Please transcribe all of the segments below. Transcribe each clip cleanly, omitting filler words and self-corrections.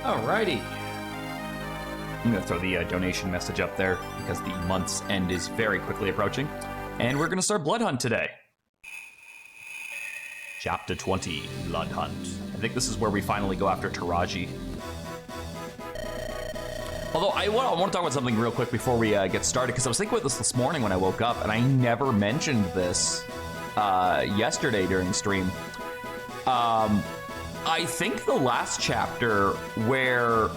Alrighty. I'm going to throw the donation message up there because the month's end is very quickly approaching. And we're going to start Blood Hunt today. Chapter 20, Blood Hunt. I think this is where we finally go after Taraji. Although, I want to talk about something real quick before we get started, because I was thinking about this morning when I woke up, and I never mentioned this yesterday during stream. I think the last chapter where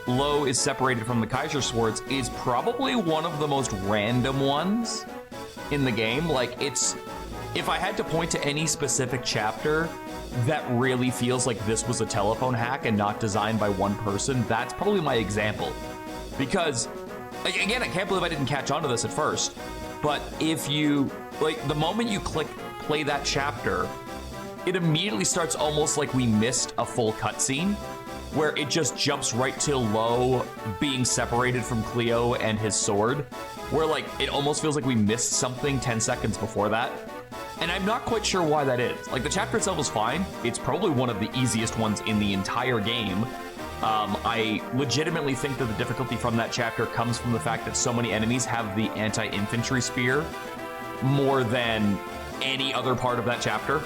Lo is separated from the Kaiser Swords is probably one of the most random ones in the game. Like, if I had to point to any specific chapter that really feels like this was a telephone hack and not designed by one person, that's probably my example. Because, again, I can't believe I didn't catch on to this at first, but if you, like, the moment you click play that chapter, it immediately starts almost like we missed a full cutscene, where it just jumps right to Lo being separated from Cleo and his sword, where, like, it almost feels like we missed something 10 seconds before that. And I'm not quite sure why that is. Like, the chapter itself is fine. It's probably one of the easiest ones in the entire game. I legitimately think that the difficulty from that chapter comes from the fact that so many enemies have the anti-infantry spear more than any other part of that chapter,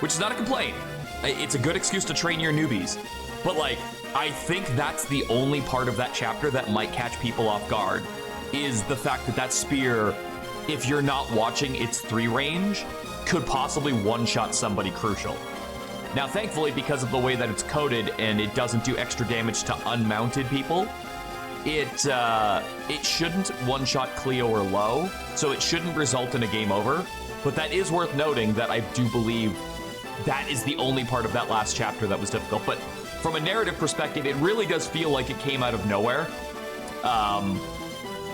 which is not a complaint. It's a good excuse to train your newbies. But, like, I think that's the only part of that chapter that might catch people off guard, is the fact that that spear, if you're not watching its 3 range, could possibly one-shot somebody crucial. Now, thankfully, because of the way that it's coded and it doesn't do extra damage to unmounted people, it shouldn't one-shot Cleo or Lo, so it shouldn't result in a game over. But that is worth noting that I do believe that is the only part of that last chapter that was difficult. But from a narrative perspective, it really does feel like it came out of nowhere.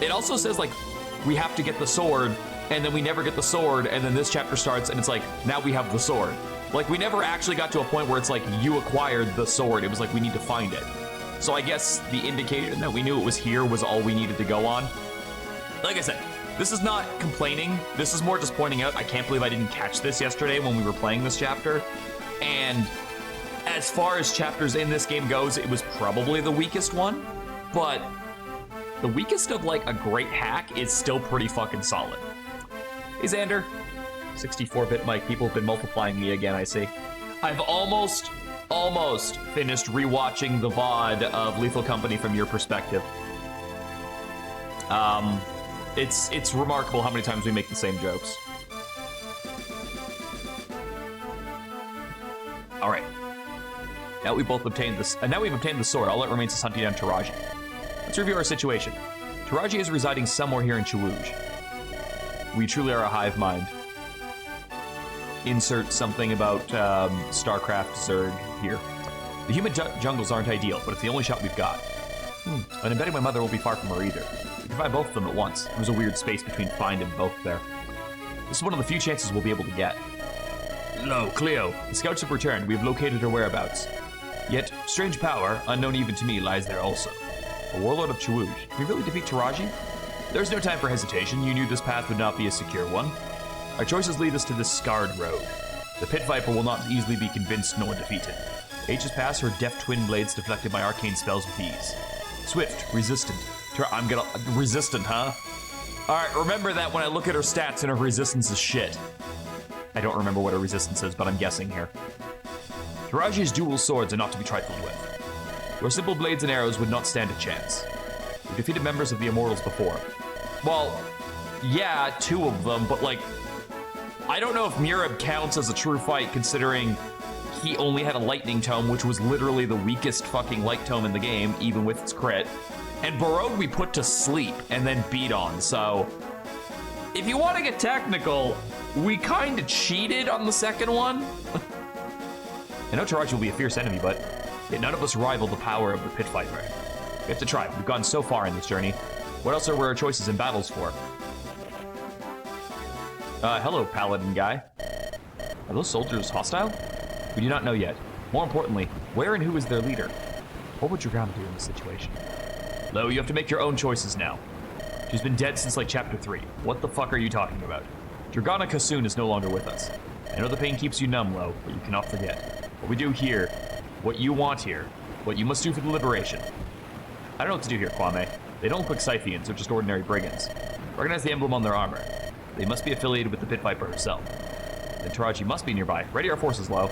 It also says, like, we have to get the sword, and then we never get the sword, and then this chapter starts, and it's like, now we have the sword. Like, we never actually got to a point where it's like, you acquired the sword. It was like, we need to find it. So I guess the indication that we knew it was here was all we needed to go on. Like I said, this is not complaining. This is more just pointing out, I can't believe I didn't catch this yesterday when we were playing this chapter. And as far as chapters in this game goes, it was probably the weakest one, but the weakest of, like, a great hack is still pretty fucking solid. Hey, Xander. 64-bit Mike. People have been multiplying me again, I see. I've almost finished rewatching the VOD of Lethal Company from your perspective. It's remarkable how many times we make the same jokes. All right. Now we've obtained the sword. All that remains is hunting down Taraji. Let's review our situation. Taraji is residing somewhere here in Chawuj. We truly are a hive mind. Insert something about StarCraft Zerg here. The human jungles aren't ideal, but it's the only shot we've got. And I'm betting my mother won't be far from her either. We can find both of them at once. There's a weird space between find and both there. This is one of the few chances we'll be able to get. Lo, Cleo. The scouts have returned. We have located her whereabouts. Yet, strange power, unknown even to me, lies there also. A warlord of Chawuj. Can we really defeat Taraji? There's no time for hesitation. You knew this path would not be a secure one. Our choices lead us to this scarred road. The Pit Viper will not easily be convinced nor defeated. Ages pass, her deft twin blades deflected my arcane spells with ease. Swift, resistant. Resistant, huh? Alright, remember that when I look at her stats and her resistance is shit. I don't remember what her resistance is, but I'm guessing here. Taraji's dual swords are not to be trifled with. Your simple blades and arrows would not stand a chance. We defeated members of the Immortals before. Well, yeah, 2 of them, but, like, I don't know if Murab counts as a true fight, considering he only had a lightning tome, which was literally the weakest fucking light tome in the game, even with its crit. And Barode we put to sleep and then beat on, so if you want to get technical, we kind of cheated on the second one. I know Taraji will be a fierce enemy, but yet none of us rival the power of the Pit Viper. We have to try. We've gone so far in this journey. What else are our choices in battles for? Hello, Paladin guy. Are those soldiers hostile? We do not know yet. More importantly, where and who is their leader? What would Dragana do in this situation? Lo, you have to make your own choices now. She's been dead since, like, chapter 3. What the fuck are you talking about? Dragana Kasun is no longer with us. I know the pain keeps you numb, Lo, but you cannot forget. What we do here, what you want here, What you must do for the liberation. I don't know what to do here, Kwame. They don't look like Scythians, they're just ordinary brigands. Recognize the emblem on their armor. They must be affiliated with the Pit Viper herself. Then Taraji must be nearby. Ready our forces, Lo.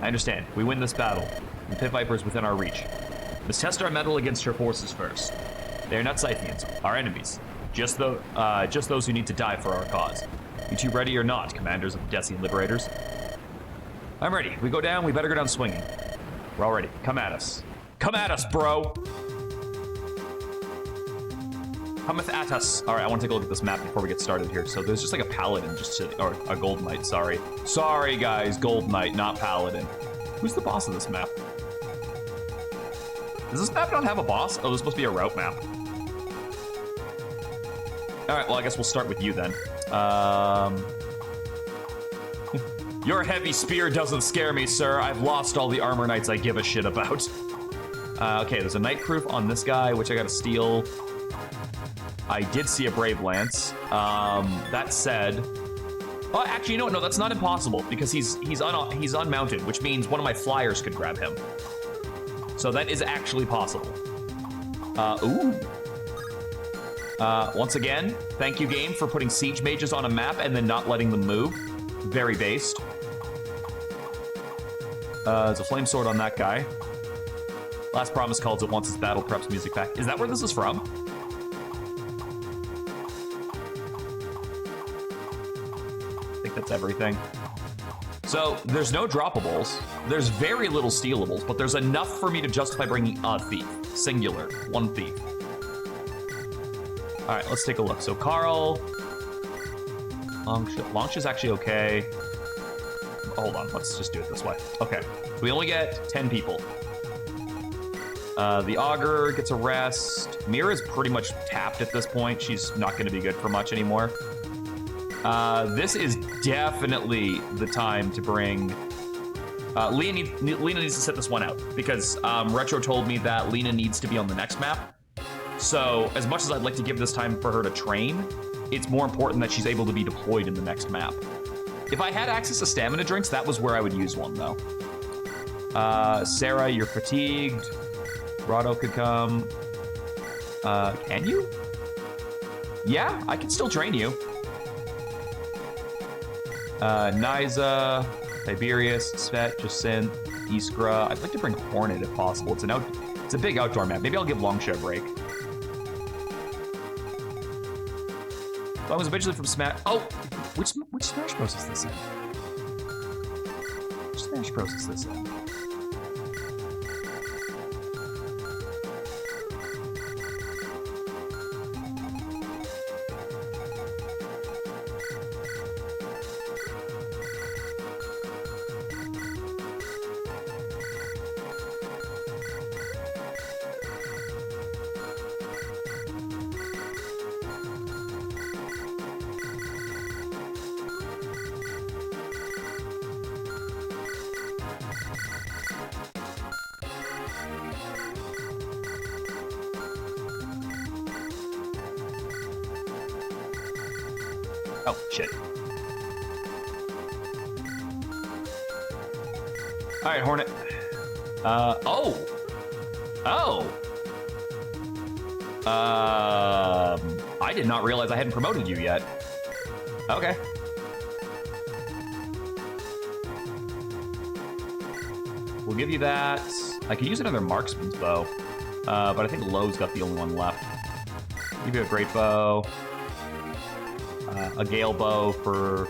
I understand. We win this battle. The Pit Viper is within our reach. Let's test our mettle against her forces first. They are not Scythians, our enemies. Just those who need to die for our cause. You two ready or not, commanders of the Decian Liberators? I'm ready. We go down, we better go down swinging. We're all ready. Come at us. Come at us, bro! Cometh at us. All right, I want to take a look at this map before we get started here. So there's just like a paladin, or a gold knight, sorry. Sorry, guys, gold knight, not paladin. Who's the boss of this map? Does this map not have a boss? Oh, this is supposed to be a route map. All right, well, I guess we'll start with you then. Your heavy spear doesn't scare me, sir. I've lost all the armor knights I give a shit about. Okay, there's a knight proof on this guy, which I gotta steal. I did see a Brave Lance. That said... Oh, actually, you know what? No, that's not impossible, because he's unmounted, which means one of my flyers could grab him. So that is actually possible. Once again, thank you, game, for putting siege mages on a map and then not letting them move. Very based. There's a flame sword on that guy. Last Promise calls it wants its battle preps music back. Is that where this is from? I think that's everything. So there's no droppables. There's very little stealables, but there's enough for me to justify bringing a thief. Singular. One thief. All right, let's take a look. So Carl. Launch is actually okay. Hold on, let's just do it this way. Okay, we only get 10 people. The Augur gets a rest. Mira's pretty much tapped at this point. She's not gonna be good for much anymore. This is definitely the time to bring... Lena needs to set this one out because Retro told me that Lena needs to be on the next map. So as much as I'd like to give this time for her to train, it's more important that she's able to be deployed in the next map. If I had access to stamina drinks, that was where I would use one, though. Sarah, you're fatigued. Rado could come. Can you? Yeah, I can still train you. Nyza, Tiberius, Svet, Jacinth, Iskra. I'd like to bring Hornet if possible. It's a big outdoor map. Maybe I'll give Longshare a break. I was eventually from Smash. Oh, which Smash Bros is this in? Which Smash Bros is this in? Oh, shit. All right, Hornet. Oh! I did not realize I hadn't promoted you yet. Okay. We'll give you that. I could use another marksman's bow, but I think Lowe's got the only one left. Give you a great bow. A Gale bow for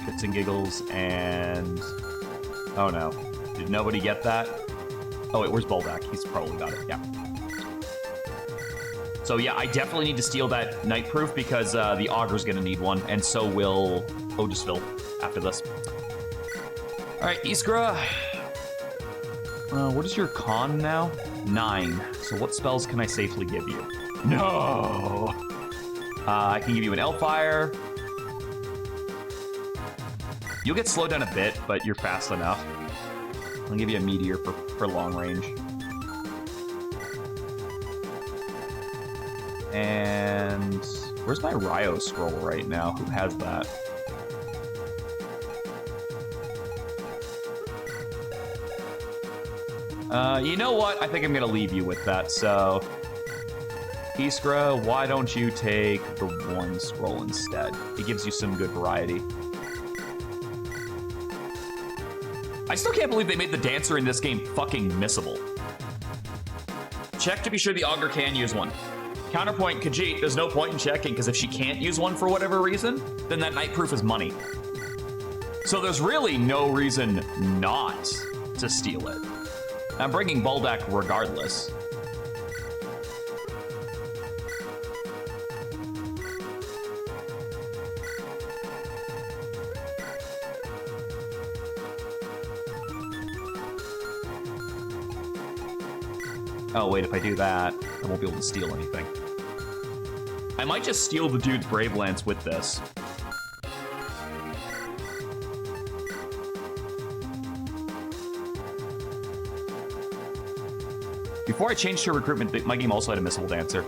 shits and giggles, and... Oh no. Did nobody get that? Oh wait, where's Boldak? He's probably got it, yeah. So yeah, I definitely need to steal that Night Proof because the Augur's gonna need one, and so will Otisville after this. Alright, Iskra. What is your con now? 9. So what spells can I safely give you? No! I can give you an Elfire. You'll get slowed down a bit, but you're fast enough. I'll give you a Meteor for long range. And where's my Ryo scroll right now? Who has that? You know what? I think I'm gonna leave you with that, so... Iskra, why don't you take the one scroll instead? It gives you some good variety. I still can't believe they made the dancer in this game fucking missable. Check to be sure the augur can use one. Counterpoint, Khajiit, there's no point in checking, because if she can't use one for whatever reason, then that night proof is money. So there's really no reason not to steal it. I'm bringing Baldak regardless. Oh, wait, if I do that, I won't be able to steal anything. I might just steal the dude's Brave Lance with this. Before I changed to recruitment, my game also had a missile dancer.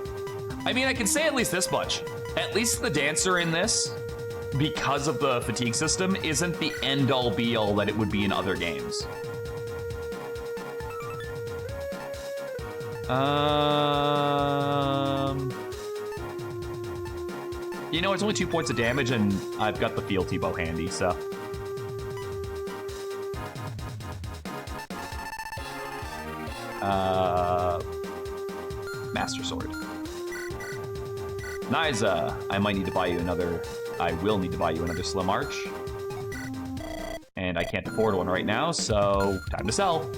I mean, I can say at least this much. At least the dancer in this, because of the fatigue system, isn't the end-all be-all that it would be in other games. You know, it's only 2 points of damage, and I've got the fealty bow handy, so. Master Sword. Nyza, I might need to buy you another... I will need to buy you another Slim Arch. And I can't afford one right now, so time to sell.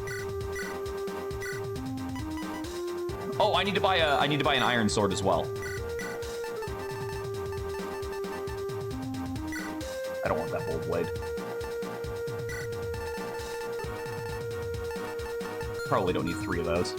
Oh, I need to buy an Iron Sword as well. I don't want that Bold Blade. Probably don't need 3 of those.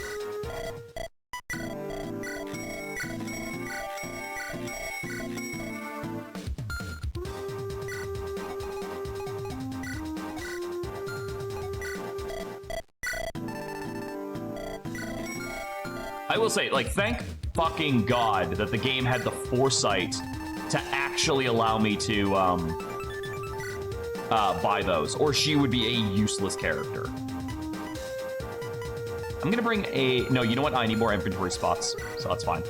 I will say, like, thank fucking God that the game had the foresight to actually allow me to buy those, or she would be a useless character. I'm gonna bring a... No, you know what? I need more inventory spots, so that's fine.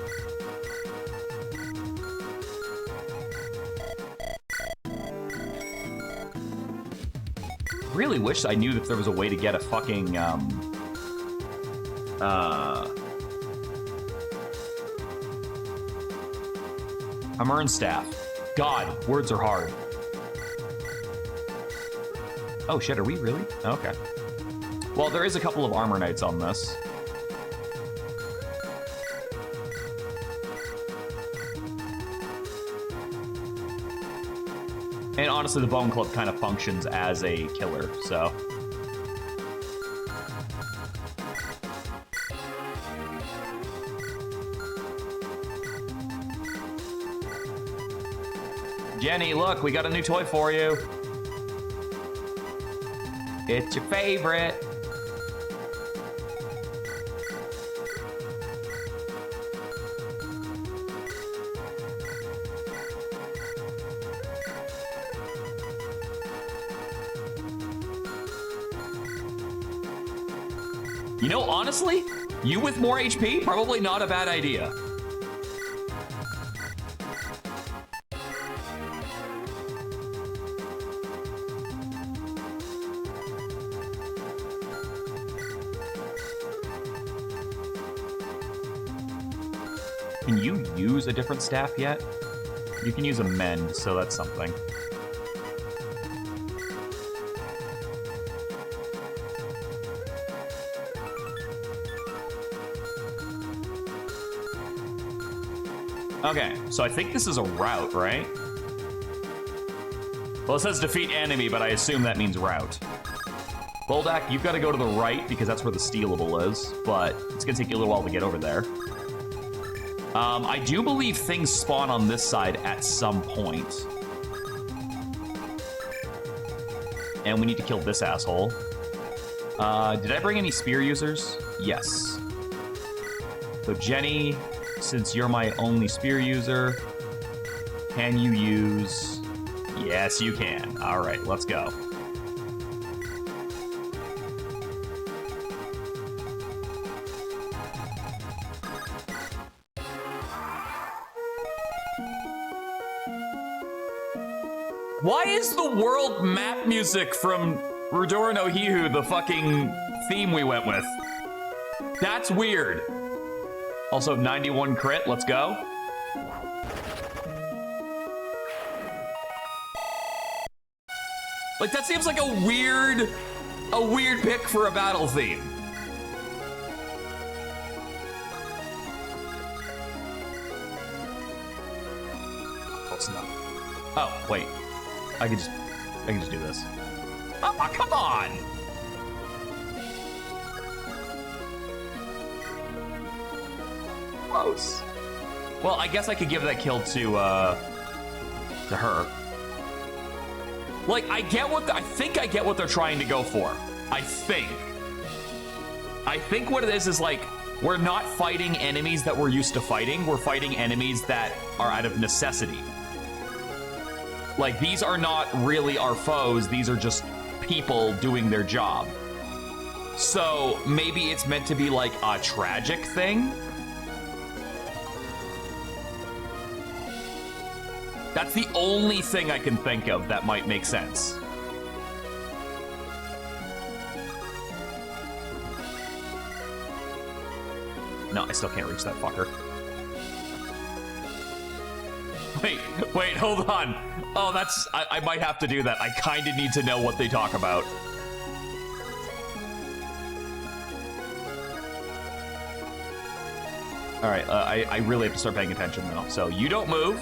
Really wish I knew that there was a way to get a fucking, a Mern Staff. God, words are hard. Oh shit, are we really? Okay. Well, there is a couple of Armor Knights on this. And honestly, the Bone Club kind of functions as a killer, so... Jenny, look, we got a new toy for you. It's your favorite. You know, honestly, you with more HP, probably not a bad idea. Can you use a different staff yet? You can use a mend, so that's something. Okay, so I think this is a route, right? Well, it says defeat enemy, but I assume that means route. Boldak, you've got to go to the right because that's where the stealable is, but it's gonna take you a little while to get over there. I do believe things spawn on this side at some point. And we need to kill this asshole. Did I bring any spear users? Yes. So Jenny, since you're my only spear user, can you use... Yes, you can. All right, let's go. Why is the world map music from Rudora no Hihu the fucking theme we went with? That's weird. Also, 91 crit, let's go. Like, that seems like a weird pick for a battle theme. Close enough. Oh, wait. I can just do this. Oh, come on! Close. Well, I guess I could give that kill to her. Like, I think I get what they're trying to go for. I think what it is like, we're not fighting enemies that we're used to fighting. We're fighting enemies that are out of necessity. Like, these are not really our foes. These are just people doing their job. So maybe it's meant to be like a tragic thing. That's the only thing I can think of that might make sense. No, I still can't reach that fucker. Wait, hold on. Oh, I might have to do that. I kind of need to know what they talk about. All right, I really have to start paying attention now. So you don't move.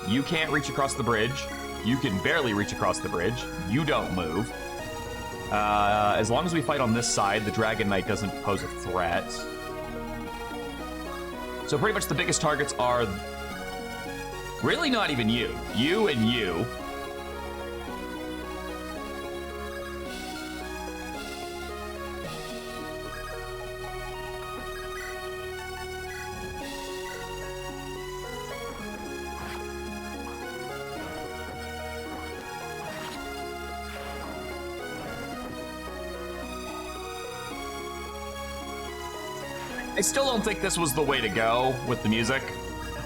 You can't reach across the bridge. You can barely reach across the bridge. You don't move. As long as we fight on this side, the Dragon Knight doesn't pose a threat. So pretty much the biggest targets are really not even you. You and you. I still don't think this was the way to go with the music.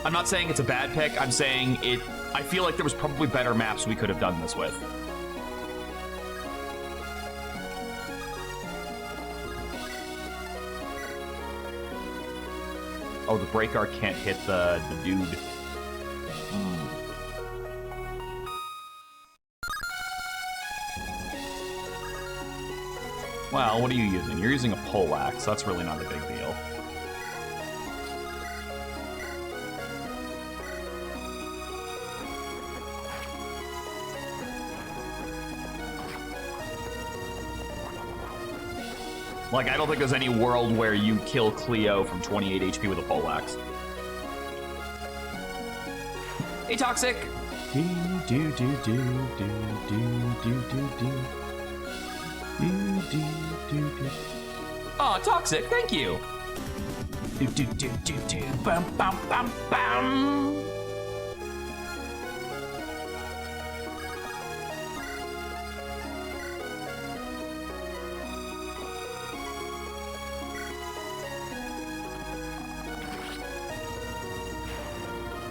I'm not saying it's a bad pick. I'm saying I feel like there was probably better maps we could have done this with. Oh, the break arc can't hit the dude. Well, what are you using? You're using a poleaxe. That's really not a big deal. Like, I don't think there's any world where you kill Cleo from 28 HP with a poleaxe. Hey, Toxic! Oh, Toxic, thank you! Bum, bum, bum, bum.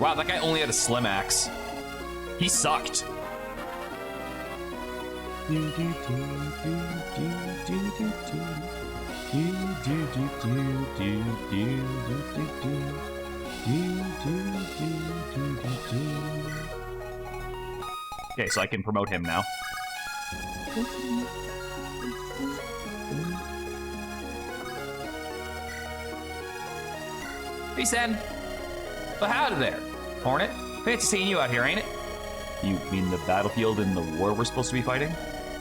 Wow, that guy only had a slim axe. He sucked. Okay, so I can promote him now. Peace, then. Well, howdy there, Hornet. Fancy seeing you out here, ain't it? You mean the battlefield in the war we're supposed to be fighting?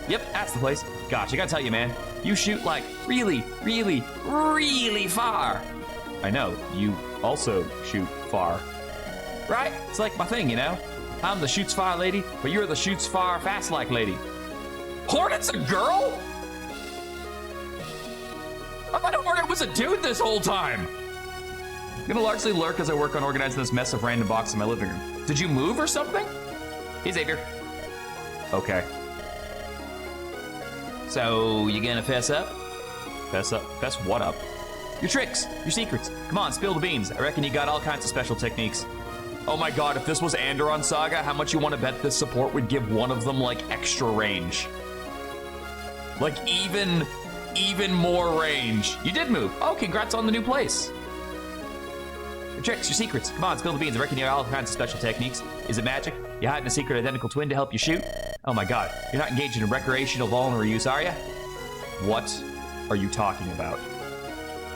Yep, that's the place. Gosh, I gotta tell you, man, you shoot like really, really, really far. I know, you also shoot far. Right? It's like my thing, you know? I'm the shoots far lady, but you're the shoots far fast like lady. Hornet's a girl? I thought Hornet was a dude this whole time. I'm gonna largely lurk as I work on organizing this mess of random boxes in my living room. Did you move or something? Hey, Xavier. Okay. So, you gonna fess up? Fess up? Fess what up? Your tricks, your secrets. Come on, spill the beans. I reckon you got all kinds of special techniques. Oh my god, if this was Anderon Saga, how much you want to bet this support would give one of them, like, extra range? Like, even more range. You did move. Oh, congrats on the new place. Your tricks, your secrets. Come on, spill the beans. I reckon you have all kinds of special techniques. Is it magic? You hiding a secret identical twin to help you shoot? Oh my god, you're not engaged in recreational vulnerable use, are you? What are you talking about?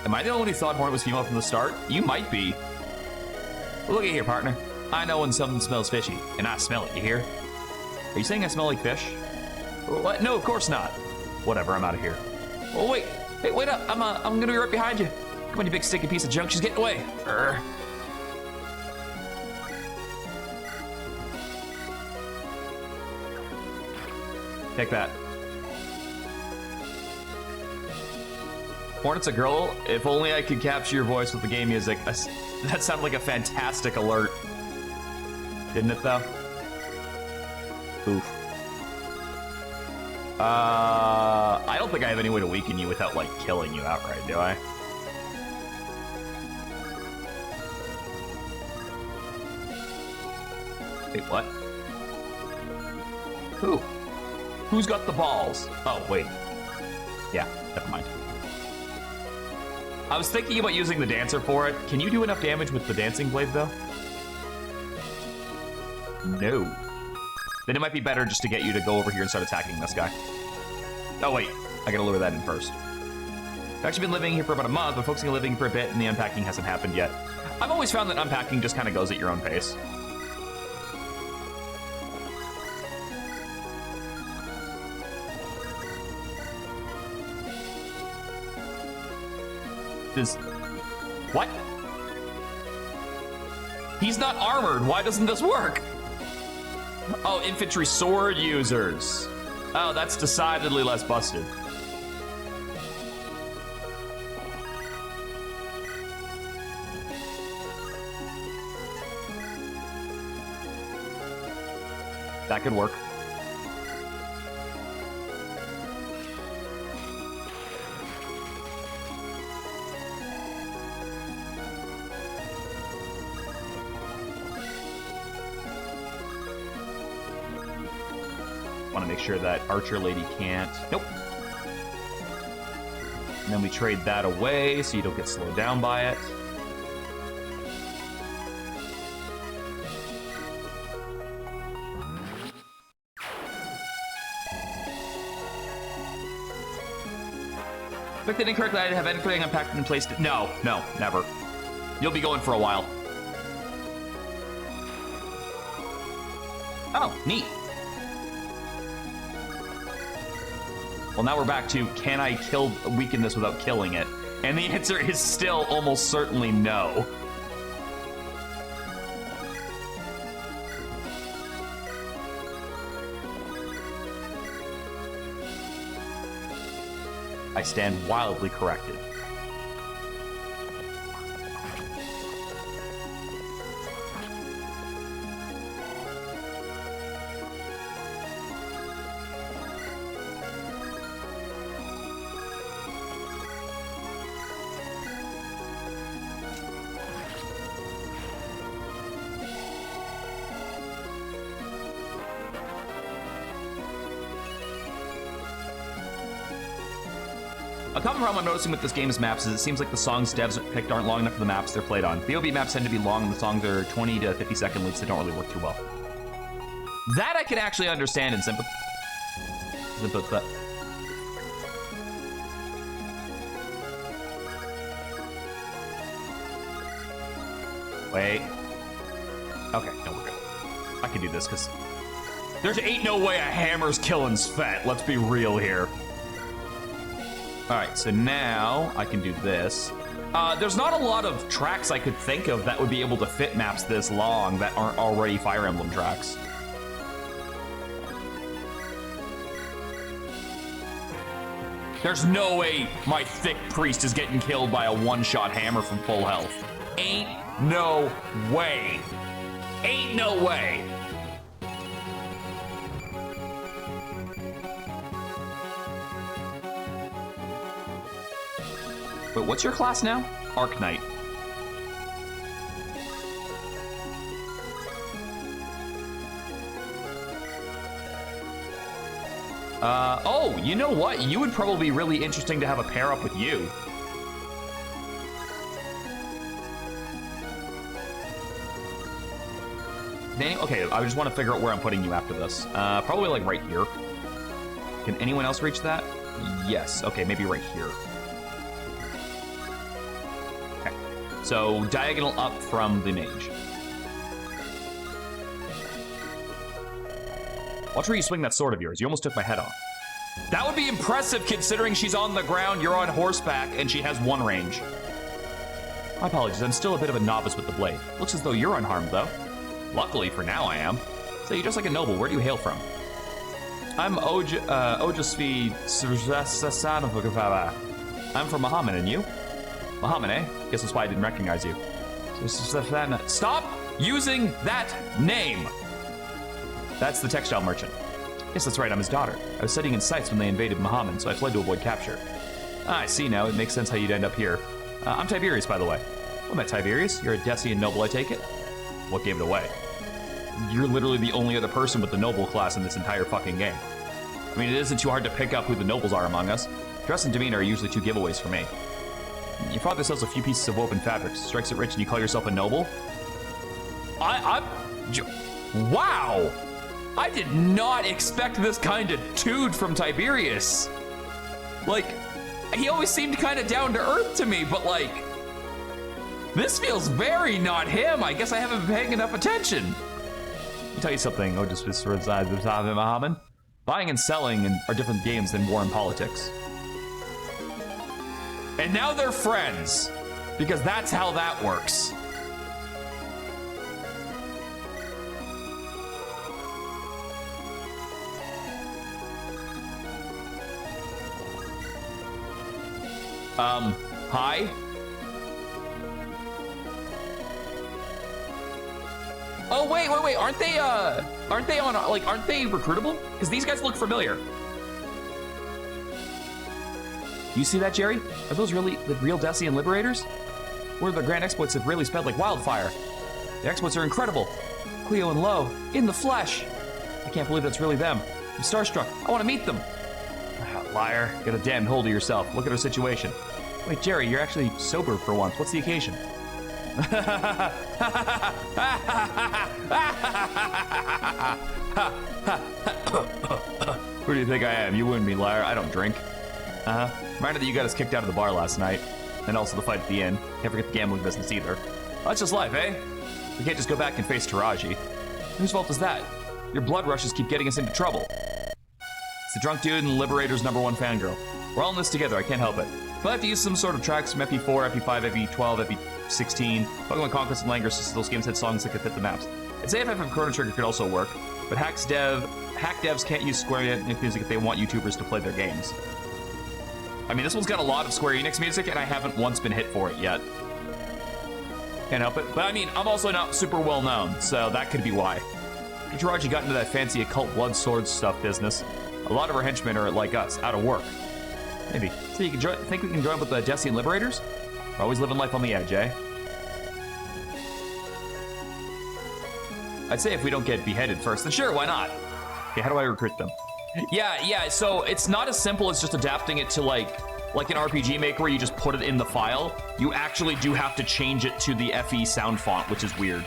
Am I the only one who thought Hornet was female from the start? You might be. Look at here, partner. I know when something smells fishy, and I smell it, you hear? Are you saying I smell like fish? What? No, of course not. Whatever, I'm out of here. Oh, wait. Hey, wait up. I'm gonna be right behind you. Come on, you big sticky piece of junk. She's getting away. Take that. Hornet's a girl. If only I could capture your voice with the game music. That sounded like a fantastic alert. Didn't it, though? Oof. I don't think I have any way to weaken you without, like, killing you outright, do I? Wait, what? Who? Who's got the balls? Oh, wait. Yeah, never mind. I was thinking about using the dancer for it. Can you do enough damage with the dancing blade, though? No. Then it might be better just to get you to go over here and start attacking this guy. Oh, wait. I gotta lure that in first. I've actually been living here for about a month, but focusing on living for a bit, and the unpacking hasn't happened yet. I've always found that unpacking just kind of goes at your own pace. What? He's not armored. Why doesn't this work? Oh, infantry sword users. Oh, that's decidedly less busted. That could work. Want to make sure that Archer Lady can't. Nope. And then we trade that away so you don't get slowed down by it. Clicked it incorrectly. I have anything unpacked and placed it. No, never. You'll be going for a while. Oh, neat. Well, now we're back to, can I weaken this without killing it? And the answer is still almost certainly no. I stand wildly corrected. A common problem I'm noticing with this game's maps is it seems like the songs devs picked aren't long enough for the maps they're played on. BOB maps tend to be long and the songs are 20 to 50 second loops that don't really work too well. That I can actually understand and sympathize. Wait. Okay, no, we're good. I can do this because there's ain't no way a hammer's killing Svet. Let's be real here. All right, so now I can do this. There's not a lot of tracks I could think of that would be able to fit maps this long that aren't already Fire Emblem tracks. There's no way my thick priest is getting killed by a one-shot hammer from full health. Ain't no way. Ain't no way. Wait, what's your class now? Arc Knight. Oh, you know what? You would probably be really interesting to have a pair up with you. Okay, I just want to figure out where I'm putting you after this. Probably like right here. Can anyone else reach that? Yes. Okay, maybe right here. Okay. So diagonal up from the mage. Watch where you swing that sword of yours. You almost took my head off. That would be impressive considering she's on the ground, you're on horseback, and she has 1 range. My apologies, I'm still a bit of a novice with the blade. Looks as though you're unharmed, though. Luckily, for now, I am. So you're just like a noble. Where do you hail from? I'm Ojasvi Sasanavagavava. I'm from Muhammad, and you? Muhammad, eh? Guess that's why I didn't recognize you. Stop using that name! That's the textile merchant. Yes, that's right, I'm his daughter. I was studying in sights when they invaded Muhammad, so I fled to avoid capture. Ah, I see now. It makes sense how you'd end up here. I'm Tiberius, by the way. Well, met Tiberius. You're a Decian noble, I take it? What gave it away? You're literally the only other person with the noble class in this entire fucking game. I mean, it isn't too hard to pick up who the nobles are among us. Dress and demeanor are usually 2 giveaways for me. Your father sells a few pieces of woven fabrics, strikes it rich, and you call yourself a noble? Wow! I did not expect this kind of dude from Tiberius. Like, he always seemed kind of down to earth to me, but like, this feels very not him. I guess I haven't been paying enough attention. Let me tell you something, Muhammad. Buying and selling are different games than war and politics. And now they're friends, because that's how that works. Hi? Oh, wait, aren't they recruitable? Because these guys look familiar. You see that, Jerry? Are those really the real Decian liberators? Word of their grand exploits have really sped like wildfire. The exploits are incredible. Cleo and Lo, in the flesh. I can't believe that's really them. I'm starstruck. I want to meet them. Liar. Get a damn hold of yourself. Look at her situation. Wait, Jerry, you're actually sober for once. What's the occasion? Who do you think I am? You wouldn't be, liar. I don't drink. Reminder that you got us kicked out of the bar last night. And also the fight at the inn. Can't forget the gambling business either. Well, that's just life, eh? We can't just go back and face Taraji. Whose fault is that? Your blood rushes keep getting us into trouble. It's the drunk dude and the Liberator's #1 fangirl. We're all in this together, I can't help it. If I have to use some sort of tracks from FP4, FP5, FP12, FP16, Pokemon Conquest and Langers, since those games had songs that could fit the maps. I'd say FF and Chrono Trigger could also work, but hack devs can't use Square Enix music if they want YouTubers to play their games. I mean, this one's got a lot of Square Enix music, and I haven't once been hit for it yet. Can't help it. But I mean, I'm also not super well known, so that could be why. Taraji got into that fancy occult blood sword stuff business. A lot of her henchmen are like us, out of work. Maybe. So you can think we can join with the Decian Liberators? We're always living life on the edge, eh? I'd say if we don't get beheaded first, then sure, why not? Okay, how do I recruit them? Yeah, so it's not as simple as just adapting it to like an RPG Maker where you just put it in the file. You actually do have to change it to the FE sound font, which is weird.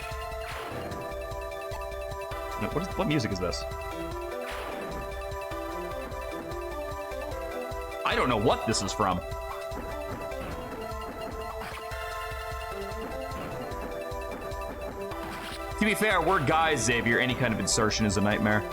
What music is this? I don't know what this is from. To be fair, we're guys, Xavier. Any kind of insertion is a nightmare.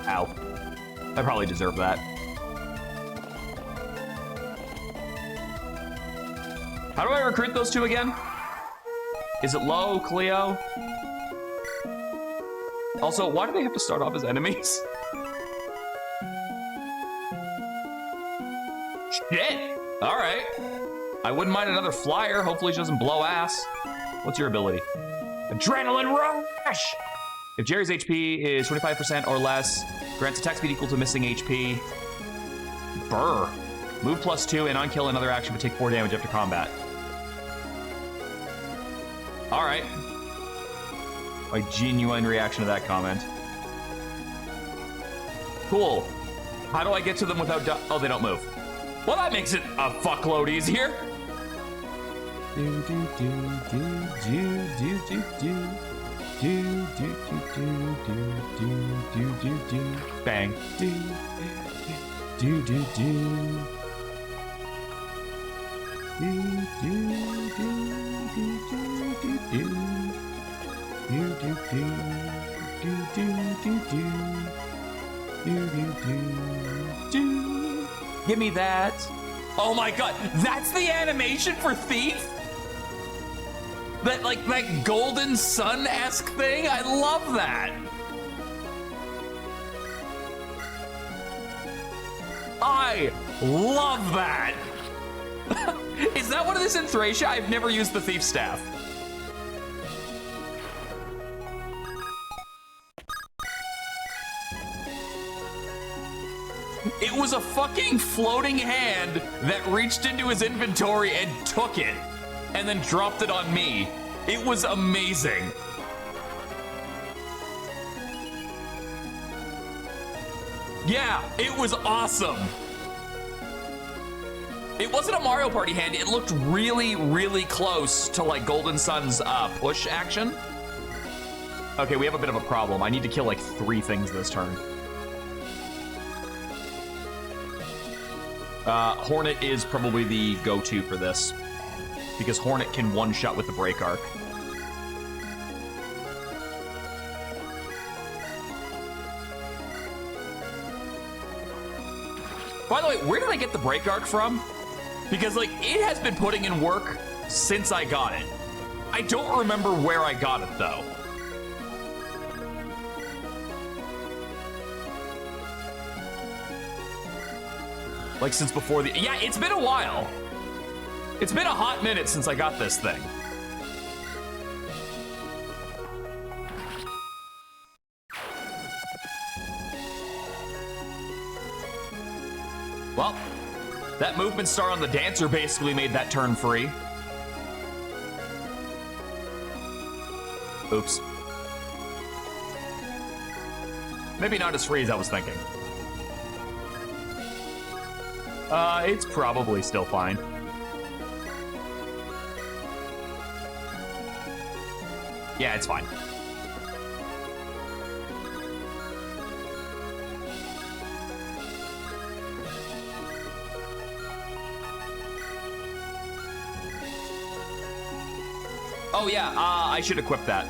Ow. I probably deserve that. How do I recruit those two again? Is it Lo, Cleo? Also, why do they have to start off as enemies? Shit! Alright. I wouldn't mind another flyer. Hopefully she doesn't blow ass. What's your ability? Adrenaline Rush! If Jerry's HP is 25% or less, grants attack speed equal to missing HP. Burr. Move +2 and on kill another action, but take 4 damage after combat. All right. My genuine reaction to that comment. Cool. How do I get to them without... Oh, they don't move. Well, that makes it a fuckload easier. Bang. Give me that. Oh my god, that's the animation for Thief? That, like, that Golden Sun-esque thing? I love that. I love that. Is that one of this in Thracia? I've never used the Thief Staff. It was a fucking floating hand that reached into his inventory and took it, and then dropped it on me. It was amazing. Yeah, it was awesome. It wasn't a Mario Party hand. It looked really, really close to like Golden Sun's push action. Okay, we have a bit of a problem. I need to kill like 3 things this turn. Hornet is probably the go-to for this, because Hornet can one-shot with the Break Arc. By the way, where did I get the Break Arc from? Because, like, it has been putting in work since I got it. I don't remember where I got it, though. Like, since before the... Yeah, it's been a while. It's been a hot minute since I got this thing. Well, that movement star on the dancer basically made that turn free. Oops. Maybe not as free as I was thinking. It's probably still fine. Yeah, it's fine. Oh yeah, I should equip that.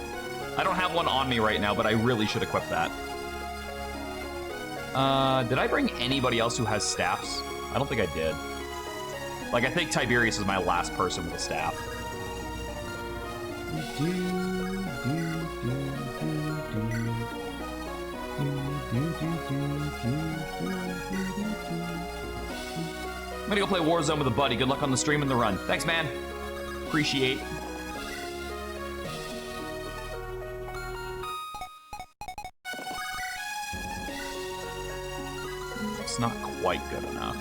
I don't have one on me right now, but I really should equip that. Did I bring anybody else who has staffs? I don't think I did. Like, I think Tiberius is my last person with a staff. I'm gonna go play Warzone with a buddy. Good luck on the stream and the run. Thanks, man. Appreciate. It's not quite good enough.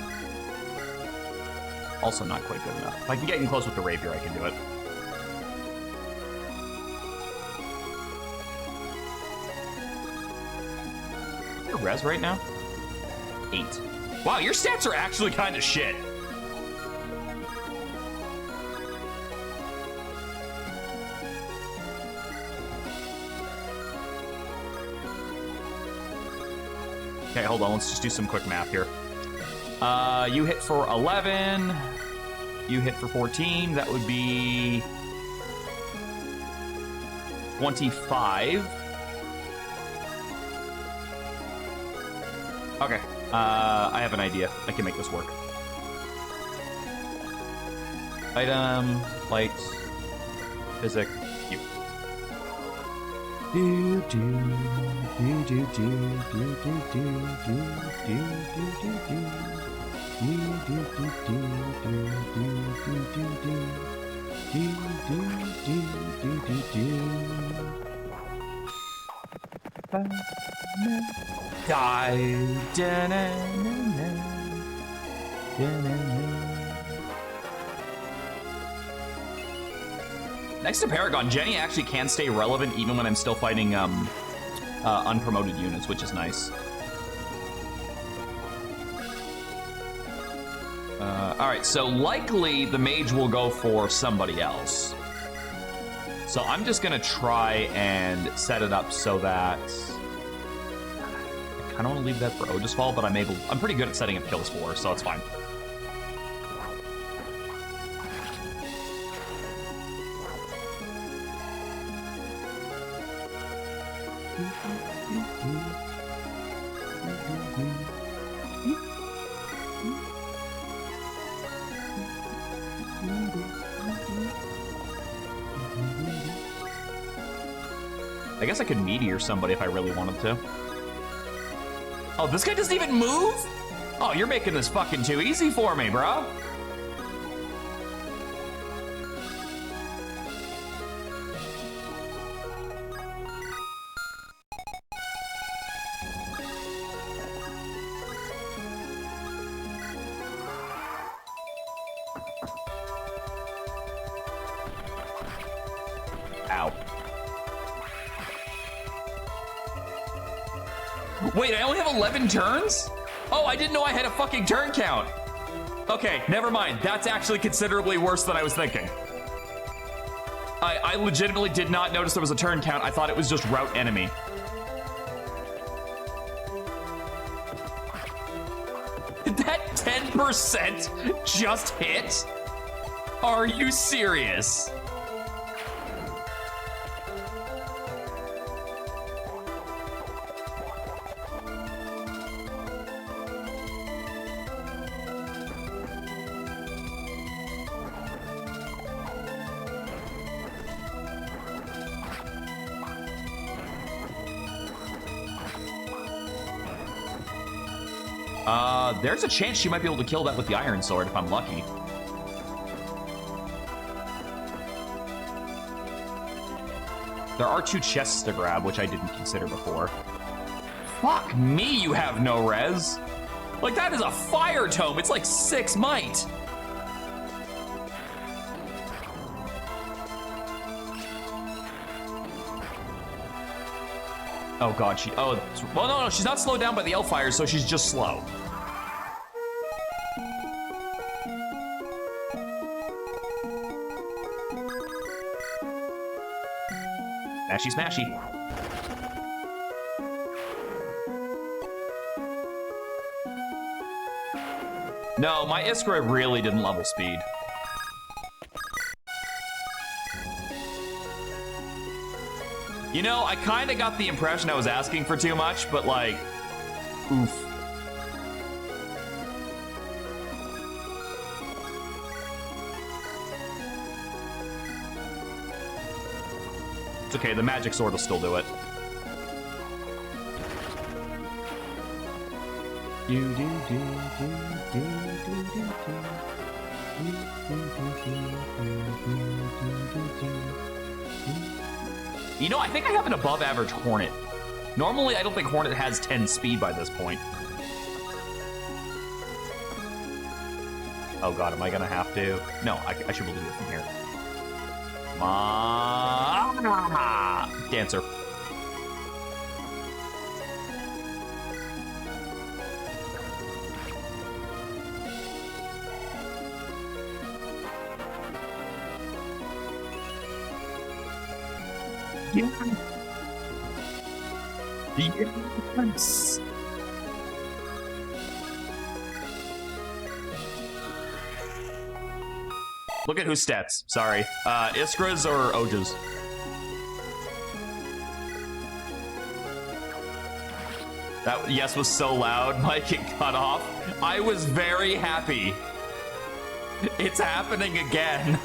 Also not quite good enough. If I can get in close with the rapier, I can do it. Your res right now? 8. Wow, your stats are actually kind of shit. Okay, hold on. Let's just do some quick math here. You hit for 11. You hit for 14. That would be 25. Okay. I have an idea. I can make this work. Item, light, physic, you. Die. Next to Paragon, Jenny actually can stay relevant even when I'm still fighting unpromoted units, which is nice. All right, so likely the mage will go for somebody else. So I'm just gonna try and set it up so that I kind of want to leave that for Oja's Fall, but I'm pretty good at setting up kills for her, so it's fine. I guess I could meteor somebody if I really wanted to. Oh, this guy doesn't even move? Oh, you're making this fucking too easy for me, bro. Ow. Wait, I only have 11 turns? Oh, I didn't know I had a fucking turn count. Okay, never mind. That's actually considerably worse than I was thinking. I legitimately did not notice there was a turn count. I thought it was just route enemy. Did that 10% just hit? Are you serious? There's a chance she might be able to kill that with the Iron Sword if I'm lucky. There are 2 chests to grab, which I didn't consider before. Fuck me, you have no res. Like, that is a fire tome. It's like 6 might. Oh god, well, no, she's not slowed down by the Hellfire, so she's just slow. Smashy, smashy. No, my Iskra really didn't level speed. You know, I kind of got the impression I was asking for too much, but like, oof. It's okay, the magic sword will still do it. You know, I think I have an above average Hornet. Normally, I don't think Hornet has 10 speed by this point. Oh god, am I gonna have to? No, I should be able to do it from here. Come on. Dancer. Yes. Look at whose stats. Sorry. Iskra's or Oja's? That yes was so loud, Mike, it cut off. I was very happy. It's happening again.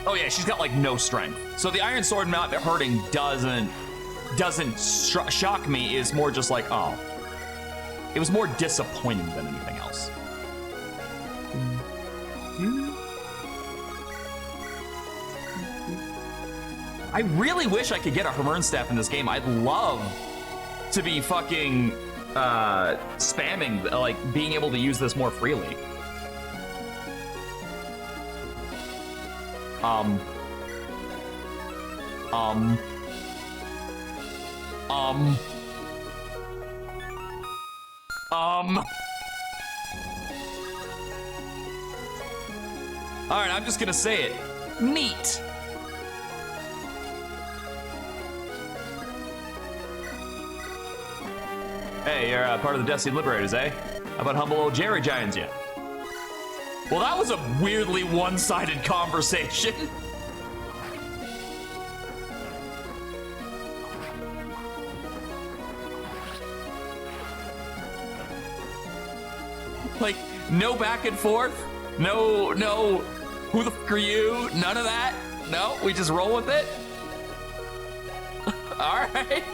Oh yeah, she's got like no strength. So the Iron Sword not hurting doesn't doesn't shock me is more just like, oh. It was more disappointing than anything else. I really wish I could get a Hermernstaff in this game. I'd love to be fucking spamming, like being able to use this more freely. All right, I'm just gonna say it. Neat. Hey, you're part of the Destiny Liberators, eh? How about humble old Jerry Giants yet? Well, that was a weirdly one-sided conversation. Like, no back and forth? No, who the f*** are you? None of that? No, we just roll with it? All right.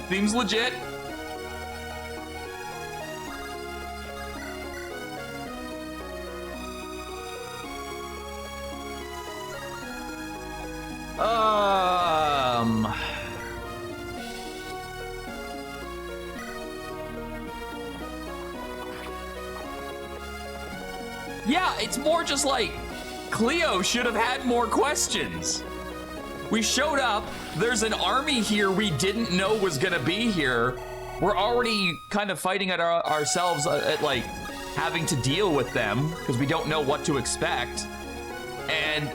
Seems legit. Yeah, it's more just like Cleo should have had more questions. We showed up, there's an army here we didn't know was gonna be here. We're already kind of fighting at ourselves at like having to deal with them because we don't know what to expect. And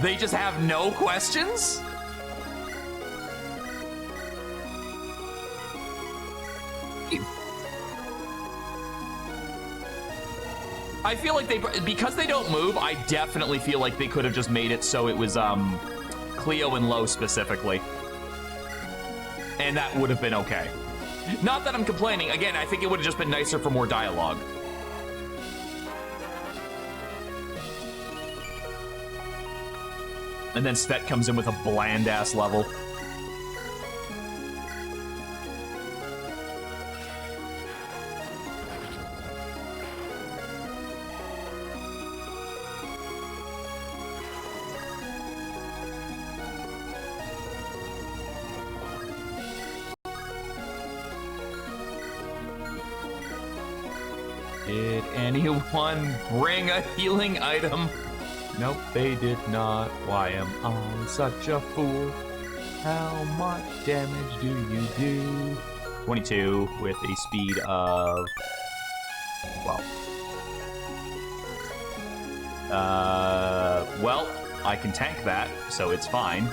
they just have no questions? I feel like because they don't move, I definitely feel like they could have just made it so it was, Cleo and Lo specifically. And that would have been okay. Not that I'm complaining. Again, I think it would have just been nicer for more dialogue. And then Svet comes in with a bland-ass level. Did anyone bring a healing item? Nope, they did not. Why am I such a fool? How much damage do you do? 22 with a speed of 12. Well, I can tank that, so it's fine.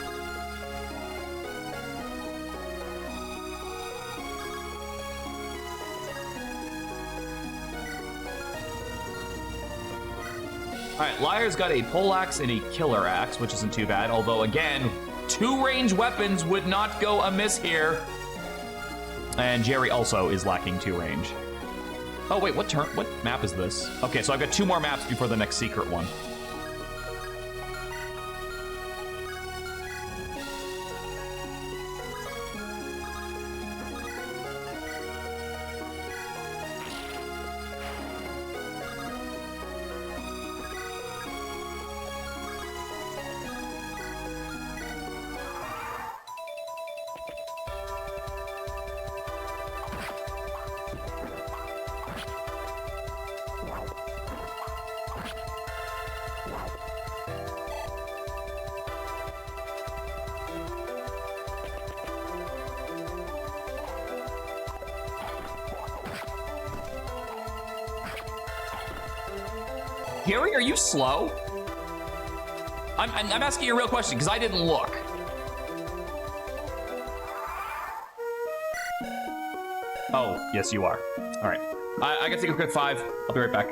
All right, Liar's got a poleaxe and a killer axe, which isn't too bad. Although, again, 2 ranged weapons would not go amiss here. And Jerry also is lacking 2 range. Oh, wait, what map is this? Okay, so I've got 2 more maps before the next secret one. Gary, are you slow? I'm asking you a real question because I didn't look. Oh, yes, you are. All right. I gotta take a quick 5. I'll be right back.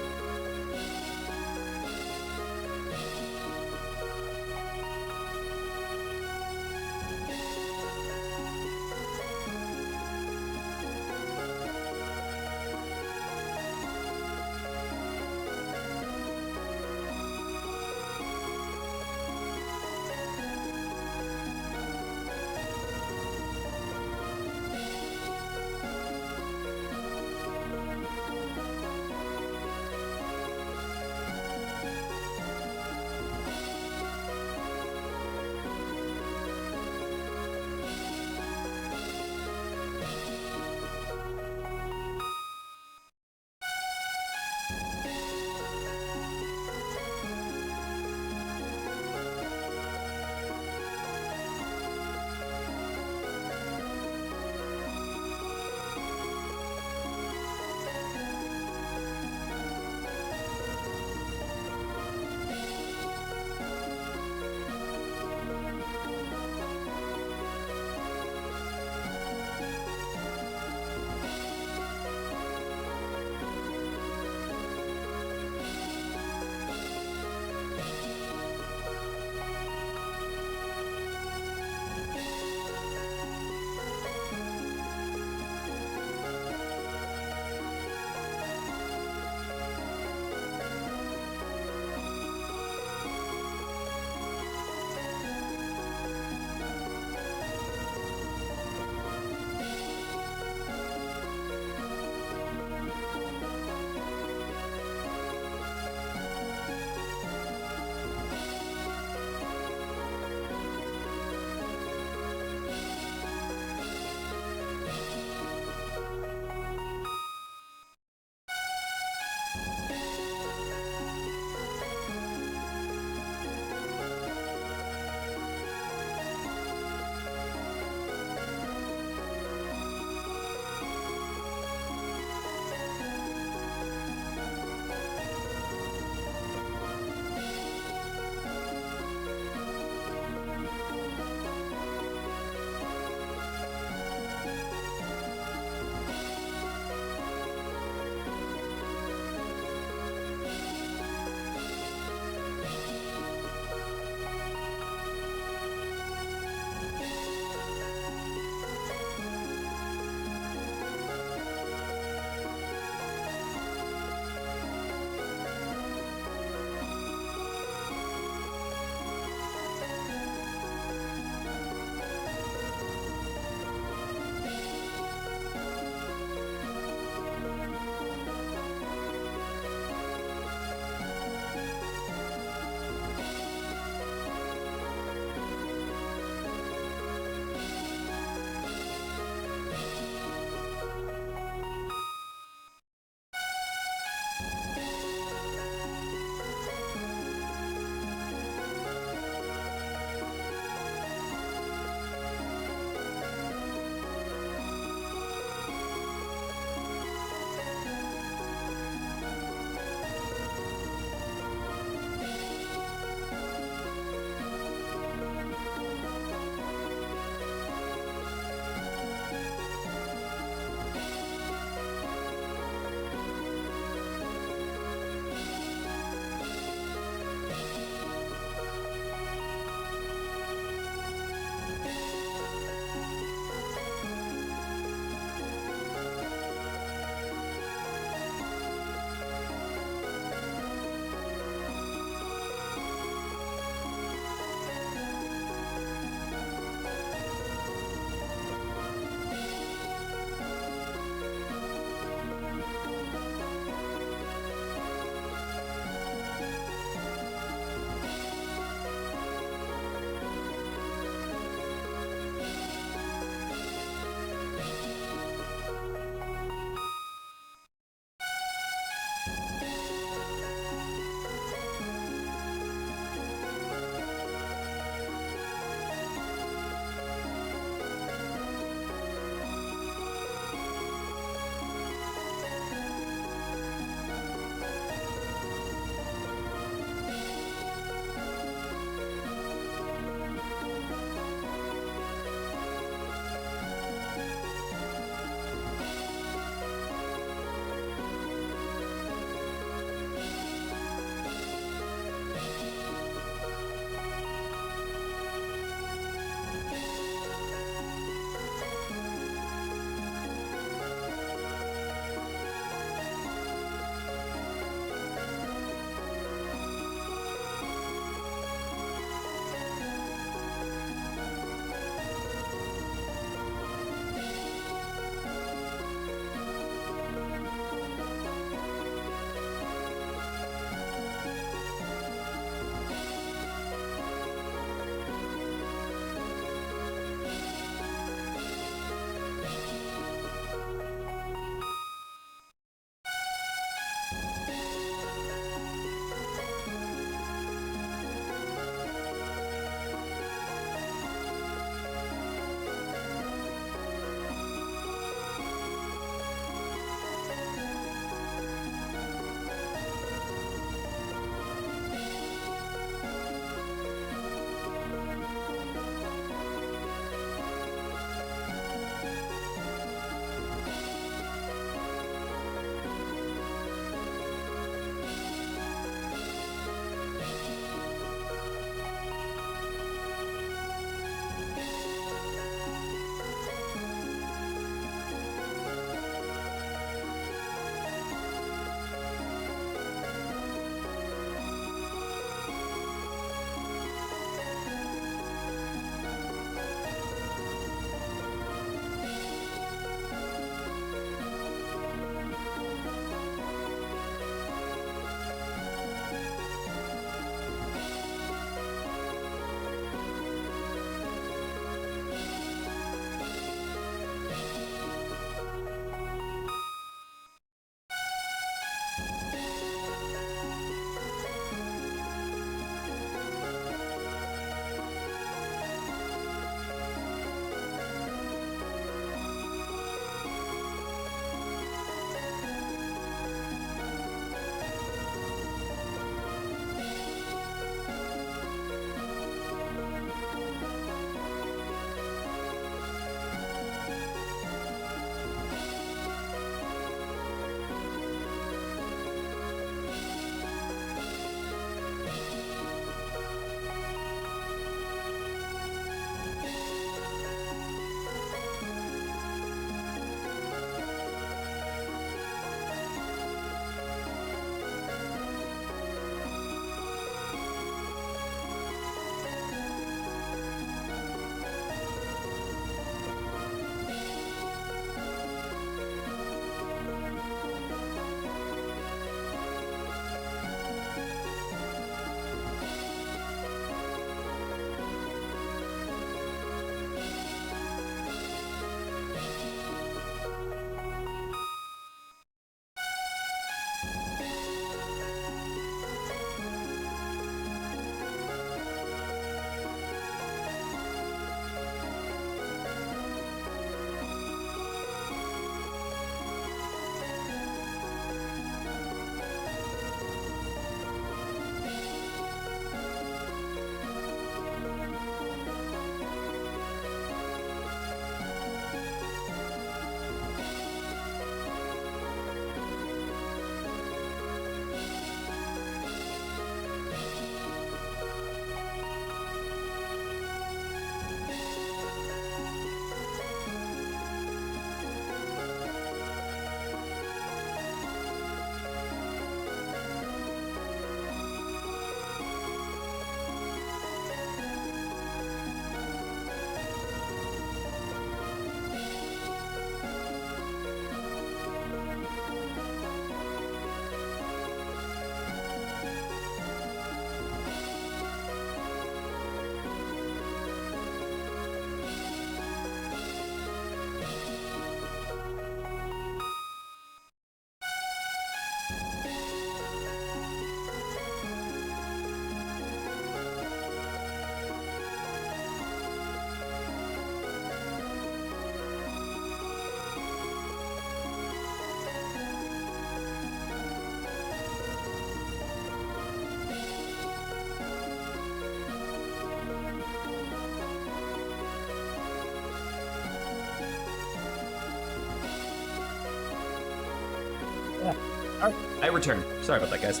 I returned. Sorry about that, guys.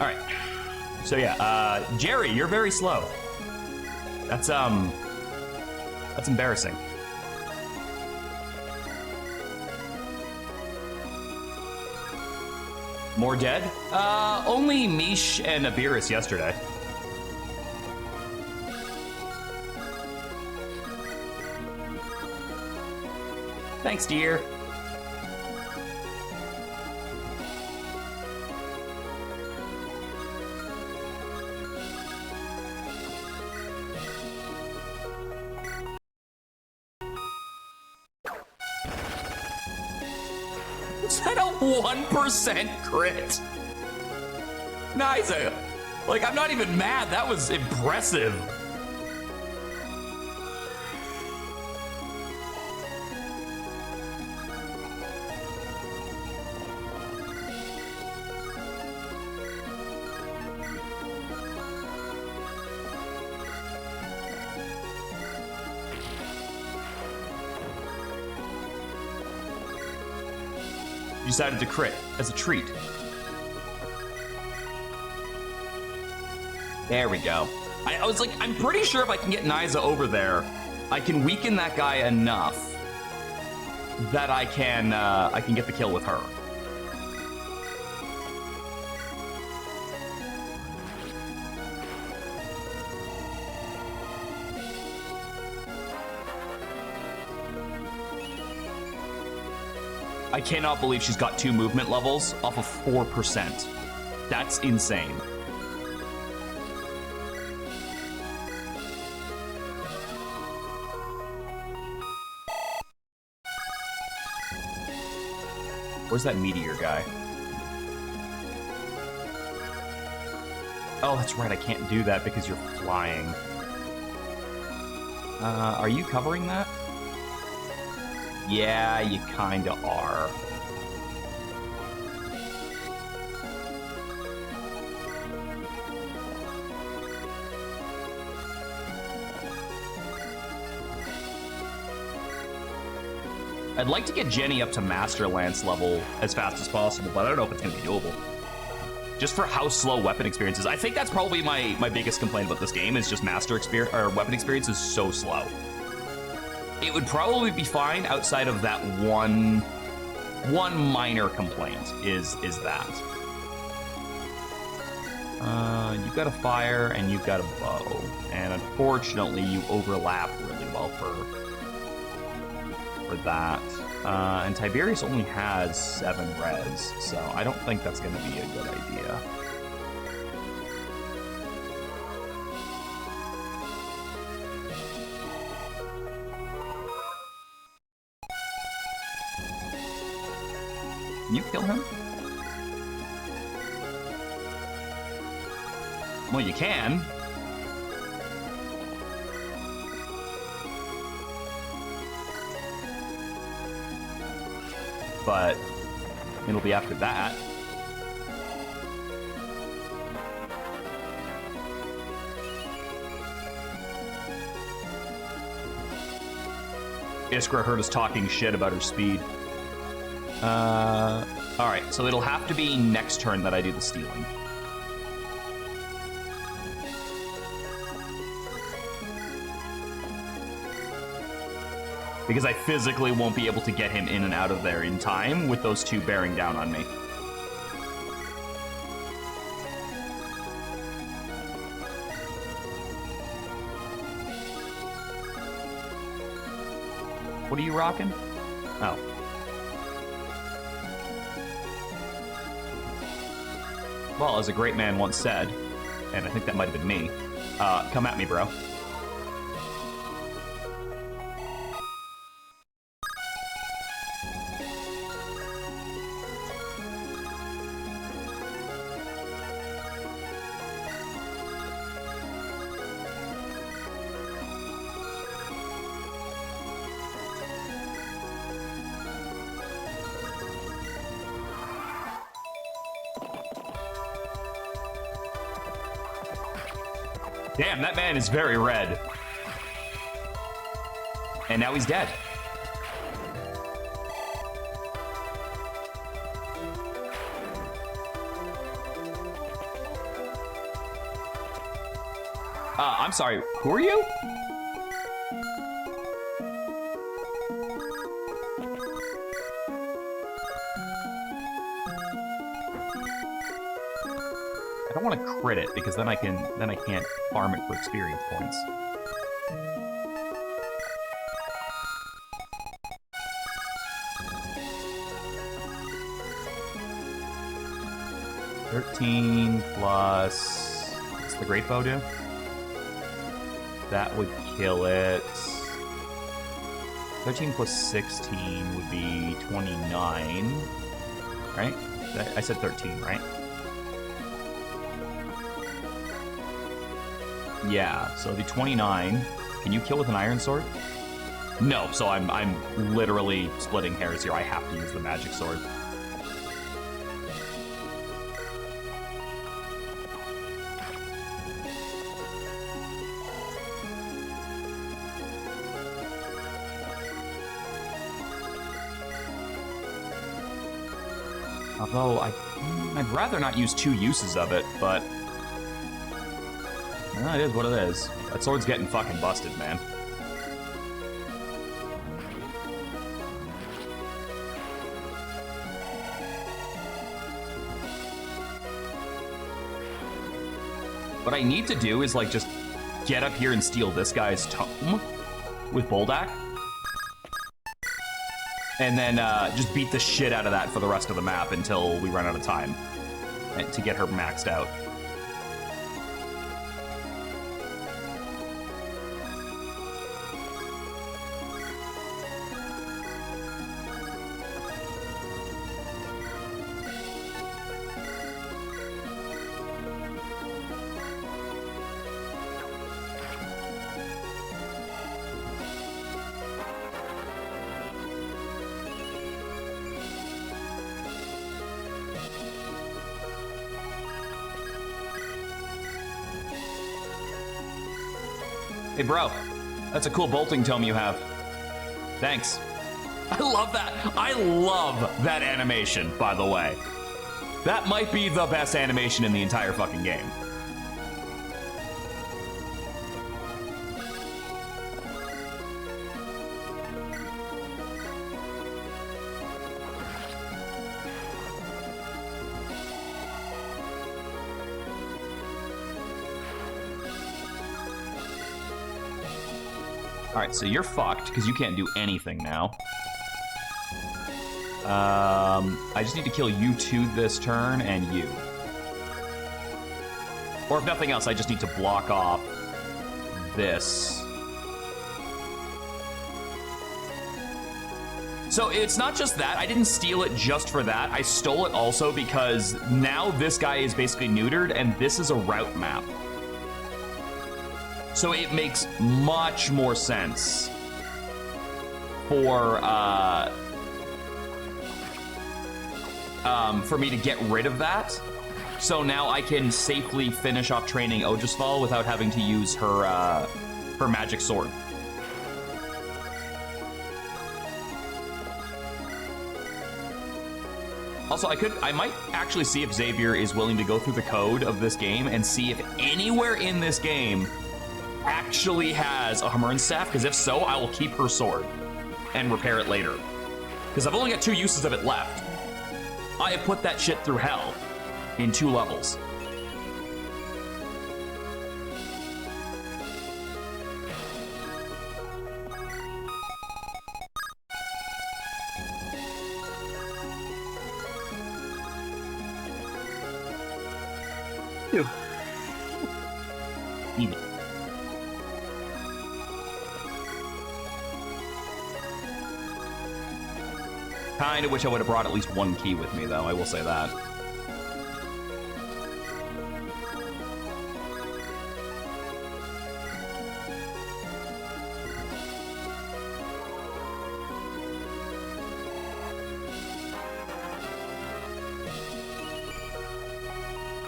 All right. So yeah, Jerry, you're very slow. That's embarrassing. More dead? Only Mish and Abiris yesterday. Thanks, dear. Is that a 1% crit? Nice. Like, I'm not even mad. That was impressive. Decided to crit as a treat. There we go. I was like, I'm pretty sure if I can get Nyza over there, I can weaken that guy enough that I can get the kill with her. I cannot believe she's got 2 movement levels off of 4%. That's insane. Where's that meteor guy? Oh, that's right, I can't do that because you're flying. Are you covering that? Yeah, you kinda are. I'd like to get Jenny up to Master Lance level as fast as possible, but I don't know if it's gonna be doable. Just for how slow weapon experience is. I think that's probably my biggest complaint about this game is just master experience, or weapon experience is so slow. It would probably be fine outside of that one minor complaint is that. You've got a fire and you've got a bow. And unfortunately you overlap really well for that. And Tiberius only has 7 res, so I don't think that's gonna be a good idea. Can you kill him? Well, you can. But it'll be after that. Iskra heard us talking shit about her speed. Alright, so it'll have to be next turn that I do the stealing. Because I physically won't be able to get him in and out of there in time with those 2 bearing down on me. What are you rocking? Oh. Well, as a great man once said, and I think that might have been me, come at me, bro. Damn, that man is very red. And now he's dead. I'm sorry, who are you? I don't want to crit it because then I can't farm it for experience points. $13 plus... What's the great bow do? That would kill it. 13 plus 16 would be 29. Right? I said 13, right? Yeah, so the 29. Can you kill with an iron sword? No, so I'm literally splitting hairs here. I have to use the magic sword. Although I'd rather not use 2 uses of it, but it is what it is. That sword's getting fucking busted, man. What I need to do is, like, just get up here and steal this guy's tome with Boldak. And then just beat the shit out of that for the rest of the map until we run out of time to get her maxed out. Hey, bro, that's a cool bolting tome you have. Thanks. I love that. I love that animation, by the way. That might be the best animation in the entire fucking game. Alright, so you're fucked, because you can't do anything now. I just need to kill you 2 this turn, and you. Or if nothing else, I just need to block off this. So it's not just that. I didn't steal it just for that. I stole it also because now this guy is basically neutered, and this is a route map. So it makes much more sense for me to get rid of that. So now I can safely finish off training Ojasval without having to use her magic sword. Also, I might actually see if Xavier is willing to go through the code of this game and see if anywhere in this game actually has a Hammer's staff, because if so, I will keep her sword and repair it later. Because I've only got 2 uses of it left. I have put that shit through hell in 2 levels. Ew. Eat it. Kinda wish I would have brought at least 1 key with me, though, I will say that.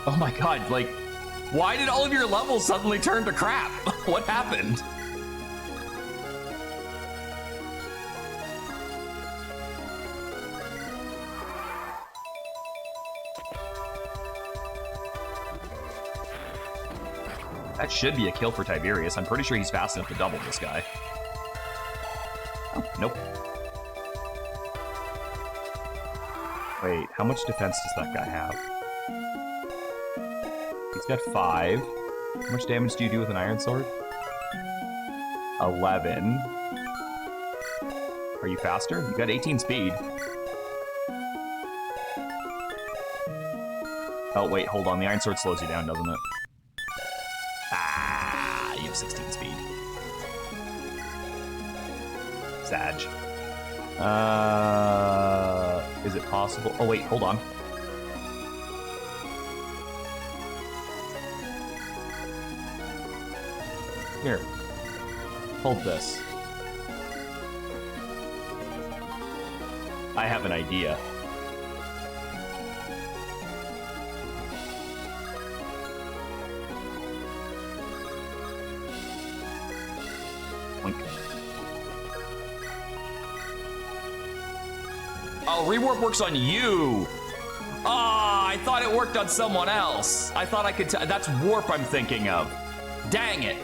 Oh my god, like, why did all of your levels suddenly turn to crap? What happened? That should be a kill for Tiberius. I'm pretty sure he's fast enough to double this guy. Oh, nope. Wait, how much defense does that guy have? He's got 5. How much damage do you do with an iron sword? 11. Are you faster? You got 18 speed. Oh, wait, hold on. The iron sword slows you down, doesn't it? Ah, you have 16 speed. Sag. Is it possible? Oh, wait, hold on. Here. Hold this. I have an idea. Blink. Oh, rewarp works on you! Ah, I thought it worked on someone else. I thought I could that's warp I'm thinking of. Dang it.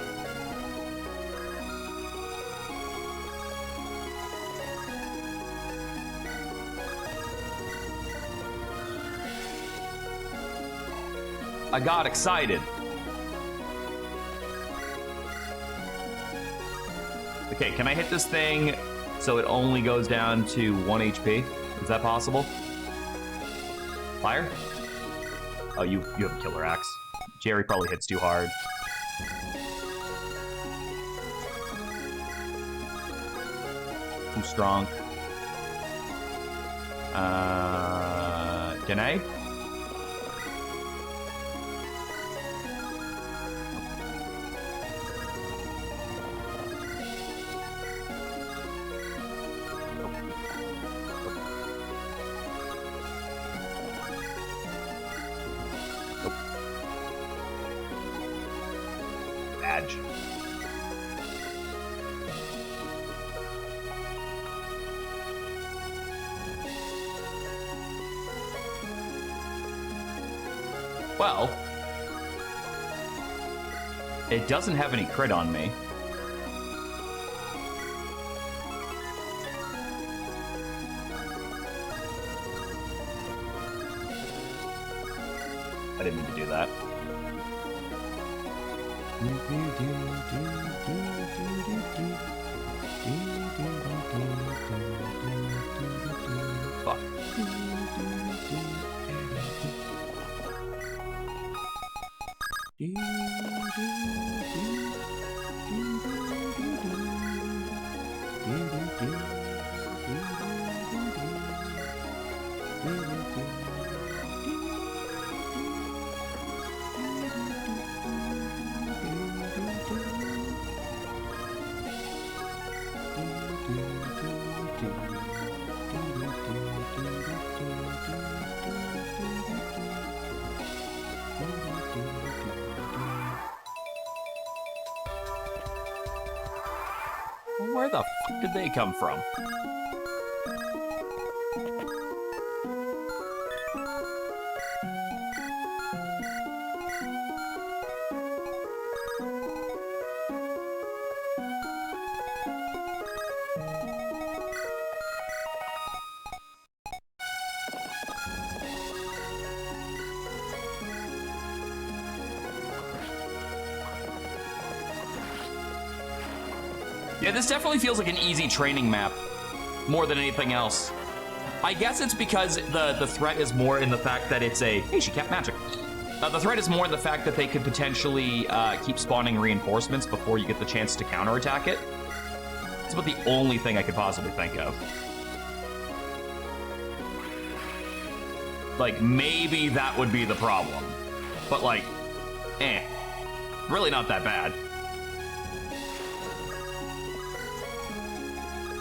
I got excited. Okay, can I hit this thing so it only goes down to 1 HP? Is that possible? Fire? Oh, you have a killer axe. Jerry probably hits too hard. Too strong. Danae? Badge. Well, it doesn't have any crit on me. I didn't mean to do that. Fuck. Where the fuck did they come from? Yeah, this definitely feels like an easy training map, more than anything else. I guess it's because the threat is more in the fact that it's a, hey, she kept magic. The threat is more in the fact that they could potentially keep spawning reinforcements before you get the chance to counterattack it. It's about the only thing I could possibly think of. Like, maybe that would be the problem. But like, really not that bad.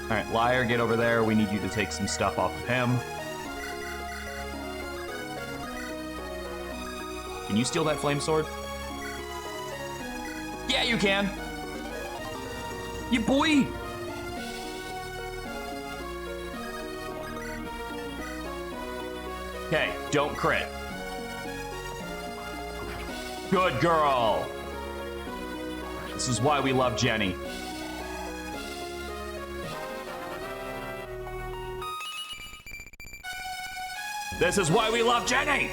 All right, Liar, get over there. We need you to take some stuff off of him. Can you steal that flame sword? Yeah, you can. You boy. Okay, don't crit. Good girl. This is why we love Jenny. This is why we love Jenny!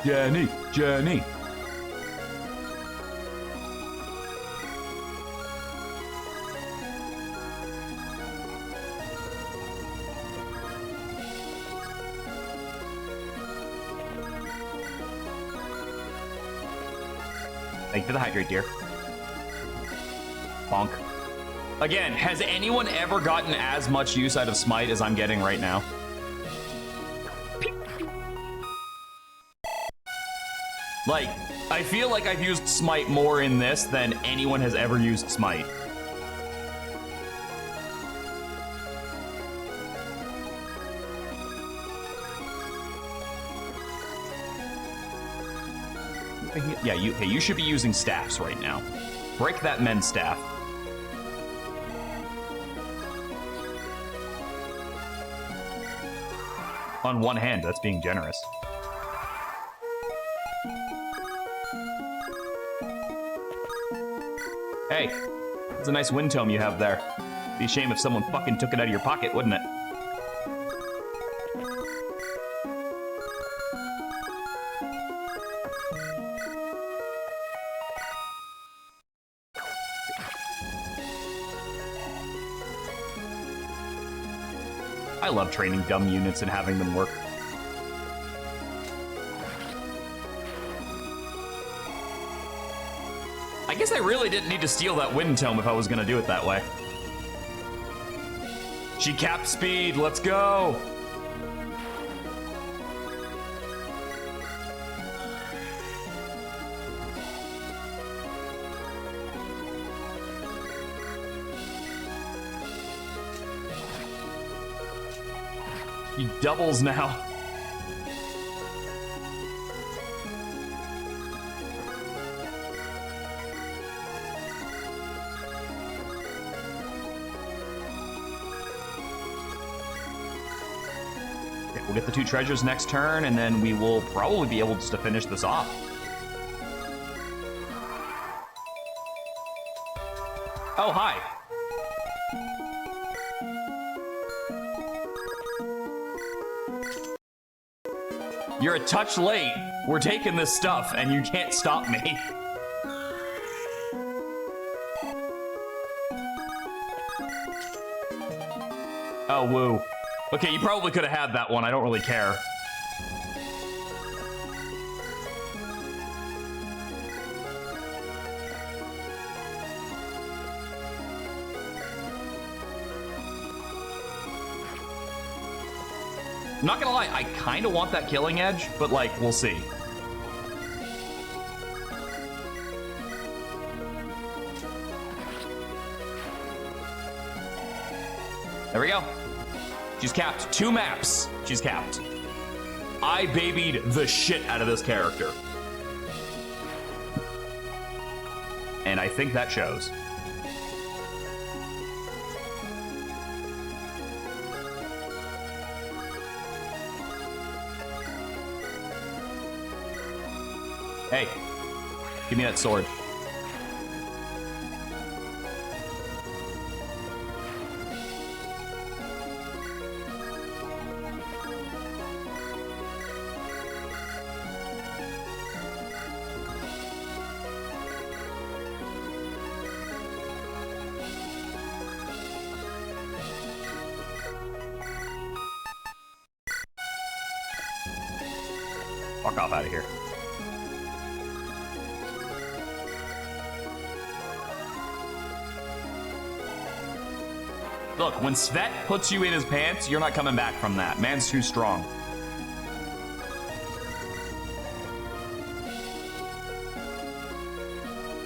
Jenny, Jenny. Thank you for the hydrate, dear. Bonk. Again, has anyone ever gotten as much use out of Smite as I'm getting right now? Like, I feel like I've used Smite more in this than anyone has ever used Smite. Yeah, you should be using staffs right now. Break that men's staff. On one hand, that's being generous. Hey, it's a nice wind tome you have there. Be a shame if someone fucking took it out of your pocket, wouldn't it? I love training dumb units and having them work. I guess I really didn't need to steal that wind tome if I was gonna do it that way. She capped speed, let's go! He doubles now. We'll get the 2 treasures next turn, and then we will probably be able just to finish this off. Oh, hi. You're a touch late. We're taking this stuff, and you can't stop me. Oh, woo. Okay, you probably could have had that one. I don't really care. I'm not gonna lie, I kind of want that killing edge, but like, we'll see. There we go. She's capped. 2 maps. She's capped. I babied the shit out of this character. And I think that shows. Hey, give me that sword. Fuck off out of here. Look, when Svet puts you in his pants, you're not coming back from that. Man's too strong.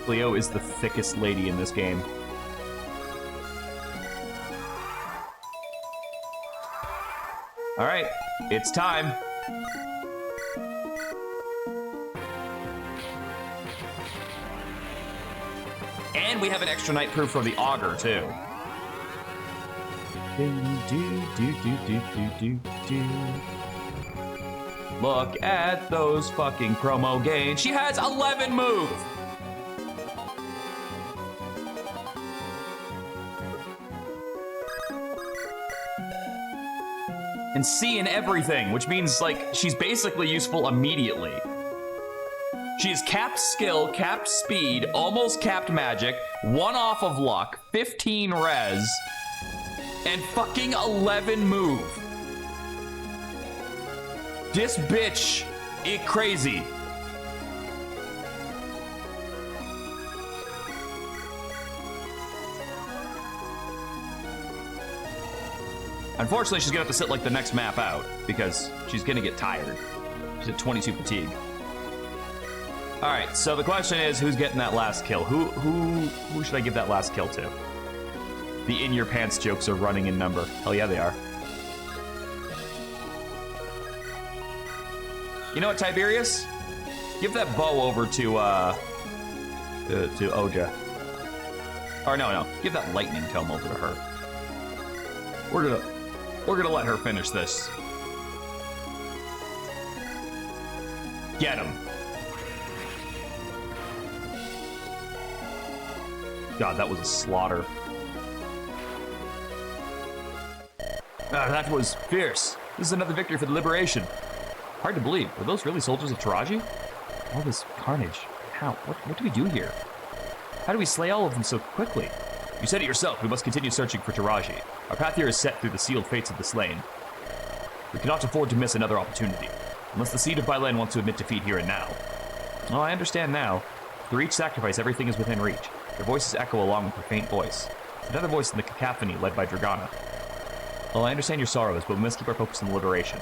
Cleo is the thickest lady in this game. All right, it's time. And we have an extra night proof for the Augur, too. Look at those fucking promo gains. She has 11 moves. And C in everything, which means, like, she's basically useful immediately. She is capped skill, capped speed, almost capped magic, 1 off of luck, 15 res, and fucking 11 move. This bitch, it crazy. Unfortunately, she's gonna have to sit like the next map out because she's gonna get tired. She's at 22 fatigue. All right, so the question is, who's getting that last kill? Who should I give that last kill to? The in your pants jokes are running in number. Hell yeah, they are. You know what, Tiberius? Give that bow over to Oja. Or no, give that lightning tome over to her. We're gonna let her finish this. Get him. God, that was a slaughter. That was fierce. This is another victory for the Liberation. Hard to believe. Were those really soldiers of Taraji? All this carnage. How? What do we do here? How do we slay all of them so quickly? You said it yourself. We must continue searching for Taraji. Our path here is set through the sealed fates of the slain. We cannot afford to miss another opportunity. Unless the Seed of Byelen wants to admit defeat here and now. Oh, I understand now. Through each sacrifice, everything is within reach. Their voices echo along with her faint voice. Another voice in the cacophony led by Dragana. Well, I understand your sorrows, but we must keep our focus on the liberation.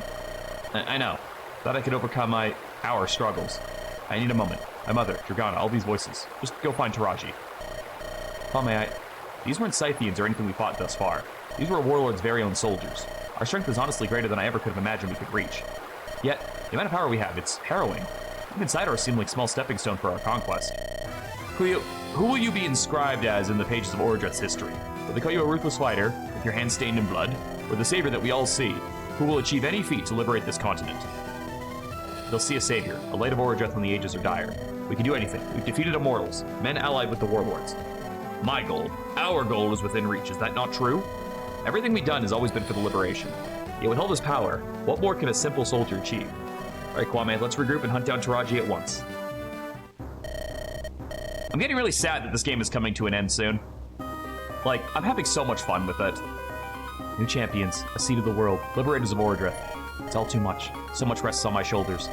I know. Thought I could overcome our struggles. I need a moment. My mother, Dragana, all these voices. Just go find Taraji. Oh, may I? These weren't Scythians or anything we fought thus far. These were Warlord's very own soldiers. Our strength is honestly greater than I ever could have imagined we could reach. Yet, the amount of power we have, it's harrowing. Even Sidor seemed like a small stepping stone for our conquest. Cleo, who will you be inscribed as in the pages of Ordret's history? Will they call you a ruthless fighter, with your hands stained in blood, or the savior that we all see, who will achieve any feat to liberate this continent? They'll see a savior, a light of Ordret when the ages are dire. We can do anything. We've defeated immortals, men allied with the warlords. My goal, our goal, is within reach. Is that not true? Everything we've done has always been for the liberation. Yet with all this power, what more can a simple soldier achieve? All right, Kwame, let's regroup and hunt down Taraji at once. I'm getting really sad that this game is coming to an end soon. Like, I'm having so much fun with it. New champions, a seed of the world, liberators of Ordreth. It's all too much. So much rests on my shoulders.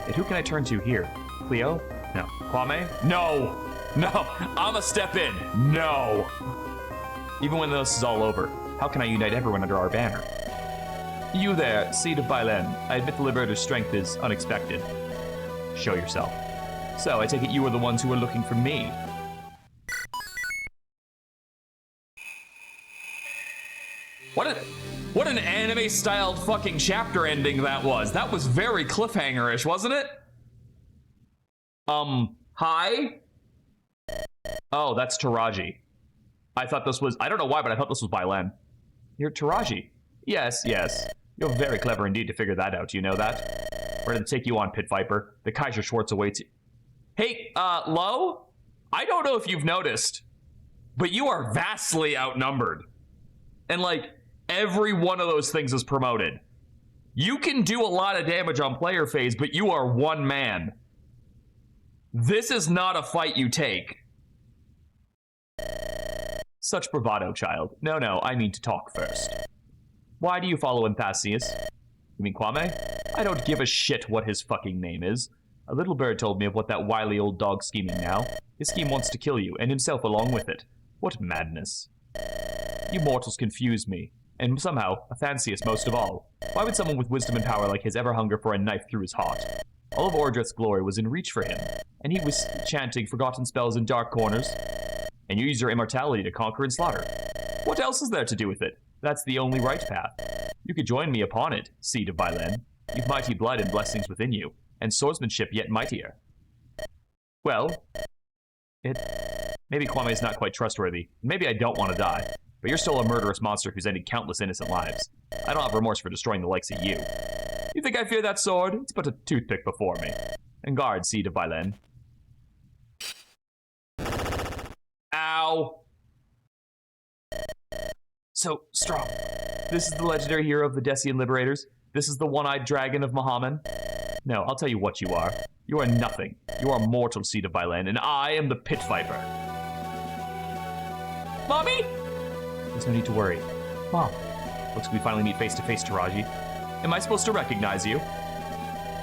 Yet who can I turn to here? Cleo? No. Kwame? No! No! I'ma step in! No! Even when this is all over, how can I unite everyone under our banner? You there, Seed of Byelen. I admit the Liberator's strength is unexpected. Show yourself. So, I take it you are the ones who are looking for me. What an anime-styled fucking chapter ending that was. That was very cliffhanger-ish, wasn't it? Hi? Oh, that's Taraji. I thought this was, I don't know why, but I thought this was Byelen. You're Taraji. Yes. You're very clever indeed to figure that out, do you know that? We're gonna take you on, Pit Viper. The Kaiser Schwartz awaits you. Hey, Lo? I don't know if you've noticed, but you are vastly outnumbered. And like, every one of those things is promoted. You can do a lot of damage on player phase, but you are one man. This is not a fight you take. Such bravado, child. No, I mean to talk first. Why do you follow Anthasius? You mean Kwame? I don't give a shit what his fucking name is. A little bird told me of what that wily old dog's scheming now. His scheme wants to kill you, and himself along with it. What madness. You mortals confuse me. And somehow, a fanciest most of all. Why would someone with wisdom and power like his ever hunger for a knife through his heart? All of Ordreth's glory was in reach for him, and he was chanting forgotten spells in dark corners. And you use your immortality to conquer and slaughter. What else is there to do with it? That's the only right path. You could join me upon it, Seed of Byelen. You've mighty blood and blessings within you, and swordsmanship yet mightier. Well, maybe Kwame's not quite trustworthy. Maybe I don't want to die. But you're still a murderous monster who's ended countless innocent lives. I don't have remorse for destroying the likes of you. You think I fear that sword? It's but a toothpick before me. And guard, Seed of Byelen. Ow! So strong. This is the legendary hero of the Decian Liberators. This is the one-eyed dragon of Mahaman. No, I'll tell you what you are. You are nothing. You are mortal, Seed of Byelen, and I am the Pit Viper. Mommy? There's no need to worry. Mom, looks like we finally meet face to face, Taraji. Am I supposed to recognize you?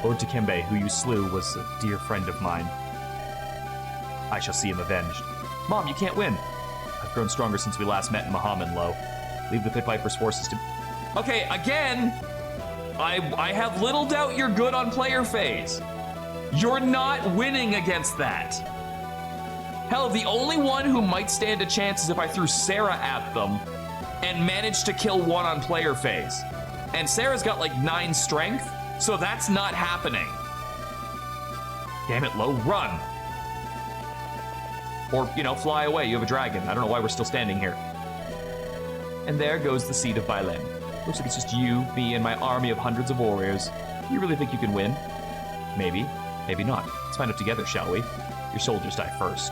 Lord Dikembe, who you slew, was a dear friend of mine. I shall see him avenged. Mom, you can't win. I've grown stronger since we last met in Mahaman, Lo. Leave the Pit Viper's forces to... Okay, again, I have little doubt you're good on player phase. You're not winning against that. Hell, the only one who might stand a chance is if I threw Sarah at them and managed to kill one on player phase. And Sarah's got like 9 strength, so that's not happening. Damn it, Lo, run. Or, you know, fly away, you have a dragon. I don't know why we're still standing here. And there goes the Seed of Byelen. Looks like it's just you, me, and my army of hundreds of warriors. You really think you can win? Maybe, maybe not. Let's find out together, shall we? Your soldiers die first.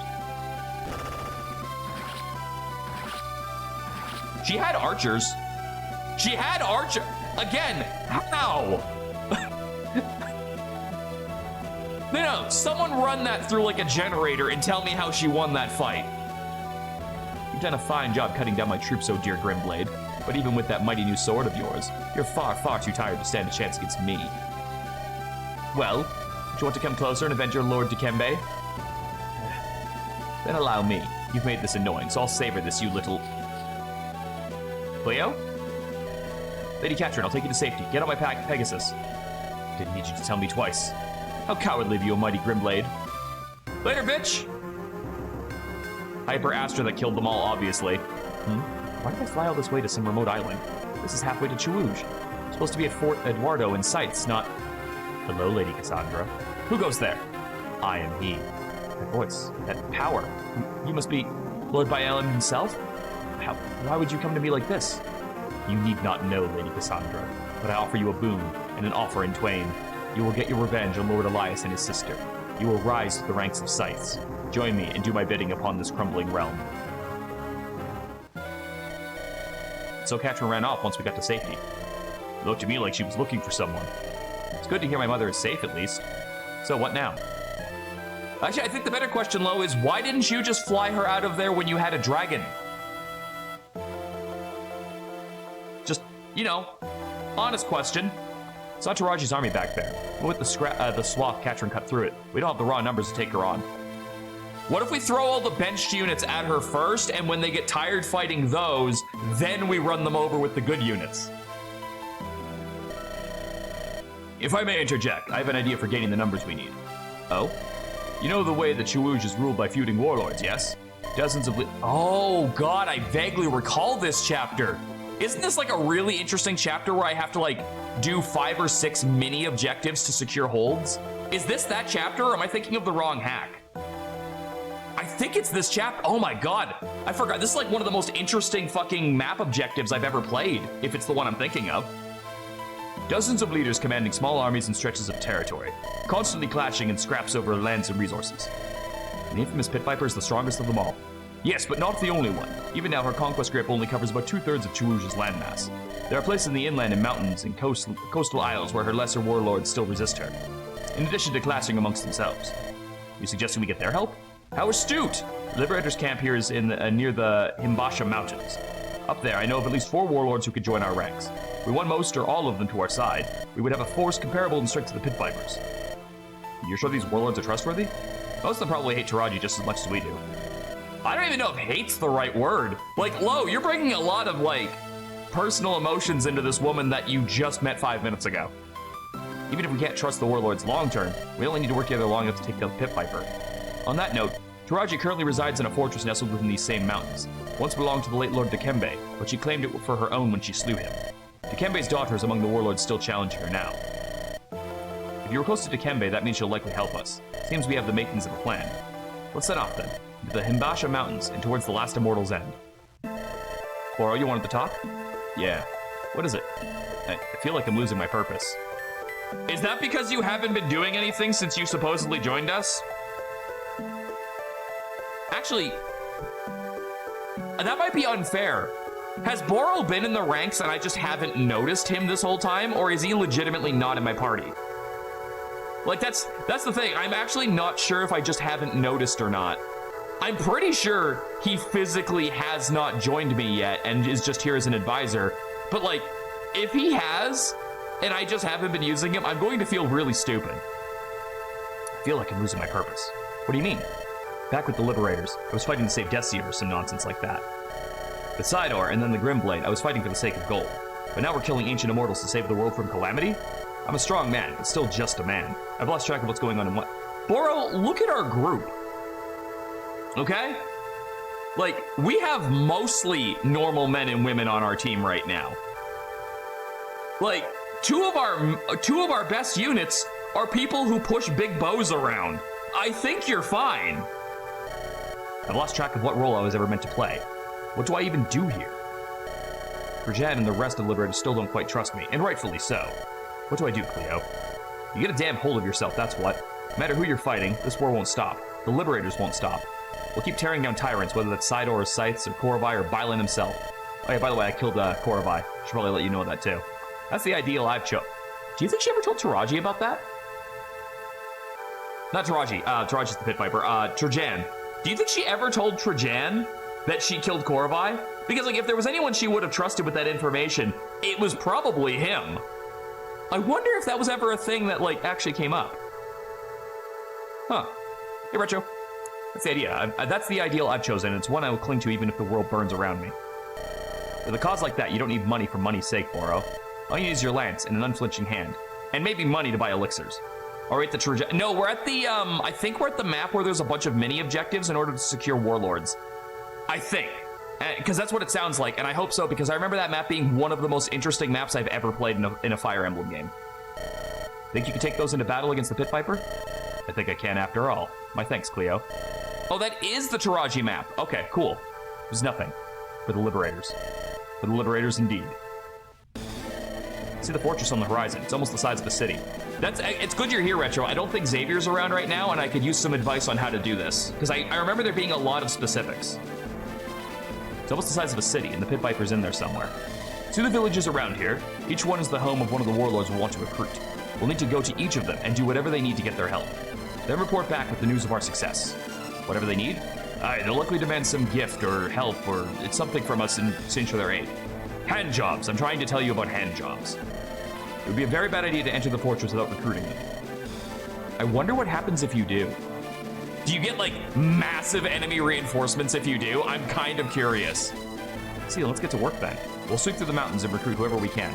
She had archers. She had archers. Again, how? No, someone run that through like a generator and tell me how she won that fight. You've done a fine job cutting down my troops, oh dear Grimblade. But even with that mighty new sword of yours, you're far, far too tired to stand a chance against me. Well, do you want to come closer and avenge your Lord Dikembe? Then allow me. You've made this annoying, so I'll savor this, you little... Cleo? Lady Catherine, I'll take you to safety. Get on my Pegasus. Didn't need you to tell me twice. How cowardly of you, a mighty Grimblade. Later, bitch! Hyper Astra that killed them all, obviously. Why did I fly all this way to some remote island? This is halfway to Chewuge. I'm supposed to be at Fort Eduardo in sights, not... Hello, Lady Cassandra. Who goes there? I am he. That voice, that power. You must be Lord Byelen himself? Why would you come to me like this? You need not know, Lady Cassandra, but I offer you a boon and an offer in twain. You will get your revenge on Lord Elias and his sister. You will rise to the ranks of Scythes. Join me and do my bidding upon this crumbling realm. So Catherine ran off once we got to safety. It looked to me like she was looking for someone. It's good to hear my mother is safe, at least. So what now? Actually, I think the better question, Lo, is why didn't you just fly her out of there when you had a dragon? Just, you know, honest question. Saw Taraji's army back there. But with the swath, Catherine cut through it. We don't have the raw numbers to take her on. What if we throw all the benched units at her first, and when they get tired fighting those, then we run them over with the good units? If I may interject, I have an idea for gaining the numbers we need. Oh? You know the way that Chewuge is ruled by feuding warlords, yes? Dozens of... Oh, God, I vaguely recall this chapter. Isn't this like a really interesting chapter where I have to, like, do 5 or 6 mini objectives to secure holds? Is this that chapter, or am I thinking of the wrong hack? I think it's this chapter. Oh my God, I forgot. This is like one of the most interesting fucking map objectives I've ever played, if it's the one I'm thinking of. Dozens of leaders commanding small armies and stretches of territory, constantly clashing in scraps over lands and resources. And the infamous Pit Viper is the strongest of them all. Yes, but not the only one. Even now, her conquest grip only covers about 2/3 of Chewuge's landmass. There are places in the inland and mountains and coastal isles where her lesser warlords still resist her, in addition to clashing amongst themselves. You suggesting we get their help? How astute! The Liberator's camp here is in near the Himbasha Mountains. Up there, I know of at least 4 warlords who could join our ranks. If we won most or all of them to our side, we would have a force comparable in strength to the Pit Vipers. You're sure these warlords are trustworthy? Most of them probably hate Taraji just as much as we do. I don't even know if hate's the right word. Like, Lo, you're bringing a lot of, like, personal emotions into this woman that you just met 5 minutes ago. Even if we can't trust the warlords long term, we only need to work together long enough to take down the Pit Viper. On that note, Taraji currently resides in a fortress nestled within these same mountains. Once belonged to the late Lord Dikembe, but she claimed it for her own when she slew him. Dikembe's daughter is among the warlords still challenging her now. If you were close to Dikembe, that means she'll likely help us. Seems we have the makings of a plan. Let's set off then, to the Himbasha Mountains and towards the last immortal's end. Boro, you wanted to talk? Yeah. What is it? I feel like I'm losing my purpose. Is that because you haven't been doing anything since you supposedly joined us? Actually, that might be unfair. Has Boro been in the ranks and I just haven't noticed him this whole time, or is he legitimately not in my party? Like, that's the thing. I'm actually not sure if I just haven't noticed or not. I'm pretty sure he physically has not joined me yet and is just here as an advisor. But, like, if he has, and I just haven't been using him, I'm going to feel really stupid. I feel like I'm losing my purpose. What do you mean? Back with the Liberators, I was fighting to save Deathseer or some nonsense like that. With Sidor and then the Grimblade, I was fighting for the sake of gold. But now we're killing ancient immortals to save the world from calamity? I'm a strong man, but still just a man. I've lost track of what's going on in what... Boro, look at our group. Okay? Like, we have mostly normal men and women on our team right now. Like, two of our best units are people who push big bows around. I think you're fine. I've lost track of what role I was ever meant to play. What do I even do here? Rajan and the rest of the Liberators still don't quite trust me, and rightfully so. What do I do, Cleo? You get a damn hold of yourself, that's what. No matter who you're fighting, this war won't stop. The Liberators won't stop. We'll keep tearing down tyrants, whether that's Sidor or Scythes or Korovai or Byelen himself. Oh yeah, by the way, I killed Korovai. Should probably let you know that too. That's the ideal I've chosen. Do you think she ever told Taraji about that? Not Taraji. Taraji's the Pit Viper. Trajan. Do you think she ever told Trajan that she killed Korovai? Because, like, if there was anyone she would have trusted with that information, it was probably him. I wonder if that was ever a thing that, like, actually came up. Huh. Hey, Retro. That's the idea. That's the ideal I've chosen, and it's one I will cling to even if the world burns around me. With a cause like that, you don't need money for money's sake, Boro. All you need is your lance and an unflinching hand. And maybe money to buy elixirs. Or at the Trajan... No, we're at the, I think we're at the map where there's a bunch of mini objectives in order to secure warlords. I think. Because that's what it sounds like, and I hope so, because I remember that map being one of the most interesting maps I've ever played in a Fire Emblem game. Think you can take those into battle against the Pit Viper? I think I can after all. My thanks, Cleo. Oh, that is the Taraji map. Okay, cool. There's nothing. For the Liberators. For the Liberators, indeed. See the fortress on the horizon. It's almost the size of the city. It's good you're here, Retro. I don't think Xavier's around right now, and I could use some advice on how to do this. Because I remember there being a lot of specifics. It's almost the size of a city, and the Pit Viper's in there somewhere. See the villages around here? Each one is the home of one of the warlords we'll want to recruit. We'll need to go to each of them and do whatever they need to get their help. Then report back with the news of our success. Whatever they need? They'll likely demand some gift or help or it's something from us in exchange for their aid. Hand jobs. I'm trying to tell you about hand jobs. It would be a very bad idea to enter the fortress without recruiting them. I wonder what happens if you do. Do you get, like, massive enemy reinforcements if you do? I'm kind of curious. See, let's get to work then. We'll sweep through the mountains and recruit whoever we can.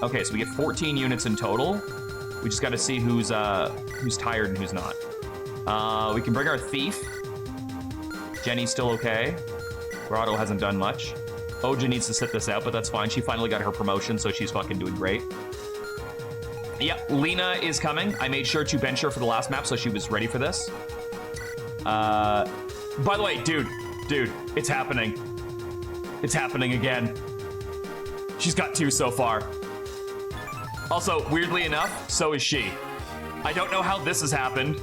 Okay, so we get 14 units in total. We just gotta see who's tired and who's not. We can bring our thief. Jenny's still okay. Grotto hasn't done much. Oja needs to sit this out, but that's fine. She finally got her promotion, so she's fucking doing great. Yep, Lena is coming. I made sure to bench her for the last map, so she was ready for this. By the way, dude, it's happening. It's happening again. She's got 2 so far. Also, weirdly enough, so is she. I don't know how this has happened.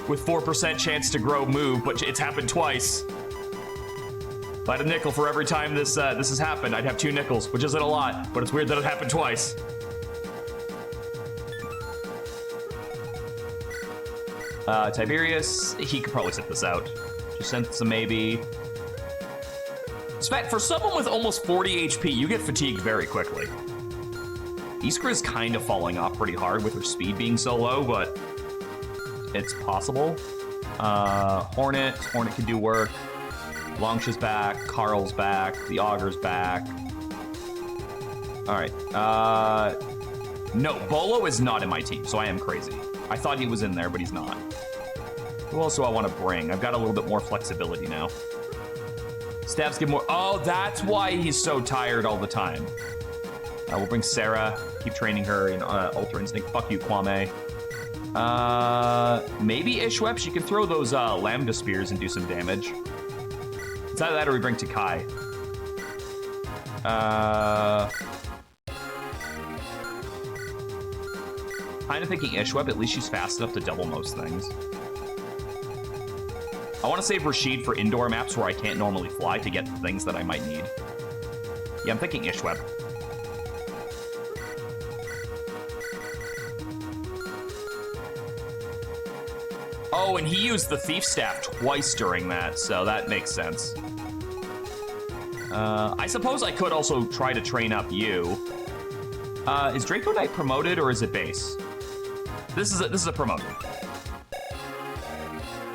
With 4% chance to grow move, but it's happened twice. If I had a nickel for every time this has happened, I'd have 2 nickels, which isn't a lot, but it's weird that it happened twice. Tiberius, he could probably sit this out. Just sent some maybe. For someone with almost 40 HP, you get fatigued very quickly. Iskra is kind of falling off pretty hard with her speed being so low, but it's possible. Hornet can do work. Langsha's back. Carl's back. The Augur's back. All right. No, Bolo is not in my team, so I am crazy. I thought he was in there, but he's not. Who else do I want to bring? I've got a little bit more flexibility now. Stabs give more. Oh, that's why he's so tired all the time. We'll bring Sarah. Keep training her in Ultra Instinct. Fuck you, Kwame. Maybe Ishwep. She can throw those Lambda Spears and do some damage. It's either that or we bring Takai. Kind of thinking Ishwep. At least she's fast enough to double most things. I want to save Rashid for indoor maps where I can't normally fly to get things that I might need. Yeah, I'm thinking Ishwep. Oh, and he used the Thief Staff twice during that, so that makes sense. I suppose I could also try to train up you. Is Draco Knight promoted or is it base? This is a promoted.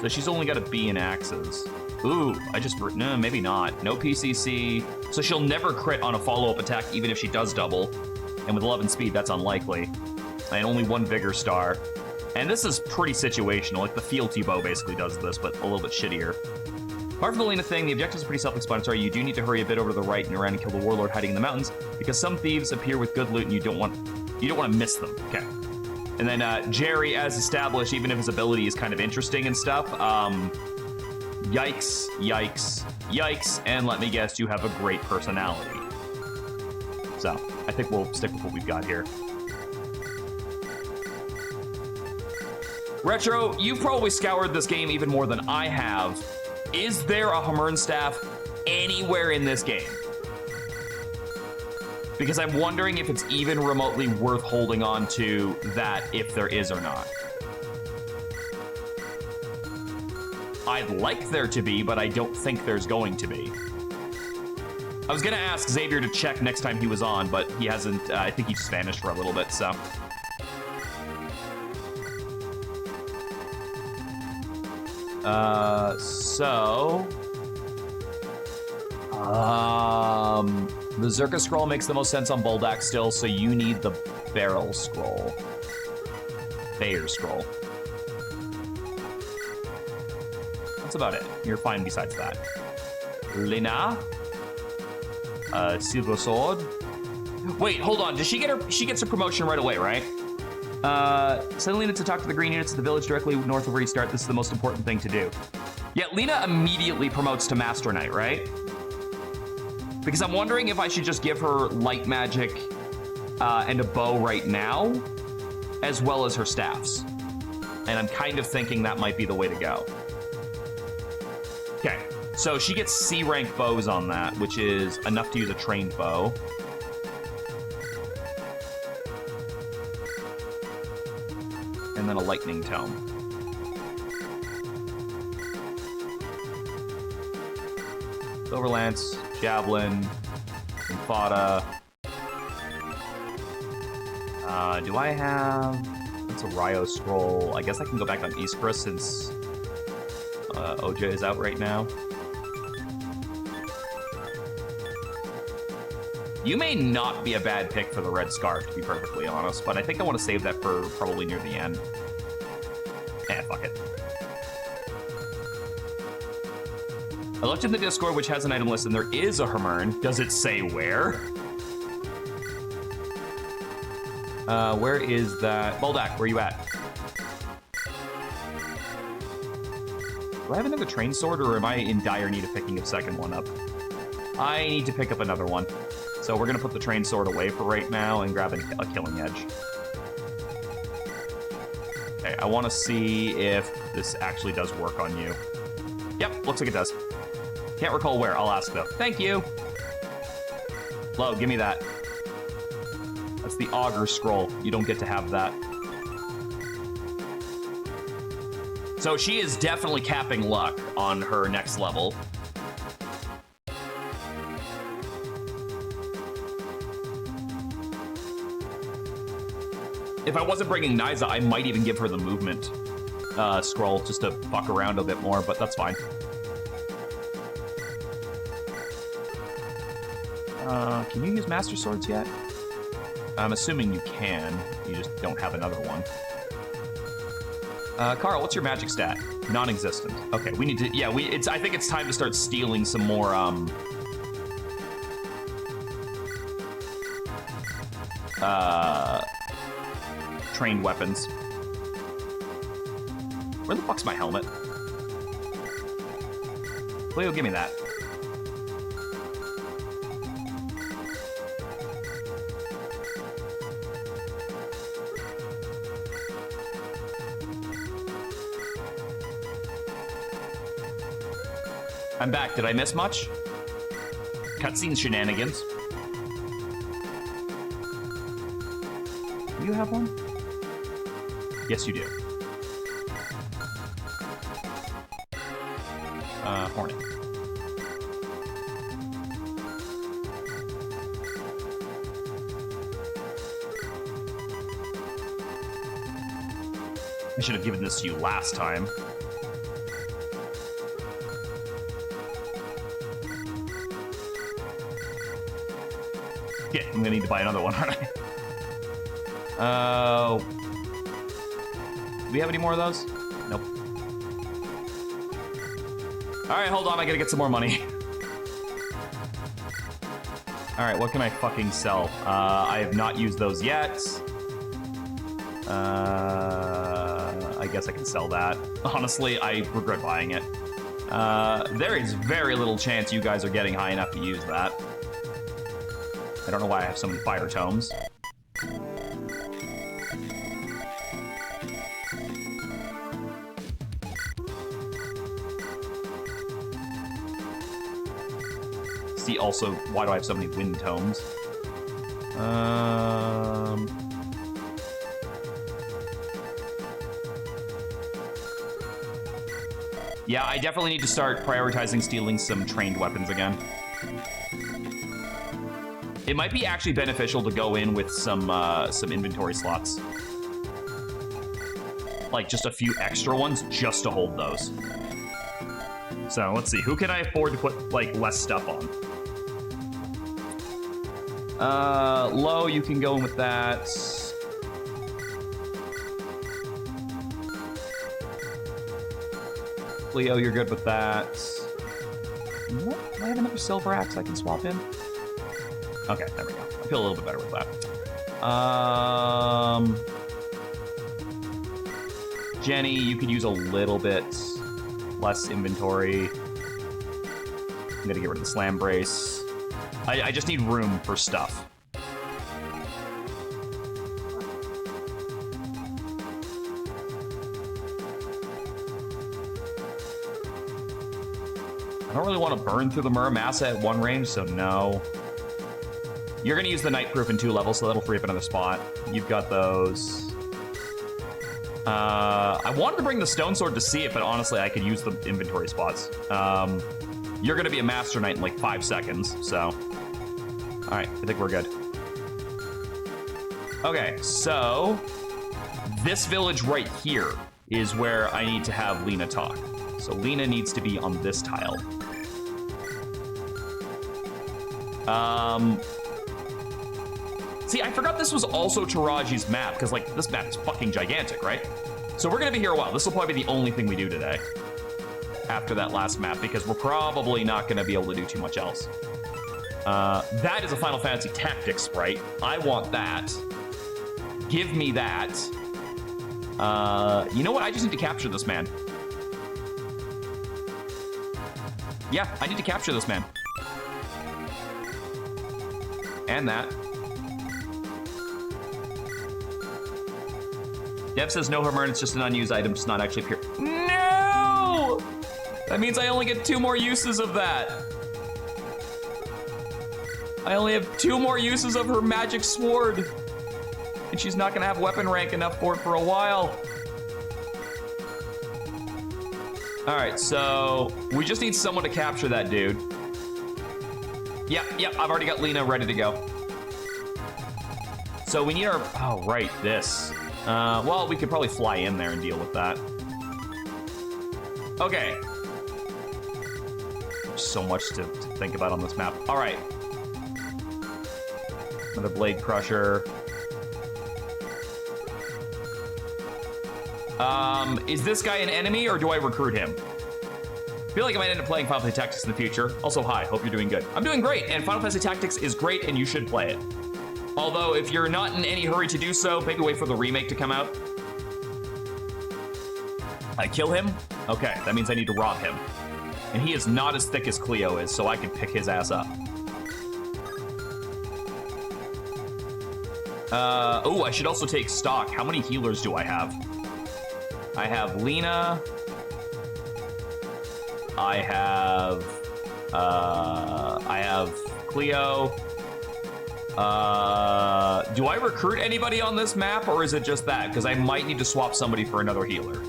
So she's only got a B in axes. Ooh, no, maybe not. No PCC. So she'll never crit on a follow-up attack, even if she does double. And with 11 speed, that's unlikely. And only one Vigor Star. And this is pretty situational. Like, the Fealty Bow basically does this, but a little bit shittier. Apart from the Lena thing, the objectives are pretty self-explanatory. You do need to hurry a bit over to the right and around and kill the Warlord hiding in the mountains, because some thieves appear with good loot and you don't want to miss them. Okay. And then Jerry, as established, even if his ability is kind of interesting and stuff, yikes, yikes, yikes, and let me guess, you have a great personality. So, I think we'll stick with what we've got here. Retro, you've probably scoured this game even more than I have. Is there a Hamern staff anywhere in this game? Because I'm wondering if it's even remotely worth holding on to that, if there is or not. I'd like there to be, but I don't think there's going to be. I was gonna ask Xavier to check next time he was on, but he hasn't. I think he just vanished for a little bit, so. The Zerka scroll makes the most sense on Boldak still, so you need the barrel scroll. Bayer scroll. That's about it. You're fine besides that. Lina. Silver Sword. Wait, hold on. Does she get her? She gets her promotion right away, right? Send Lena to talk to the green units at the village directly north of where you start. This is the most important thing to do. Yeah, Lena immediately promotes to Master Knight, right? Because I'm wondering if I should just give her light magic and a bow right now, as well as her staffs. And I'm kind of thinking that might be the way to go. Okay, so she gets C rank bows on that, which is enough to use a trained bow. And then a lightning tome. Silverlance, Javelin, Infada. Do I have... That's a Ryo Scroll. I guess I can go back on Iskra since Oja is out right now. You may not be a bad pick for the Red Scarf, to be perfectly honest, but I think I want to save that for probably near the end. Fuck it. I looked in the Discord, which has an item list, and there is a Hamern. Does it say where? Where is that? Boldak, where you at? Do I have another train sword, or am I in dire need of picking a second one up? I need to pick up another one. So we're gonna put the train sword away for right now and grab a killing edge. Okay, I wanna see if this actually does work on you. Yep, looks like it does. Can't recall where, I'll ask though. Thank you. Lo, give me that. That's the Augur scroll. You don't get to have that. So she is definitely capping luck on her next level. If I wasn't bringing Nyza, I might even give her the movement. scroll just to fuck around a bit more, but that's fine. Can you use Master Swords yet? I'm assuming you can. You just don't have another one. Carl, what's your magic stat? Non-existent. Okay, we need to... Yeah, I think it's time to start stealing some more, trained weapons. Where the fuck's my helmet? Cleo, give me that. I'm back. Did I miss much? Cutscene shenanigans. Do you have one? Yes, you do. Hornet. I should have given this to you last time. Yeah, I'm gonna need to buy another one, aren't I? Do we have any more of those? Nope. All right, hold on, I gotta get some more money. All right, what can I fucking sell? I have not used those yet. I guess I can sell that. Honestly, I regret buying it. There is very little chance you guys are getting high enough to use that. I don't know why I have so many fire tomes. See, also, why do I have so many wind tomes? Yeah, I definitely need to start prioritizing stealing some trained weapons again. It might be actually beneficial to go in with some inventory slots. Like, just a few extra ones just to hold those. So, let's see. Who can I afford to put, like, less stuff on? Low, you can go in with that. Leo, you're good with that. What? Do I have another silver axe I can swap in? Okay, there we go. I feel a little bit better with that. Jenny, you could use a little bit less inventory. I'm gonna get rid of the slam brace. I just need room for stuff. I don't really want to burn through the Muramasa at one range, so no. You're going to use the Nightproof in 2 levels, so that'll free up another spot. You've got those. I wanted to bring the Stone Sword to see it, but honestly, I could use the inventory spots. You're going to be a Master Knight in like 5 seconds, so... Alright, I think we're good. Okay, so... This village right here is where I need to have Lena talk. So Lena needs to be on this tile. See, I forgot this was also Taraji's map, because, like, this map is fucking gigantic, right? So we're gonna be here a while. This will probably be the only thing we do today. After that last map, because we're probably not gonna be able to do too much else. That is a Final Fantasy Tactics sprite. I want that. Give me that. You know what? I just need to capture this man. Yeah, I need to capture this man. And that. Dev says no Hermern, it's just an unused item, just not actually appear. No! That means I only get 2 more uses of that. I only have 2 more uses of her magic sword. And she's not gonna have weapon rank enough for it for a while. All right, so we just need someone to capture that dude. Yep, I've already got Lena ready to go. So we need our, oh, right, this. Well, we could probably fly in there and deal with that. Okay. There's so much to think about on this map. All right. Another Blade Crusher. Is this guy an enemy, or do I recruit him? I feel like I might end up playing Final Fantasy Tactics in the future. Also, hi, hope you're doing good. I'm doing great, and Final Fantasy Tactics is great, and you should play it. Although, if you're not in any hurry to do so, maybe wait for the remake to come out. I kill him? Okay, that means I need to rob him. And he is not as thick as Cleo is, so I can pick his ass up. Oh, I should also take stock. How many healers do I have? I have Lena. I have Cleo. Do I recruit anybody on this map, or is it just that? Because I might need to swap somebody for another healer.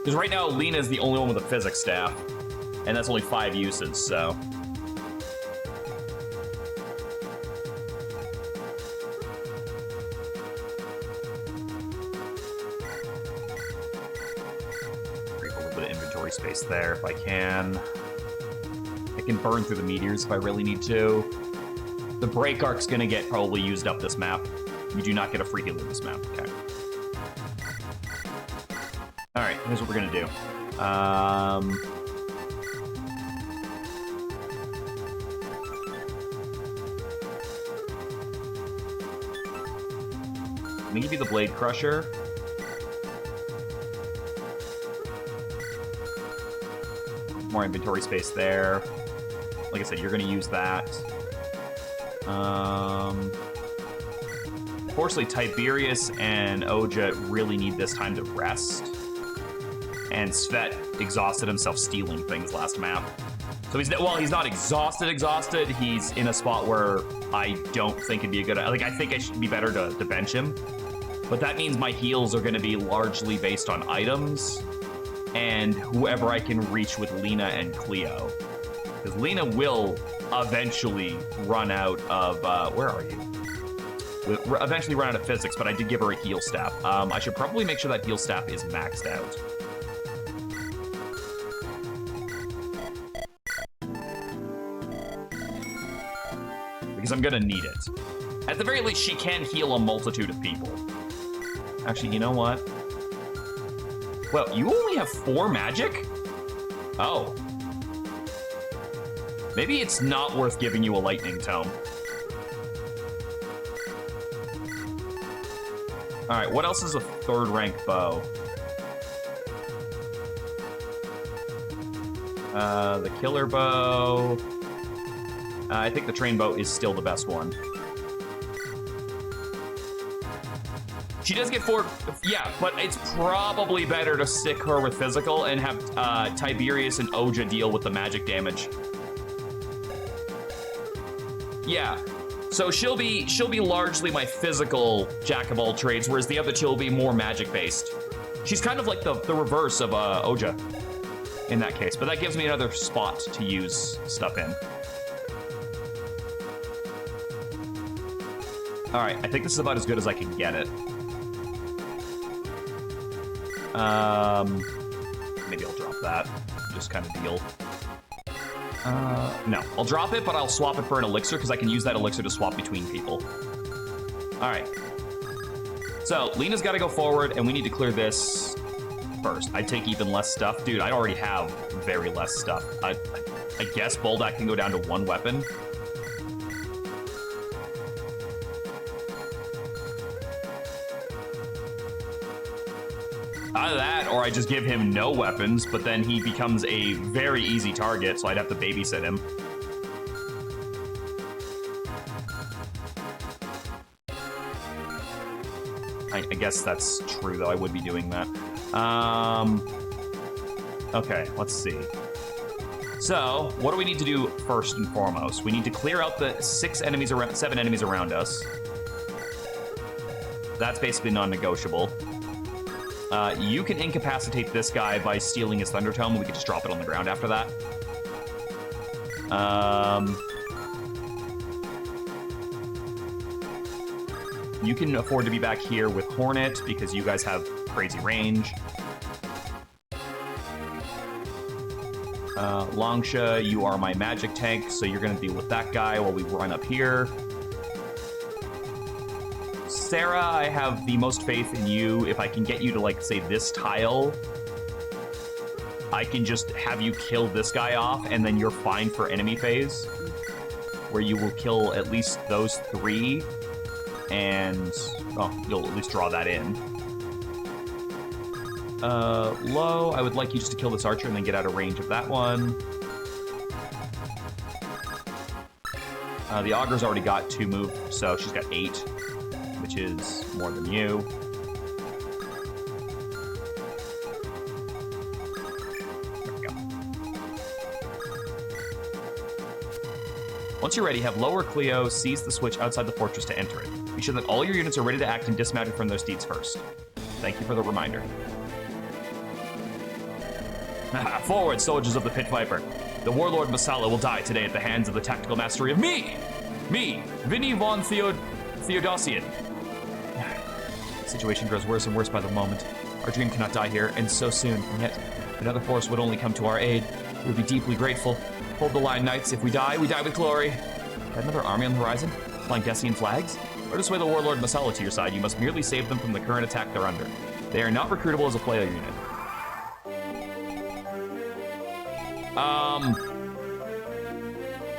Because right now, Lena is the only one with a physics staff, and that's only 5 uses, so. Create a little bit of inventory space there if I can. I can burn through the meteors if I really need to. The break arc's gonna get probably used up this map. You do not get a free healer this map, okay. All right, here's what we're gonna do. Let me give you the Blade Crusher. More inventory space there. Like I said, you're gonna use that. Unfortunately, Tiberius and Oja really need this time to rest. And Svet exhausted himself stealing things last map. So he's not exhausted. He's in a spot where I don't think it'd be a good... Like, I think I should be better to bench him. But that means my heals are going to be largely based on items and whoever I can reach with Lena and Cleo. Because Lena will eventually run out of... where are you? Eventually run out of physics, but I did give her a heal staff. I should probably make sure that heal staff is maxed out. Because I'm gonna need it. At the very least, she can heal a multitude of people. Actually, you know what? Well, you only have 4 magic? Oh. Maybe it's not worth giving you a lightning tome. Alright, what else is a 3rd rank bow? The killer bow. I think the train bow is still the best one. She does get 4, yeah, but it's probably better to stick her with physical and have Tiberius and Oja deal with the magic damage. Yeah, so she'll be largely my physical jack of all trades, whereas the other two will be more magic based. She's kind of like the reverse of Oja in that case, but that gives me another spot to use stuff in. All right, I think this is about as good as I can get it. Maybe I'll drop that. Just kind of deal. No, I'll drop it, but I'll swap it for an elixir because I can use that elixir to swap between people. All right. So Lena's got to go forward, and we need to clear this first. I'd take even less stuff. Dude, I already have very less stuff. I guess Boldak can go down to 1 weapon. Either that, or I just give him no weapons, but then he becomes a very easy target, so I'd have to babysit him. I guess that's true, though. I would be doing that. Okay, let's see. So, what do we need to do first and foremost? We need to clear out the 7 enemies around us. That's basically non-negotiable. You can incapacitate this guy by stealing his Thunder Tome. We can just drop it on the ground after that. You can afford to be back here with Hornet because you guys have crazy range. Longsha, you are my magic tank, so you're going to deal with that guy while we run up here. Sarah, I have the most faith in you. If I can get you to, like, say, this tile, I can just have you kill this guy off, and then you're fine for enemy phase, where you will kill at least those 3, and, oh, you'll at least draw that in. Low, I would like you just to kill this archer and then get out of range of that one. The Augur's already got 2 move, so she's got 8, which is more than you. There we go. Once you're ready, have Low or Cleo seize the switch outside the fortress to enter it. Be sure that all your units are ready to act and dismounted from their steeds first. Thank you for the reminder. Forward, soldiers of the Pit Viper. The warlord Masala will die today at the hands of the tactical mastery of me, Vinny von Theodosian. The situation grows worse and worse by the moment. Our dream cannot die here, and so soon, and yet another force would only come to our aid. We would be deeply grateful. Hold the line, knights. If we die with glory. Another army on the horizon? Flying Dessian flags? Or to sway the warlord Masala to your side, you must merely save them from the current attack they're under. They are not recruitable as a player unit.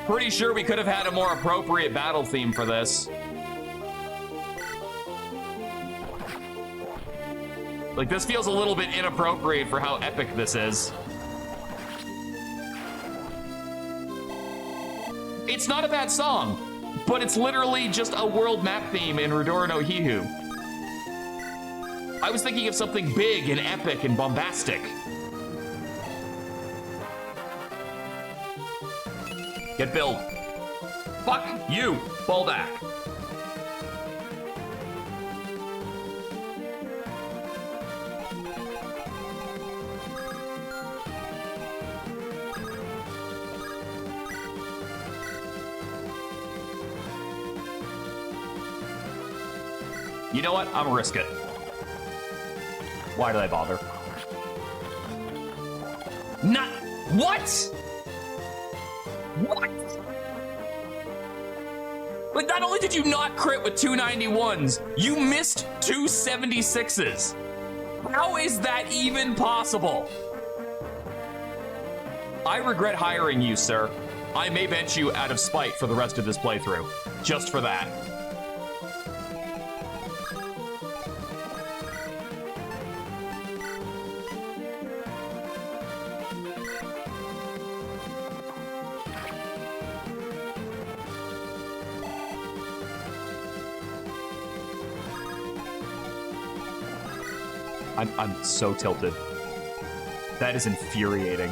Pretty sure we could have had a more appropriate battle theme for this. Like, this feels a little bit inappropriate for how epic this is. It's not a bad song, but it's literally just a world map theme in Rudora no Hihu. I was thinking of something big and epic and bombastic. Get build. Fuck you. Fall back. You know what? I'm gonna risk it. Why did I bother? Not what? What? Like, not only did you not crit with 291s, you missed 276s. How is that even possible? I regret hiring you, sir. I may bench you out of spite for the rest of this playthrough. Just for that. I'm so tilted. That is infuriating.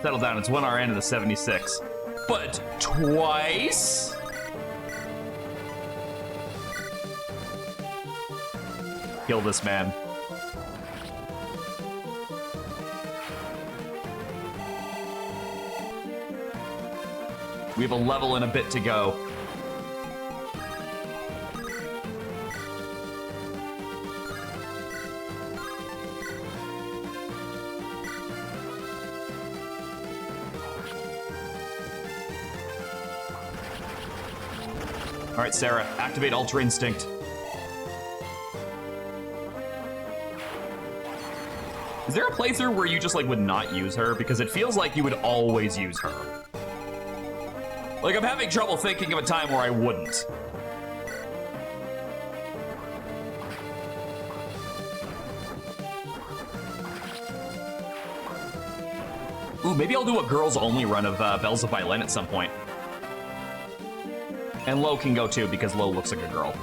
Settle down, it's 1 RN to the 76. But twice? Kill this man. We have a level and a bit to go. All right, Sarah, activate Ultra Instinct. Is there a playthrough where you just, like, would not use her? Because it feels like you would always use her. Like, I'm having trouble thinking of a time where I wouldn't. Ooh, maybe I'll do a girls-only run of Bells of Byelen at some point. And Lo can go too, because Lo looks like a girl.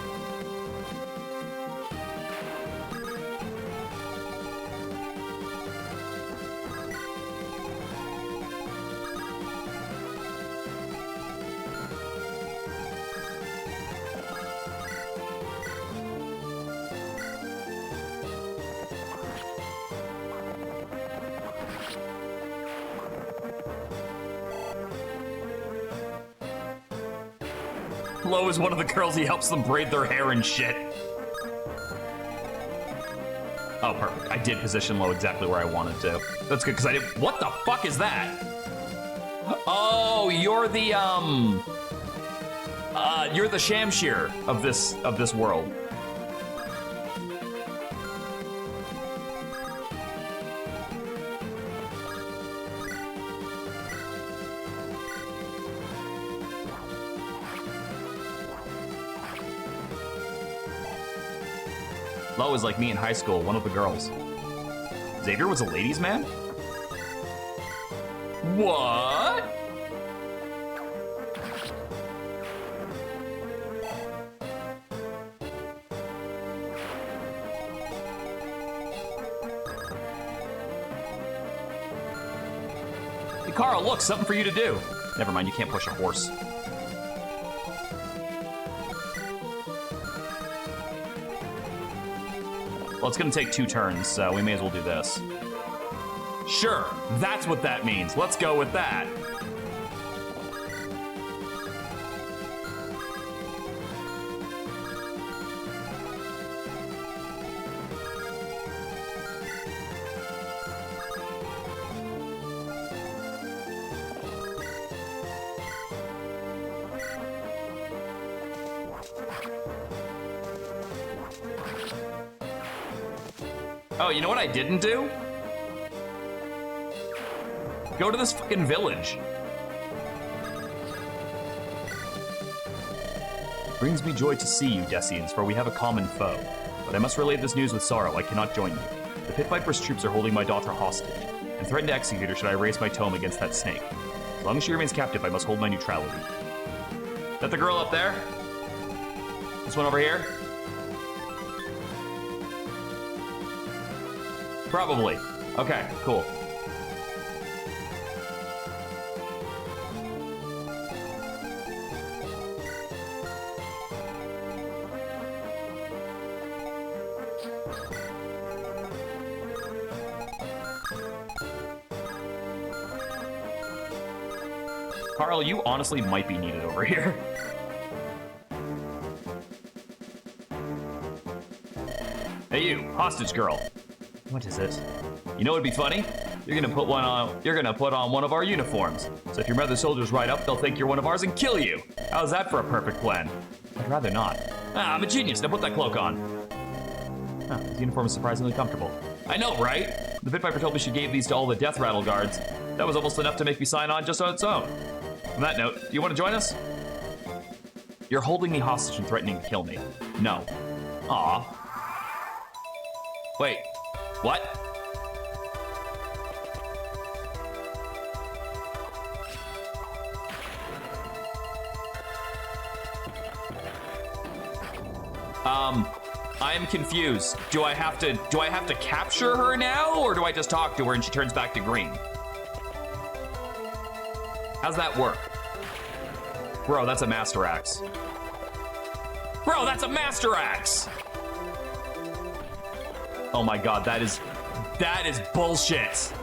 Lo is one of the girls. He helps them braid their hair and shit. Oh, perfect. I did position Lo exactly where I wanted to. That's good, because I did... What the fuck is that? Oh, you're the Shamshir of this world. Lo is like me in high school, one of the girls. Xavier was a ladies' man? What? Hey, Carl, look, something for you to do. Never mind, you can't push a horse. Well, it's gonna take 2 turns, so we may as well do this. Sure, that's what that means. Let's go with that. Oh, you know what I didn't do? Go to this fucking village. Brings me joy to see you, Decians, for we have a common foe. But I must relay this news with sorrow. I cannot join you. The Pit Viper's troops are holding my daughter hostage, and threaten to execute her should I raise my tome against that snake. As long as she remains captive, I must hold my neutrality. Is that the girl up there? This one over here? Probably. Okay, cool. Carl, you honestly might be needed over here. Hey you, hostage girl. What is it? You know what'd be funny? You're gonna put on one of our uniforms. So if your mother soldiers ride up, they'll think you're one of ours and kill you. How's that for a perfect plan? I'd rather not. Ah, I'm a genius. Now put that cloak on. Huh, this uniform is surprisingly comfortable. I know, right? The Pit Viper told me she gave these to all the Death Rattle guards. That was almost enough to make me sign on just on its own. On that note, do you want to join us? You're holding me hostage and threatening to kill me. No. Aw. Wait. What? I am confused. Do I have to capture her now, or do I just talk to her and she turns back to green? How's that work? Bro, that's a Master Axe. Bro, that's a Master Axe! Oh my god, that is bullshit.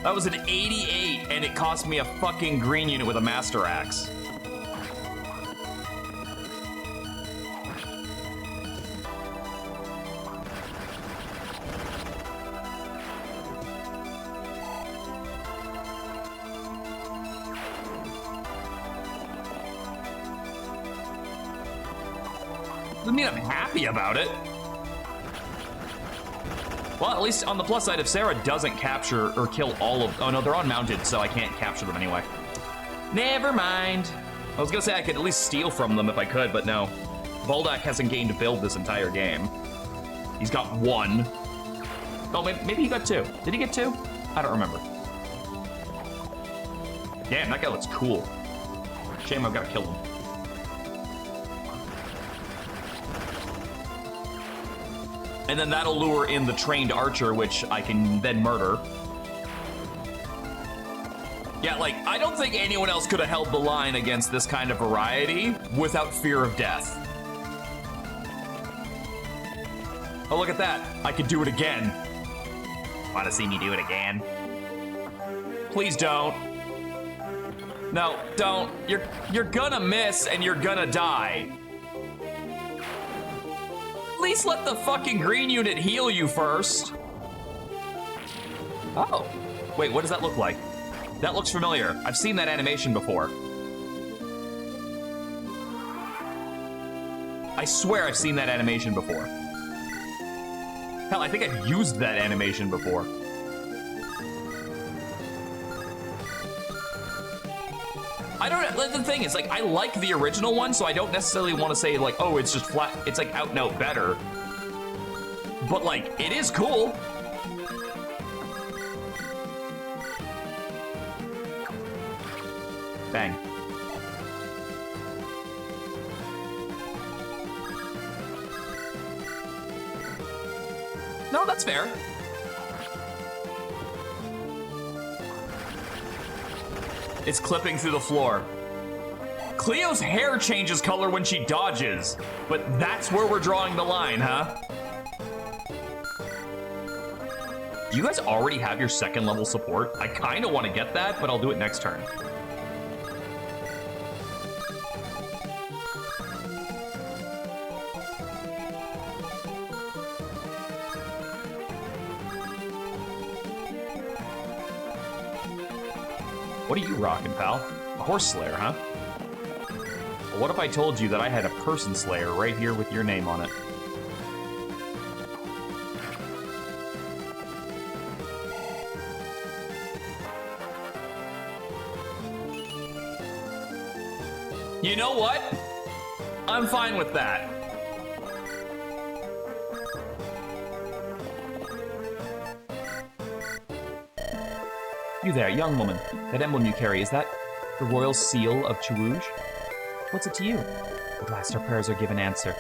That was an 88, and it cost me a fucking green unit with a Master Axe. Doesn't mean I'm happy about it. Well, at least on the plus side, if Sarah doesn't capture or kill all of... Oh, no, they're unmounted, so I can't capture them anyway. Never mind. I was gonna say I could at least steal from them if I could, but no. Voldak hasn't gained a build this entire game. He's got 1. Oh, maybe he got 2. Did he get 2? I don't remember. Damn, that guy looks cool. Shame I've got to kill him. And then that'll lure in the trained archer, which I can then murder. Yeah, like, I don't think anyone else could have held the line against this kind of variety without fear of death. Oh, look at that. I could do it again. Want to see me do it again? Please don't. No, don't. You're gonna miss and you're gonna die. At least let the fucking green unit heal you first. Oh. Wait, what does that look like? That looks familiar. I've seen that animation before. I swear I've seen that animation before. Hell, I think I've used that animation before. I don't, the thing is, like, I like the original one, so I don't necessarily want to say, like, oh, it's just flat, it's like out and out better. But, like, it is cool. Bang. No, that's fair. It's clipping through the floor. Cleo's hair changes color when she dodges, but that's where we're drawing the line, huh? Do you guys already have your second level support? I kind of want to get that, but I'll do it next turn. What are you rocking, pal? A horse slayer, huh? Well, what if I told you that I had a person slayer right here with your name on it? You know what? I'm fine with that. You there, young woman. That emblem you carry, is that the royal seal of Chourouge? What's it to you? At last our prayers are given answer.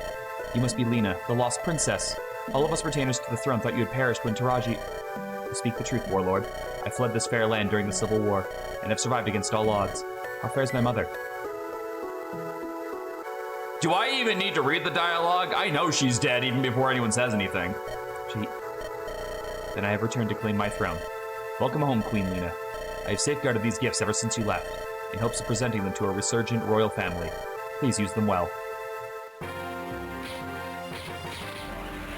You must be Lena, the lost princess. All of us retainers to the throne thought you had perished when Taraji... To speak the truth, warlord, I fled this fair land during the Civil War, and have survived against all odds. How fares my mother? Do I even need to read the dialogue? I know she's dead even before anyone says anything. Then I have returned to claim my throne. Welcome home, Queen Lena. I have safeguarded these gifts ever since you left, in hopes of presenting them to a resurgent royal family. Please use them well.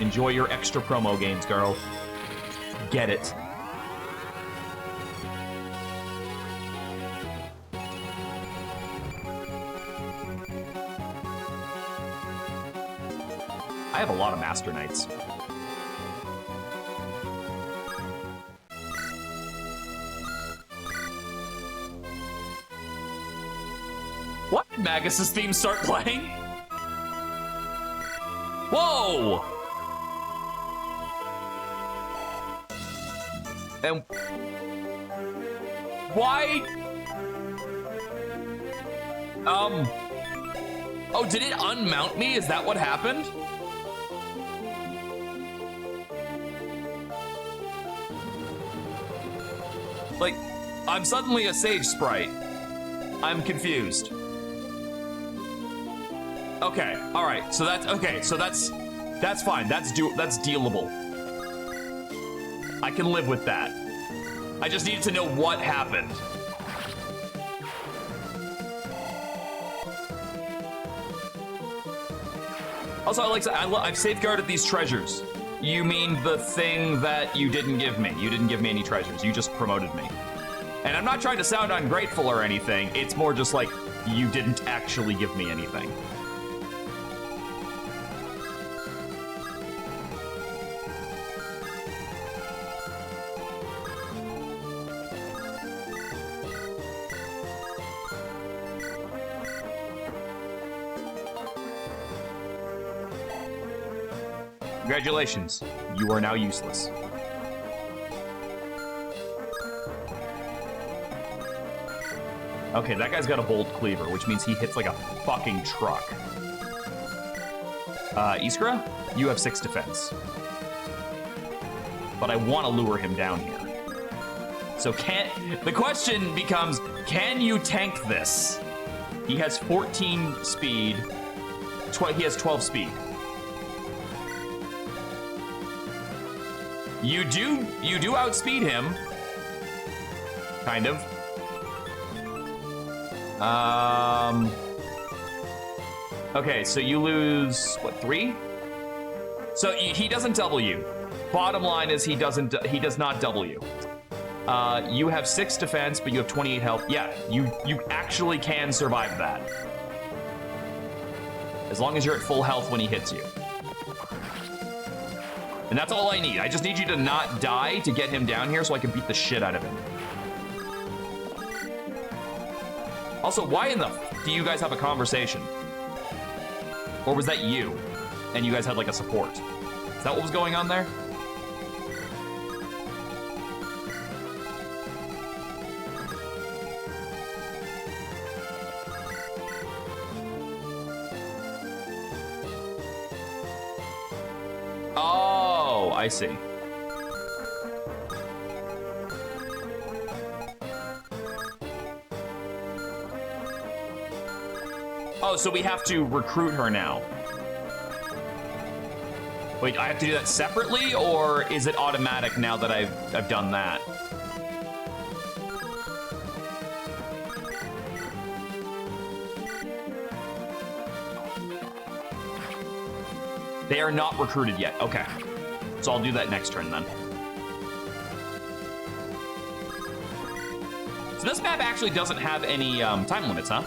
Enjoy your extra promo games, girl. Get it. I have a lot of Master Knights. What? Did Magus' theme start playing? Whoa! And why? Oh, did it unmount me? Is that what happened? Like, I'm suddenly a sage sprite. I'm confused. Okay, all right. So that's okay. So that's fine. That's dealable. I can live with that. I just needed to know what happened. Also, I've safeguarded these treasures. You mean the thing that you didn't give me? You didn't give me any treasures. You just promoted me. And I'm not trying to sound ungrateful or anything. It's more just like you didn't actually give me anything. Congratulations, you are now useless. Okay, that guy's got a bold cleaver, which means he hits like a fucking truck. Iskra, you have 6 defense. But I want to lure him down here. So the question becomes, can you tank this? He has 14 speed. He has 12 speed. You do outspeed him. Kind of. Okay, so you lose, what, 3? So he doesn't double you. Bottom line is he does not double you. You have 6 defense, but you have 28 health. Yeah, you actually can survive that. As long as you're at full health when he hits you. And that's all I need. I just need you to not die to get him down here so I can beat the shit out of him. Also, why in the do you guys have a conversation? Or was that you? And you guys had like a support? Is that what was going on there? Oh, I see. Oh, so we have to recruit her now. Wait, I have to do that separately, or is it automatic now that I've done that? They are not recruited yet. Okay. So I'll do that next turn then. So this map actually doesn't have any time limits, huh?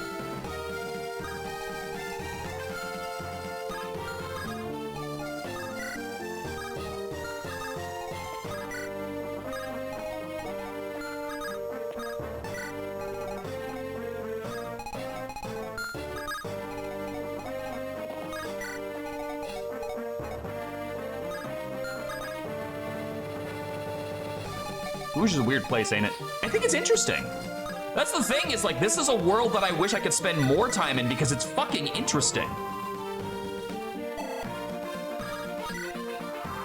Which is a weird place, ain't it? I think it's interesting. That's the thing, is like, this is a world that I wish I could spend more time in because it's fucking interesting.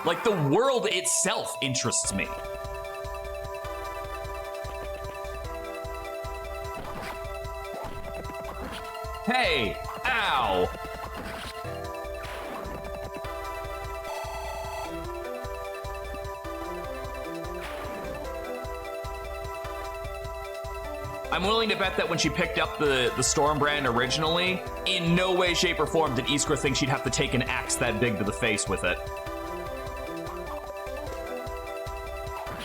Like, the world itself interests me. Hey, ow. I'm willing to bet that when she picked up the Storm brand originally, in no way, shape, or form did Iskra think she'd have to take an axe that big to the face with it.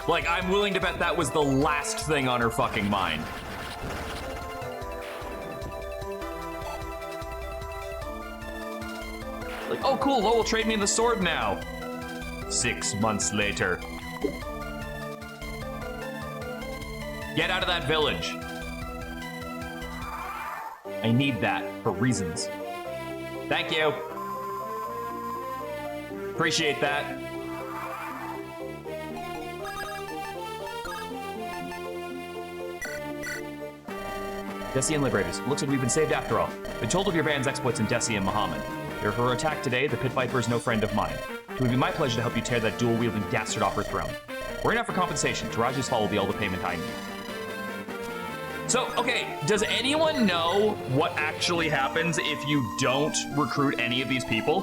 Like, I'm willing to bet that was the last thing on her fucking mind. Like, oh cool, Lo will trade me the sword now. 6 months later. Get out of that village. I need that for reasons. Thank you. Appreciate that. Decian Liberators. Looks like we've been saved after all. Been told of your band's exploits in Desi and Muhammad. If her attack today, the Pit Viper is no friend of mine. It would be my pleasure to help you tear that dual-wielding dastard off her throne. We're enough for compensation. Taraji's fall will be all the payment I need. So, okay, does anyone know what actually happens if you don't recruit any of these people?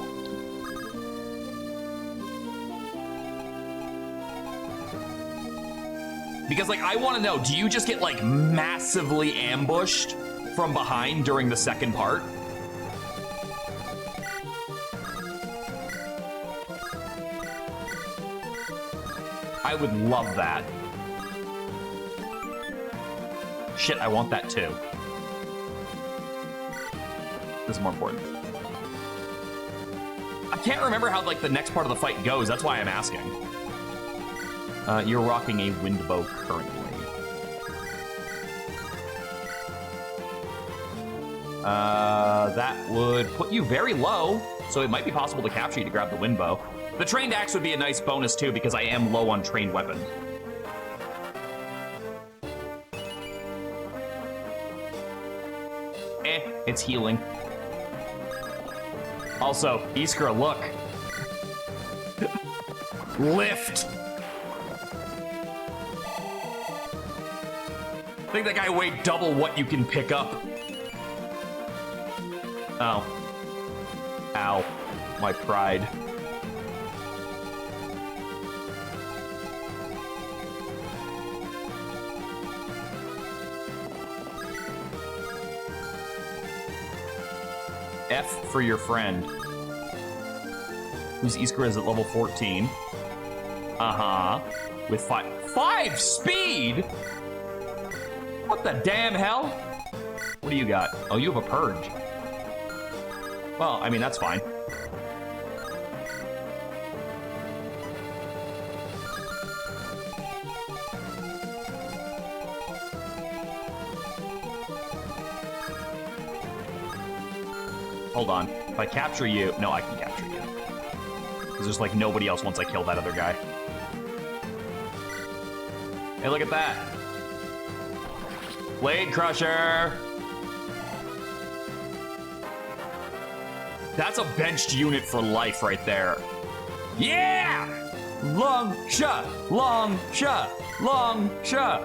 Because, like, I want to know, do you just get, like, massively ambushed from behind during the second part? I would love that. Shit, I want that too. This is more important. I can't remember how, like, the next part of the fight goes. That's why I'm asking. You're rocking a wind bow currently. That would put you very low, so it might be possible to capture you to grab the wind bow. The trained axe would be a nice bonus too, because I am low on trained weapons. It's healing. Also, Iskra, look. I think that guy weighed double what you can pick up. Oh. Ow. My pride. F for your friend. Whose Iskra is at level 14. Uh-huh. With 5 speed? What the damn hell? What do you got? Oh, you have a purge. Well, I mean, that's fine. Hold on. If I capture you... No, I can capture you. Because there's, like, nobody else once I kill that other guy. Hey, look at that. Blade Crusher. That's a benched unit for life right there. Yeah! Long shot, long shot, long shot.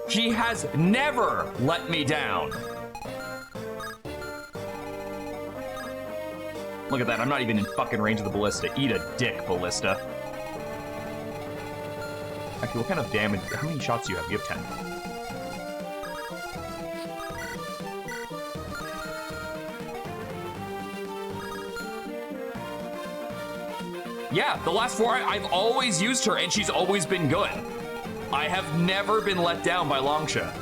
She has never let me down. Look at that, I'm not even in fucking range of the ballista. Eat a dick, ballista. Actually, what kind of damage, how many shots do you have? You have 10. Yeah, the last 4, I've always used her, and she's always been good. I have never been let down by Longsha.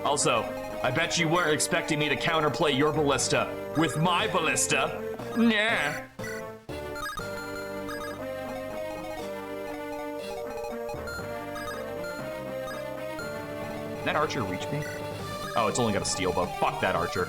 Also, I bet you weren't expecting me to counterplay your ballista with my ballista. Yeah. Did that archer reach me? Oh, it's only got a steel bow. Fuck that archer.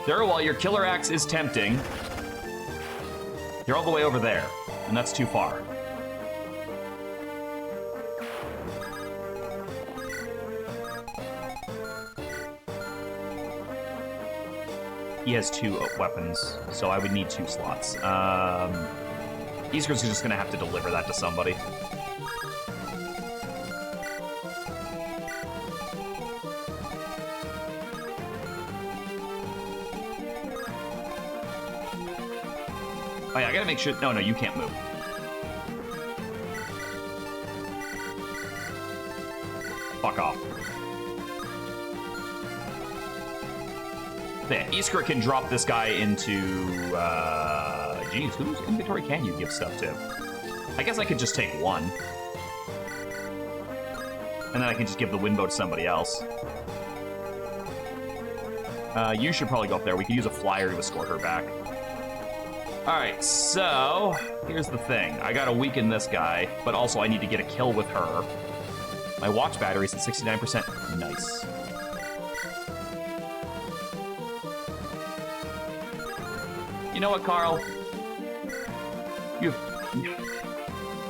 Sure, while your killer axe is tempting, you're all the way over there, and that's too far. He has 2 weapons, so I would need 2 slots. Iskra's just gonna have to deliver that to somebody. Oh yeah, I gotta make sure... No, you can't move. Fuck off. Yeah, Iskra can drop this guy into... Geez, whose inventory can you give stuff to? I guess I could just take 1. And then I can just give the windbow to somebody else. You should probably go up there. We could use a flyer to escort her back. Alright, so here's the thing. I gotta weaken this guy, but also I need to get a kill with her. My watch battery's at 69%. Nice. You know what, Carl?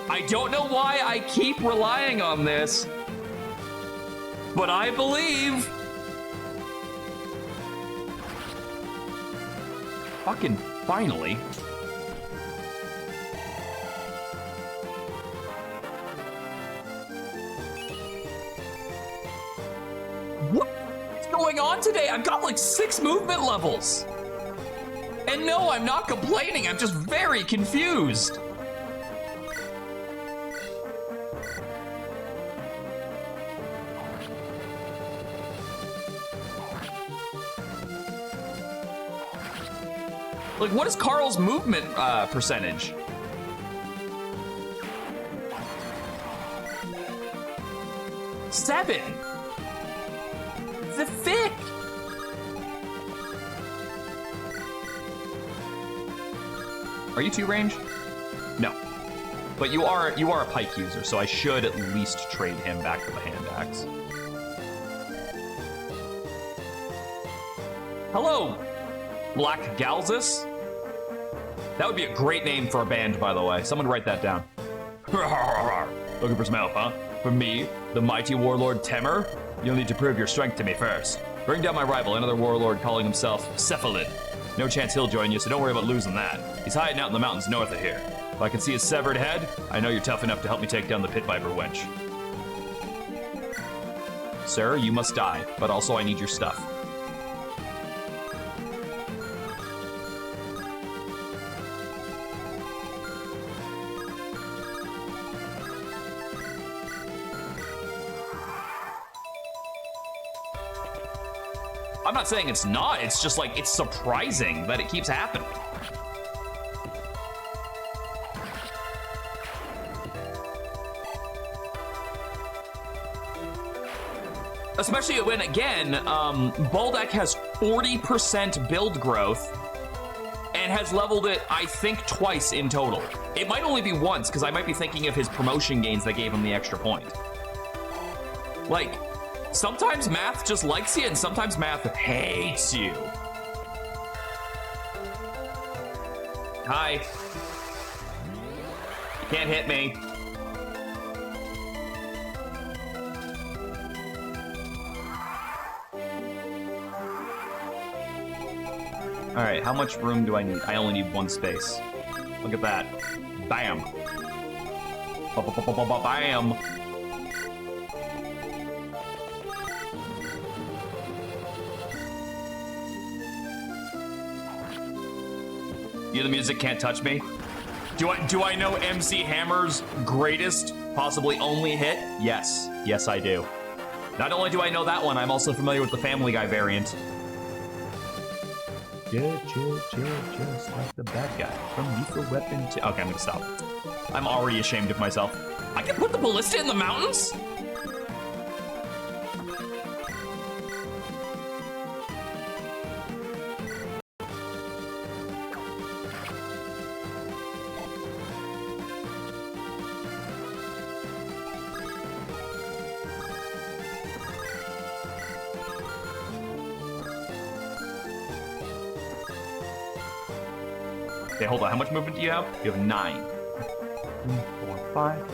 I don't know why I keep relying on this, but I believe. Fucking finally. What's going on today? I've got like 6 movement levels. And no, I'm not complaining. I'm just very confused. Like, what is Carl's movement percentage? Seven. The thick. Are you 2 range? No. But you are a pike user, so I should at least trade him back for the hand axe. Hello, Black Galzus. That would be a great name for a band, by the way. Someone write that down. Looking for some help, huh? From me, the mighty warlord Temer? You'll need to prove your strength to me first. Bring down my rival, another warlord calling himself Cephalid. No chance he'll join you, so don't worry about losing that. He's hiding out in the mountains north of here. If I can see his severed head, I know you're tough enough to help me take down the Pit Viper wench. Sir, you must die, but also I need your stuff. I'm not saying it's not, it's just like, it's surprising that it keeps happening. Especially when, again, Baldak has 40% build growth and has leveled it, I think, twice in total. It might only be once, because I might be thinking of his promotion gains that gave him the extra point. Like, sometimes math just likes you, and sometimes math hates you. Hi. You can't hit me. All right, how much room do I need? I only need 1 space. Look at that. Bam. Bam. You, the music can't touch me. Do I know MC Hammer's greatest, possibly only hit? Yes. Yes, I do. Not only do I know that one, I'm also familiar with the Family Guy variant. Just like the bad guy from Lethal Weapon 2. Okay, I'm gonna stop. I'm already ashamed of myself. I can put the ballista in the mountains? Okay, hold on. How much movement do you have? You have 9. 3, 4, 5,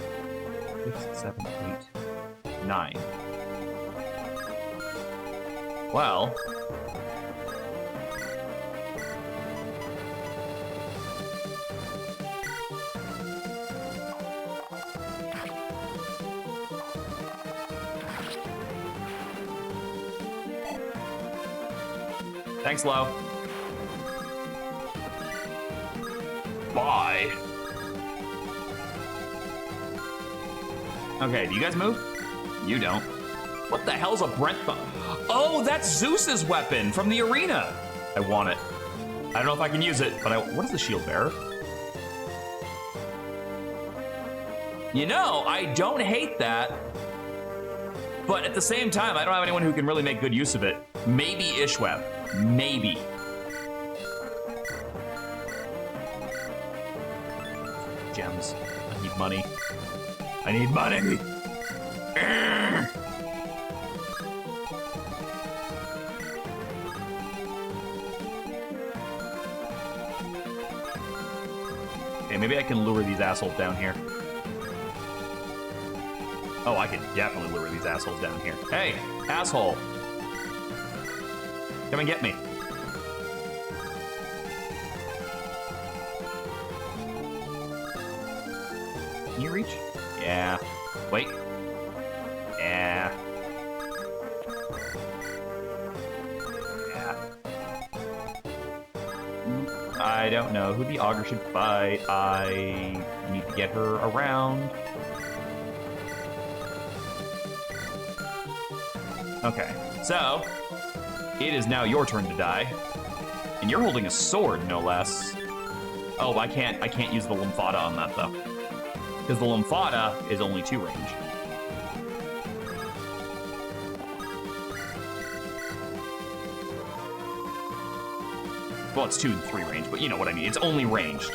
6, 7, 8, 9. Well. Thanks, Lo. Bye. Okay, do you guys move? You don't. What the hell's a Brent thumb? Oh, that's Zeus's weapon from the arena. I want it. I don't know if I can use it, but what is the shield bearer? You know, I don't hate that. But at the same time, I don't have anyone who can really make good use of it. Maybe Ishweb. Maybe. Gems. I need money. I need money. Okay, maybe I can lure these assholes down here. Oh, I can definitely lure these assholes down here. Hey, asshole. Come and get me. Can you reach? Yeah. Wait. Yeah. Yeah. I don't know who the augur should fight. I need to get her around. Okay, so it is now your turn to die, and you're holding a sword, no less. Oh, I can't use the Lymphata on that though, because the Lymphata is only 2 range. Well, it's 2 and 3 range, but you know what I mean. It's only ranged.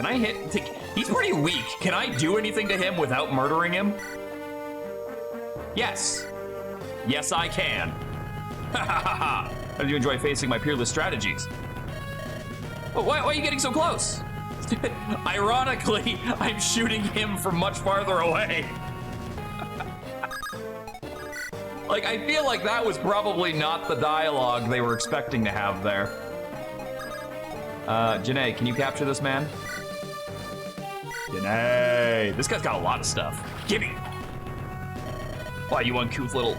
Can I hit? He's pretty weak. Can I do anything to him without murdering him? Yes. Yes, I can. Ha ha ha ha. How do you enjoy facing my peerless strategies? Well, why are you getting so close? Ironically, I'm shooting him from much farther away. Like, I feel like that was probably not the dialogue they were expecting to have there. Janae, can you capture this man? Janae, this guy's got a lot of stuff. Gimme. Why, you uncouth little...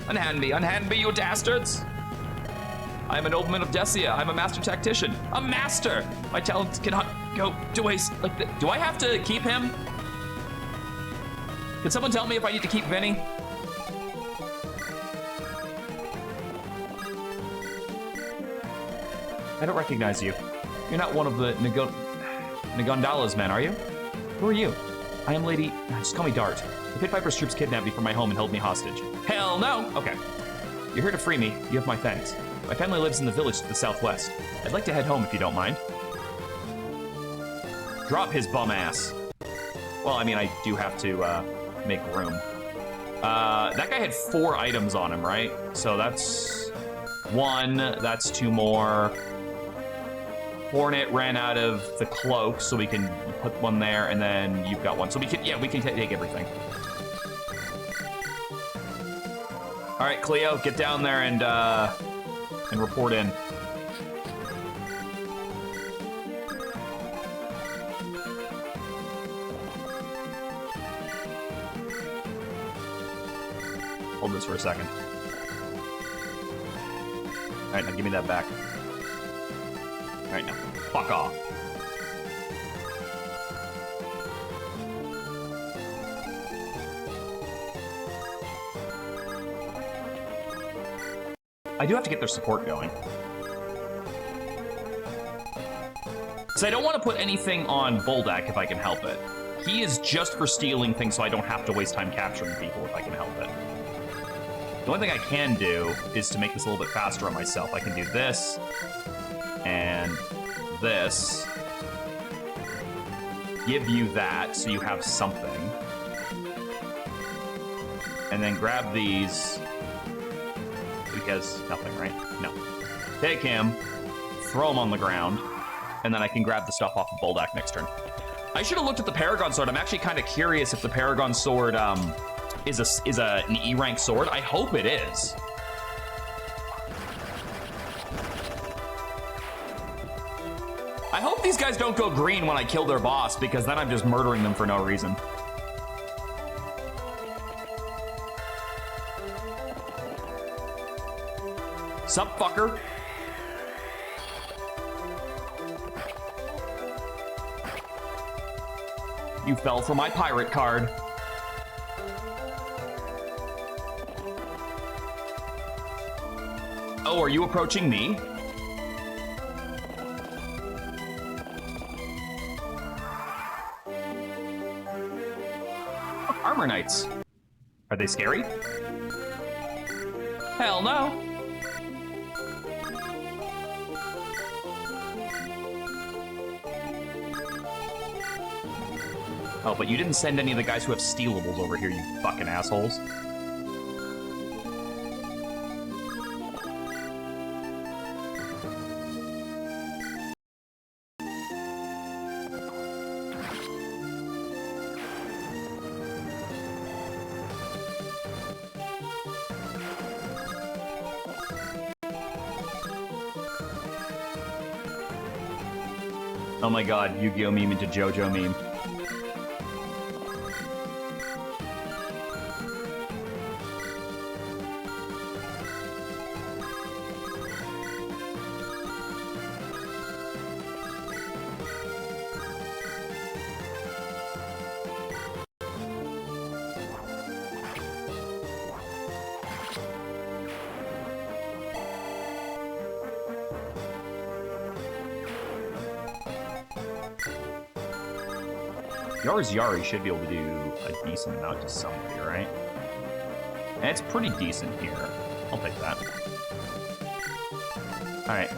Unhand me, you dastards. I am a nobleman of Decia. I'm a master tactician. A master! My talents cannot go to waste like this. Do I have to keep him? Can someone tell me if I need to keep Vinny? I don't recognize you. You're not one of the Nagondala's men, are you? Who are you? I am Lady... Just call me Dart. The Pit Viper's troops kidnapped me from my home and held me hostage. Hell no! Okay. You're here to free me. You have my thanks. My family lives in the village to the southwest. I'd like to head home if you don't mind. Drop his bum ass. Well, I mean, I do have to make room. That guy had 4 items on him, right? So that's 1. That's 2 more. Hornet ran out of the cloak, so we can put 1 there, and then you've got 1. So we can, yeah, we can take everything. All right, Cleo, get down there and report in. Hold this for a second. All right, now give me that back. All right, now, fuck off. I do have to get their support going. So I don't want to put anything on Boldak if I can help it. He is just for stealing things, so I don't have to waste time capturing people if I can help it. The only thing I can do is to make this a little bit faster on myself. I can do this, and this. Give you that, so you have something. And then grab these. Because nothing, right? No. Take him, throw him on the ground, and then I can grab the stuff off of Boldak next turn. I should have looked at the Paragon Sword. I'm actually kind of curious if the Paragon Sword is an E rank sword. I hope it is. I hope these guys don't go green when I kill their boss, because then I'm just murdering them for no reason. Sup, fucker? You fell for my pirate card. Oh, are you approaching me? Armor Knights. Are they scary? Hell no. Oh, but you didn't send any of the guys who have stealables over here, you fucking assholes. Oh my god, Yu-Gi-Oh! Meme into JoJo meme. Yar's Yari should be able to do a decent amount to somebody, right? And it's pretty decent here. I'll take that. Alright.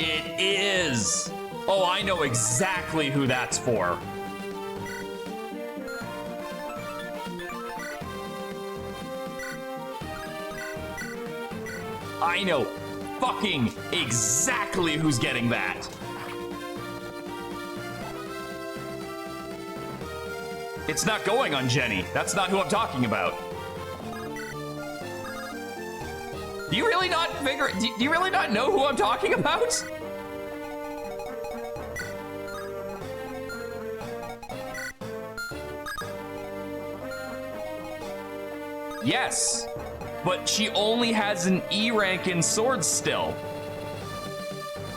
It is! Oh, I know exactly who that's for. I know fucking exactly who's getting that. It's not going on Jenny. That's not who I'm talking about. Do you really not figure? Do you really not know who I'm talking about? Yes, but she only has an E rank in swords still.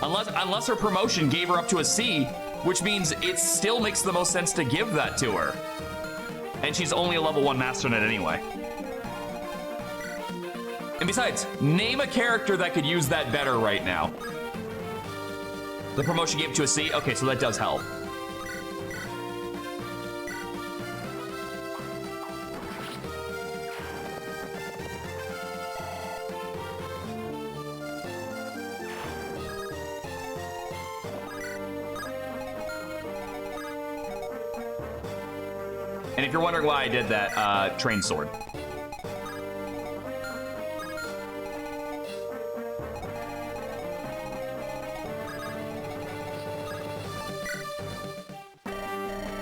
Unless her promotion gave her up to a C, which means it still makes the most sense to give that to her. And she's only a level 1 master in it anyway. And besides, name a character that could use that better right now. The promotion gave it to a C? Okay, so that does help. And if you're wondering why I did that, train sword.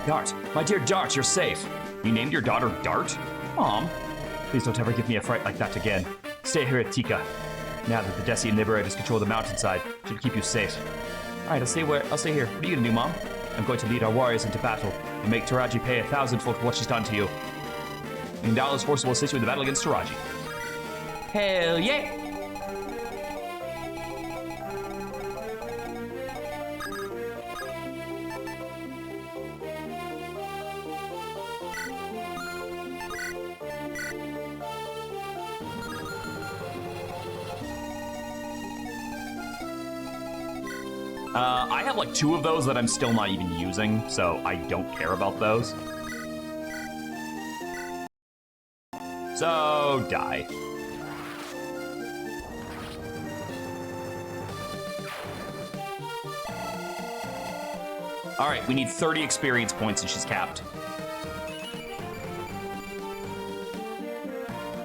Dart, my dear Dart, you're safe. You named your daughter Dart? Mom, please don't ever give me a fright like that again. Stay here at Tika. Now that the Decian Liberators control the mountainside, should keep you safe. All right, I'll stay here. What are you gonna do, Mom? I'm going to lead our warriors into battle and make Taraji pay 1,000-fold for what she's done to you. And Dala's force will assist you in the battle against Taraji. Hell yeah! I have like 2 of those that I'm still not even using, so I don't care about those. So, die. All right, we need 30 experience points and she's capped.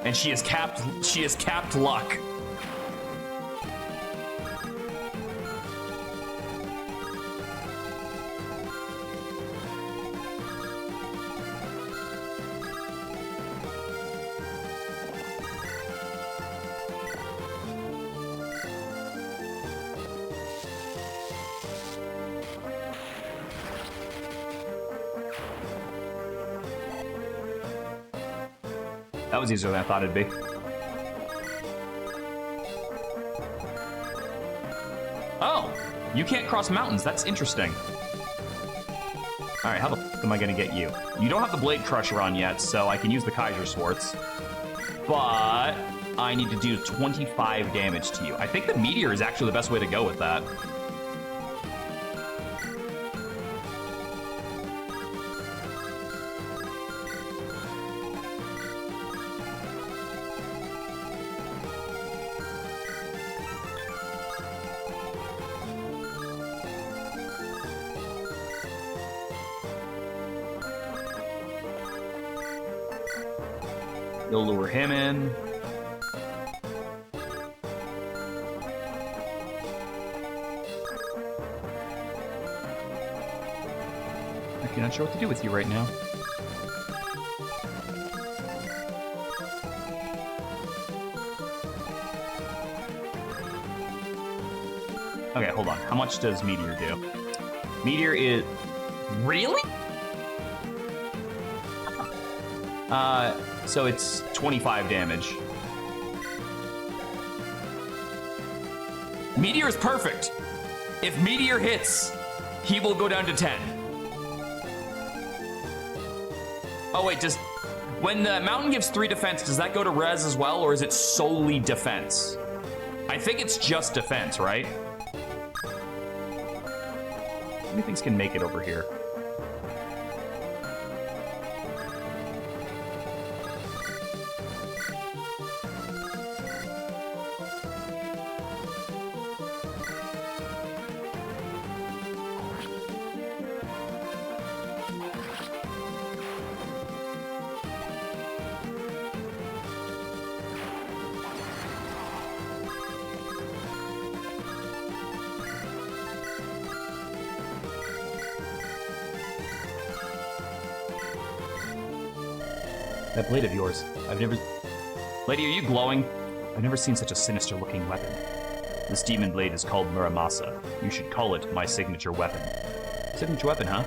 And she is capped luck. That was easier than I thought it'd be. Oh, you can't cross mountains. That's interesting. All right, how the fuck am I gonna get you? You don't have the Blade Crusher on yet, so I can use the Kaiser Swords. But I need to do 25 damage to you. I think the Meteor is actually the best way to go with that. You'll lure him in. I'm not sure what to do with you right now. Okay, hold on. How much does Meteor do? Meteor is... Really? So it's 25 damage. Meteor is perfect. If Meteor hits, he will go down to 10. Oh wait, when the mountain gives 3 defense, does that go to res as well, or is it solely defense? I think it's just defense, right? How many things can make it over here? That blade of yours, Lady, are you glowing? I've never seen such a sinister-looking weapon. This demon blade is called Muramasa. You should call it my signature weapon. Signature weapon, huh?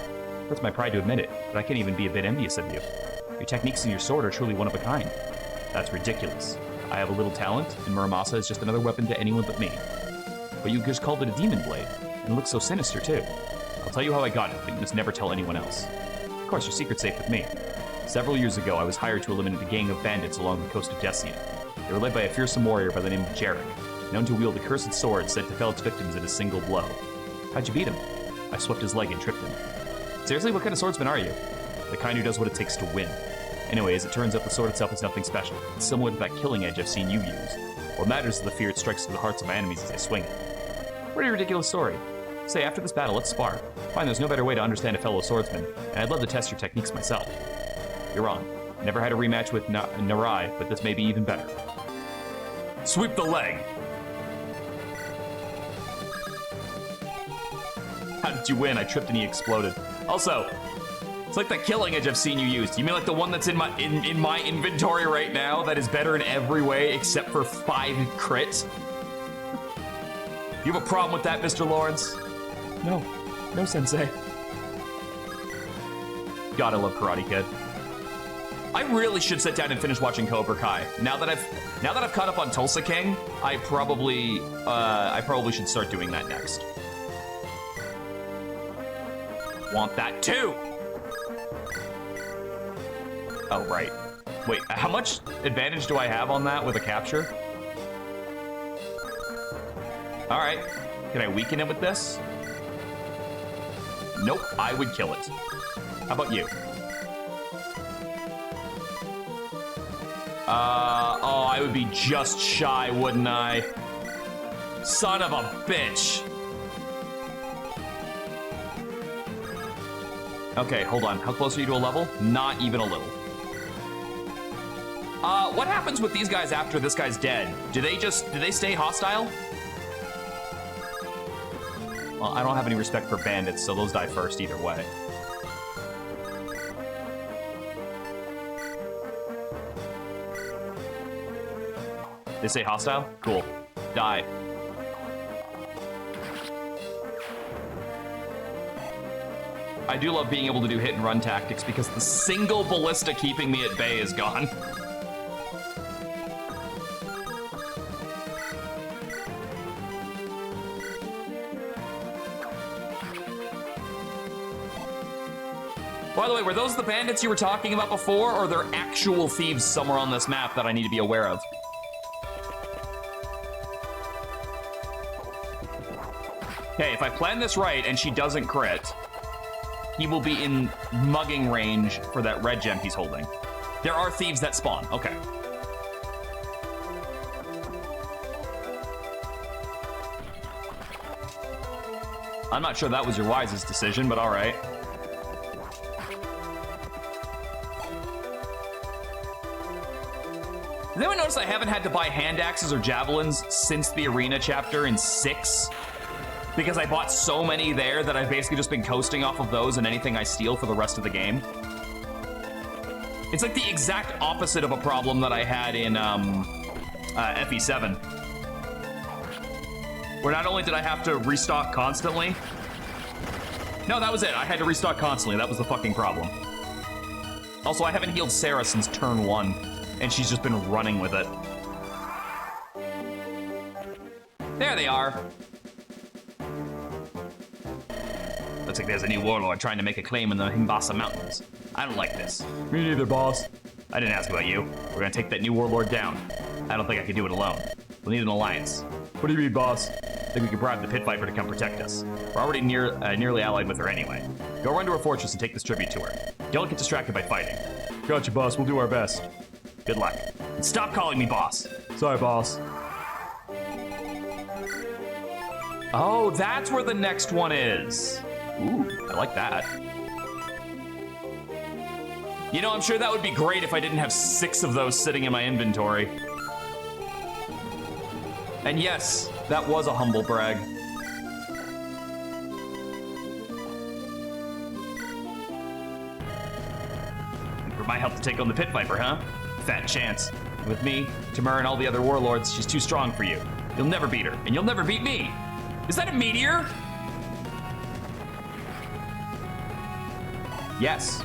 Hurts my pride to admit it, but I can't even be a bit envious of you. Your techniques and your sword are truly one of a kind. That's ridiculous. I have a little talent, and Muramasa is just another weapon to anyone but me. But you just called it a demon blade, and it looks so sinister, too. I'll tell you how I got it, but you must never tell anyone else. Of course, your secret's safe with me. Several years ago, I was hired to eliminate a gang of bandits along the coast of Desian. They were led by a fearsome warrior by the name of Jarek, known to wield a cursed sword said to fell its victims in a single blow. How'd you beat him? I swept his leg and tripped him. Seriously, what kind of swordsman are you? The kind who does what it takes to win. Anyway, as it turns out, the sword itself is nothing special. It's similar to that killing edge I've seen you use. What matters is the fear it strikes to the hearts of my enemies as I swing it. Pretty ridiculous story. Say, after this battle, let's spar. Find there's no better way to understand a fellow swordsman, and I'd love to test your techniques myself. You're wrong. Never had a rematch with Narai, but this may be even better. Sweep the leg! How did you win? I tripped and he exploded. Also, it's like the killing edge I've seen you use. You mean like the one that's in my inventory right now that is better in every way except for 5 crits? You have a problem with that, Mr. Lawrence? No. No, Sensei. God, I love Karate Kid. I really should sit down and finish watching Cobra Kai. Now that I've caught up on Tulsa King, I probably should start doing that next. Want that too. Oh, right. Wait, how much advantage do I have on that with a capture? All right. Can I weaken it with this? Nope, I would kill it. How about you? Oh, I would be just shy, wouldn't I? Son of a bitch. Okay, hold on. How close are you to a level? Not even a little. What happens with these guys after this guy's dead? Do they stay hostile? Well, I don't have any respect for bandits, so those die first either way. They say hostile? Cool. Die. I do love being able to do hit and run tactics because the single ballista keeping me at bay is gone. By the way, were those the bandits you were talking about before, or are there actual thieves somewhere on this map that I need to be aware of? Okay, if I plan this right and she doesn't crit, he will be in mugging range for that red gem he's holding. There are thieves that spawn. Okay. I'm not sure that was your wisest decision, but all right. Has anyone noticed I haven't had to buy hand axes or javelins since the arena chapter in 6? Because I bought so many there that I've basically just been coasting off of those and anything I steal for the rest of the game. It's like the exact opposite of a problem that I had in FE7. Where not only did I have to restock constantly... No, that was it. I had to restock constantly. That was the fucking problem. Also, I haven't healed Sarah since turn 1, and she's just been running with it. There they are. Looks like there's a new warlord trying to make a claim in the Himbasa Mountains. I don't like this. Me neither, boss. I didn't ask about you. We're gonna take that new warlord down. I don't think I can do it alone. We'll need an alliance. What do you mean, boss? I think we can bribe the pit viper to come protect us. We're already nearly allied with her anyway. Go run to her fortress and take this tribute to her. Don't get distracted by fighting. Gotcha, boss. We'll do our best. Good luck. And stop calling me boss. Sorry, boss. Oh, that's where the next one is. Ooh, I like that. You know, I'm sure that would be great if I didn't have 6 of those sitting in my inventory. And yes, that was a humble brag. for my help to take on the Pit Viper, huh? Fat chance. With me, Tamara, and all the other warlords, she's too strong for you. You'll never beat her, and you'll never beat me. Is that a meteor? Yes.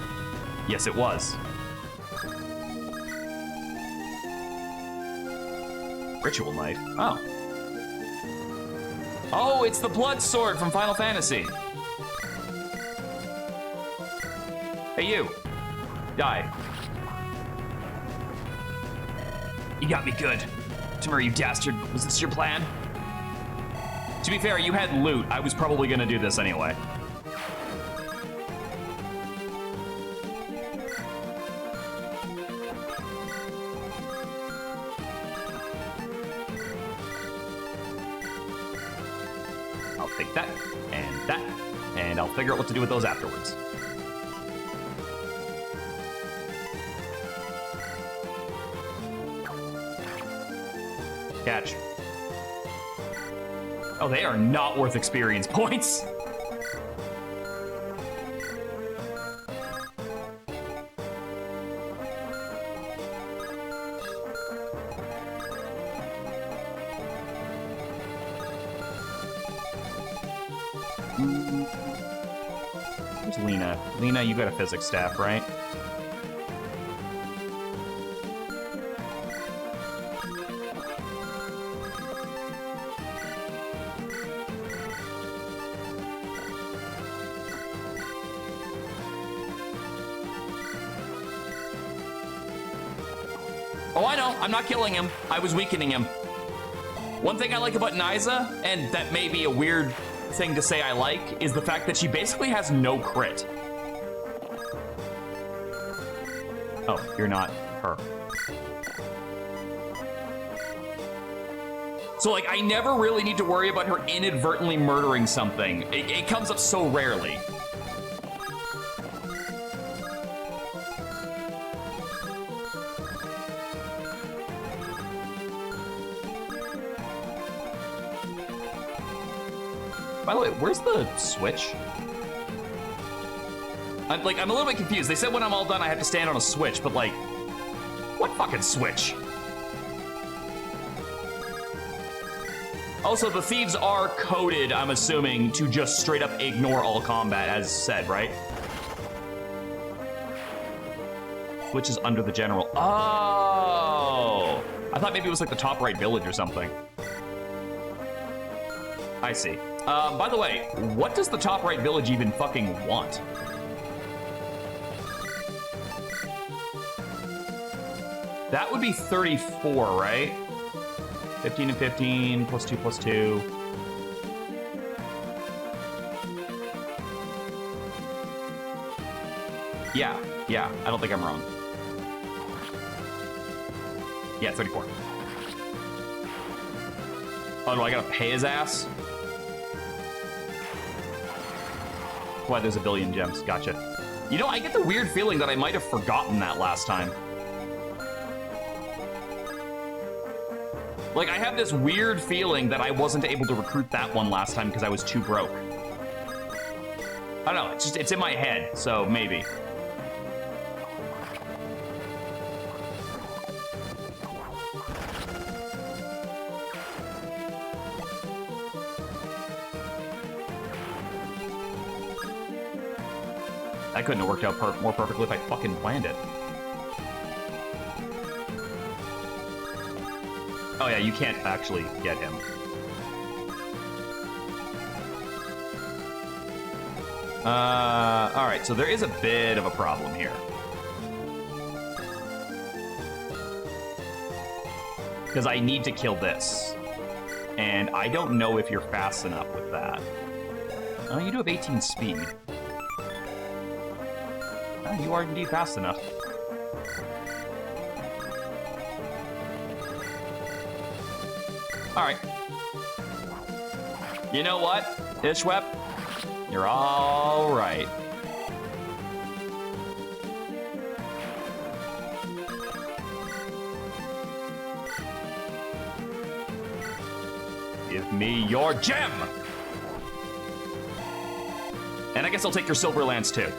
Yes, it was. Ritual knife. Oh. Oh, it's the blood sword from Final Fantasy. Hey, you. Die. You got me good. Tamara, you dastard. Was this your plan? To be fair, you had loot. I was probably gonna do this anyway. I'll take that, and I'll figure out what to do with those afterwards. Catch. Oh, they are not worth experience points. Where's Lena? Lena, you got a physics staff, right? Oh, I know. I'm not killing him. I was weakening him. One thing I like about Nysa, and that may be a weird thing to say I like, is the fact that she basically has no crit. Oh, you're not her. So, like, I never really need to worry about her inadvertently murdering something. It comes up so rarely. By the way, where's the switch? I'm a little bit confused. They said when I'm all done, I have to stand on a switch, but like, what fucking switch? Also, the thieves are coded, I'm assuming, to just straight up ignore all combat, as said, right? Switch is under the general. Oh! I thought maybe it was like the top right village or something. I see. By the way, what does the top right village even fucking want? That would be 34, right? 15 and 15, plus 2, plus 2. Yeah, I don't think I'm wrong. Yeah, 34. Oh, do I gotta pay his ass? Why there's a billion gems, gotcha. You know, I get the weird feeling that I might have forgotten that last time. Like, I have this weird feeling that I wasn't able to recruit that one last time because I was too broke. I don't know, it's in my head, so maybe. That couldn't have worked out more perfectly if I fucking planned it. Oh yeah, you can't actually get him. Alright, so there is a bit of a problem here. Because I need to kill this. And I don't know if you're fast enough with that. Oh, you do have 18 speed. Oh, you are indeed fast enough. Alright. You know what, Ishwep? You're all right. Give me your gem! And I guess I'll take your silver lance too.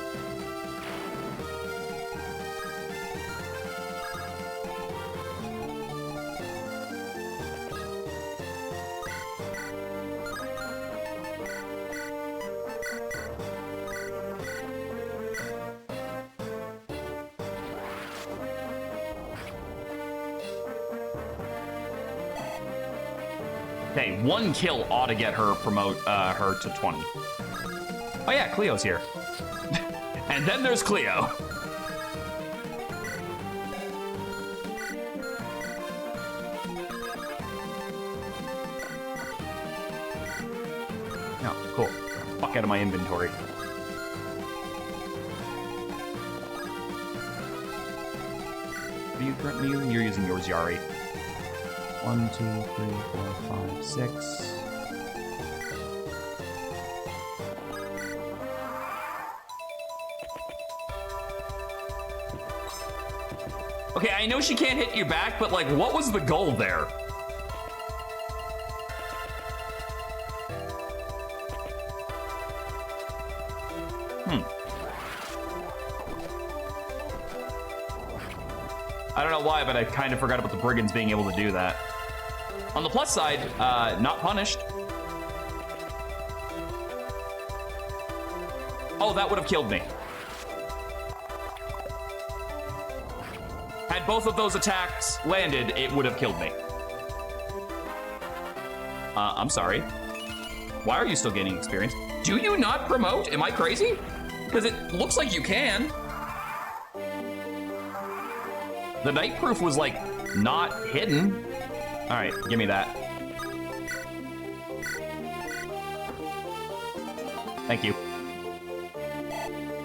Okay, 1 kill ought to get her her to 20. Oh yeah, Cleo's here. And then there's Cleo. No, cool. Fuck out of my inventory. What are you currently using? You're using yours, Yari. 1, 2, 3, 4, 5, 6. Okay, I know she can't hit you back, but like, what was the goal there? I don't know why, but I kind of forgot about the brigands being able to do that. On the plus side, not punished. Oh, that would have killed me. Had both of those attacks landed, it would have killed me. I'm sorry. Why are you still gaining experience? Do you not promote? Am I crazy? Because it looks like you can. The night proof was like not hidden. All right, give me that. Thank you.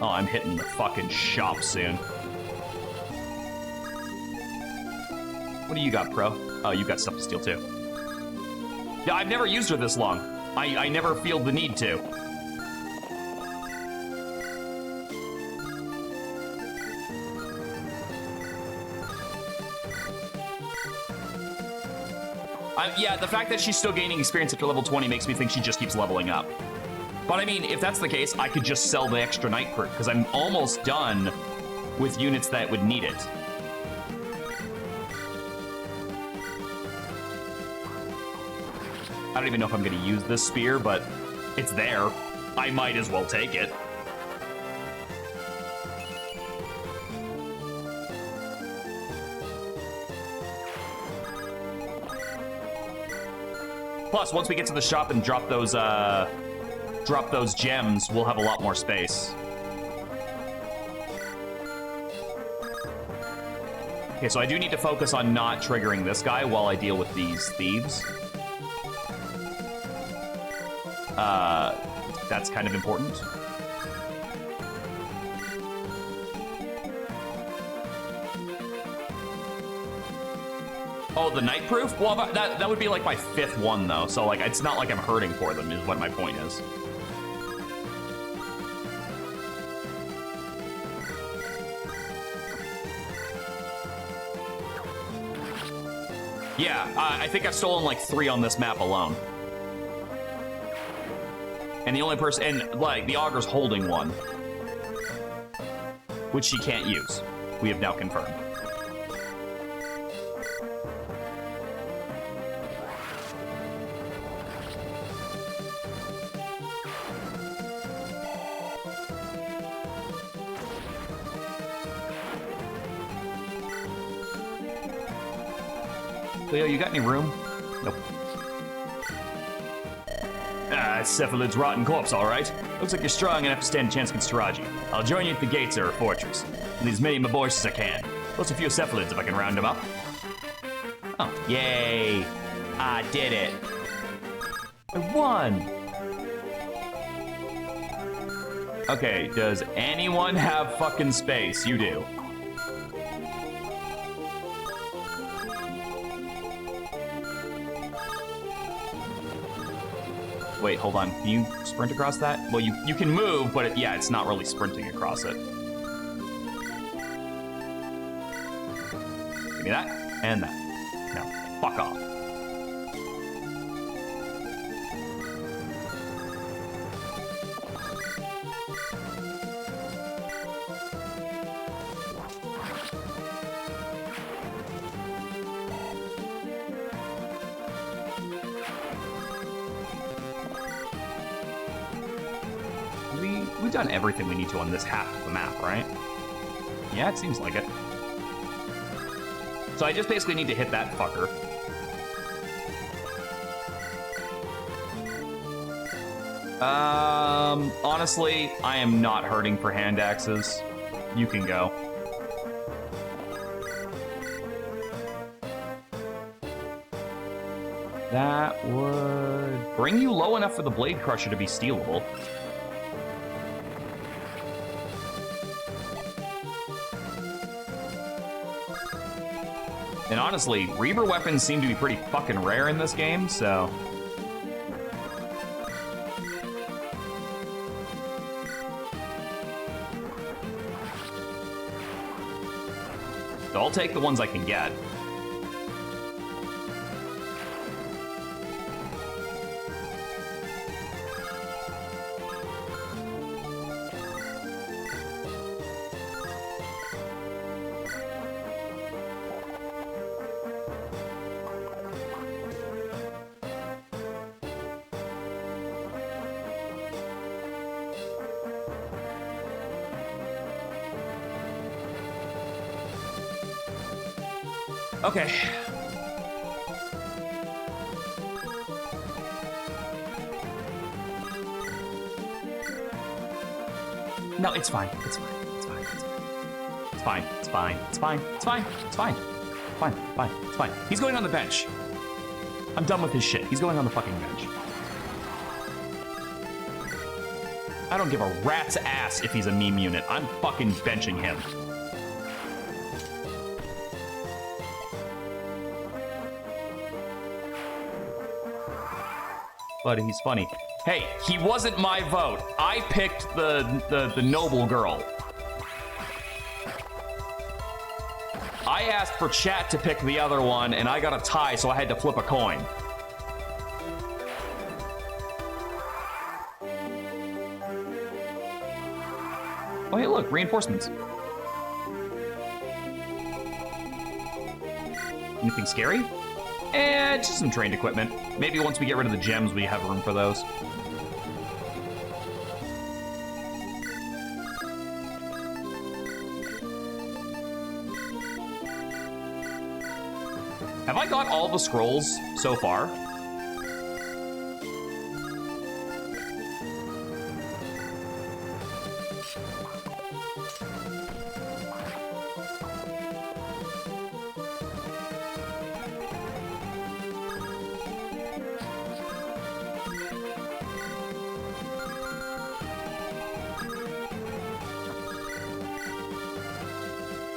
Oh, I'm hitting the fucking shop soon. What do you got, Pro? Oh, you got stuff to steal too. Yeah, I've never used her this long. I never feel the need to. Yeah, the fact that she's still gaining experience after level 20 makes me think she just keeps leveling up. But I mean, if that's the case, I could just sell the extra night proof, because I'm almost done with units that would need it. I don't even know if I'm going to use this spear, but it's there. I might as well take it. Plus, once we get to the shop and drop those gems, we'll have a lot more space. Okay, so I do need to focus on not triggering this guy while I deal with these thieves. That's kind of important. Oh, the night proof? Well, that would be like my 5th one, though. So, like, it's not like I'm hurting for them, is what my point is. Yeah, I think I've stolen like 3 on this map alone. And the only person, and like, the Augur's holding one, which she can't use. We have now confirmed. Cleo, you got any room? Nope. Cephalid's rotten corpse, all right. Looks like you're strong enough to stand a chance against Taraji. I'll join you at the gates of her fortress. I'll need as many of my boys as I can. Plus a few cephalids if I can round them up. Oh, yay. I did it. I won. Okay, does anyone have fucking space? You do. Wait, hold on. Can you sprint across that? Well, you can move, but yeah, it's not really sprinting across it. Give me that, and that. Now, fuck off. We've done everything we need to on this half of the map, right? Yeah, it seems like it. So I just basically need to hit that fucker. Honestly, I am not hurting for hand axes. You can go. That would bring you low enough for the Blade Crusher to be stealable. And honestly, Reaver weapons seem to be pretty fucking rare in this game, so... So I'll take the ones I can get. Okay. No, it's fine. It's fine. It's fine. It's fine. It's fine. It's fine. It's fine. It's fine. It's fine. Fine. It's fine. He's going on the bench. I'm done with his shit. He's going on the fucking bench. I don't give a rat's ass if he's a meme unit. I'm fucking benching him. But he's funny. Hey, he wasn't my vote. I picked the noble girl. I asked for chat to pick the other one, and I got a tie, so I had to flip a coin. Oh, hey, look, reinforcements. Anything scary? Just some trained equipment. Maybe once we get rid of the gems, we have room for those. Have I got all the scrolls so far?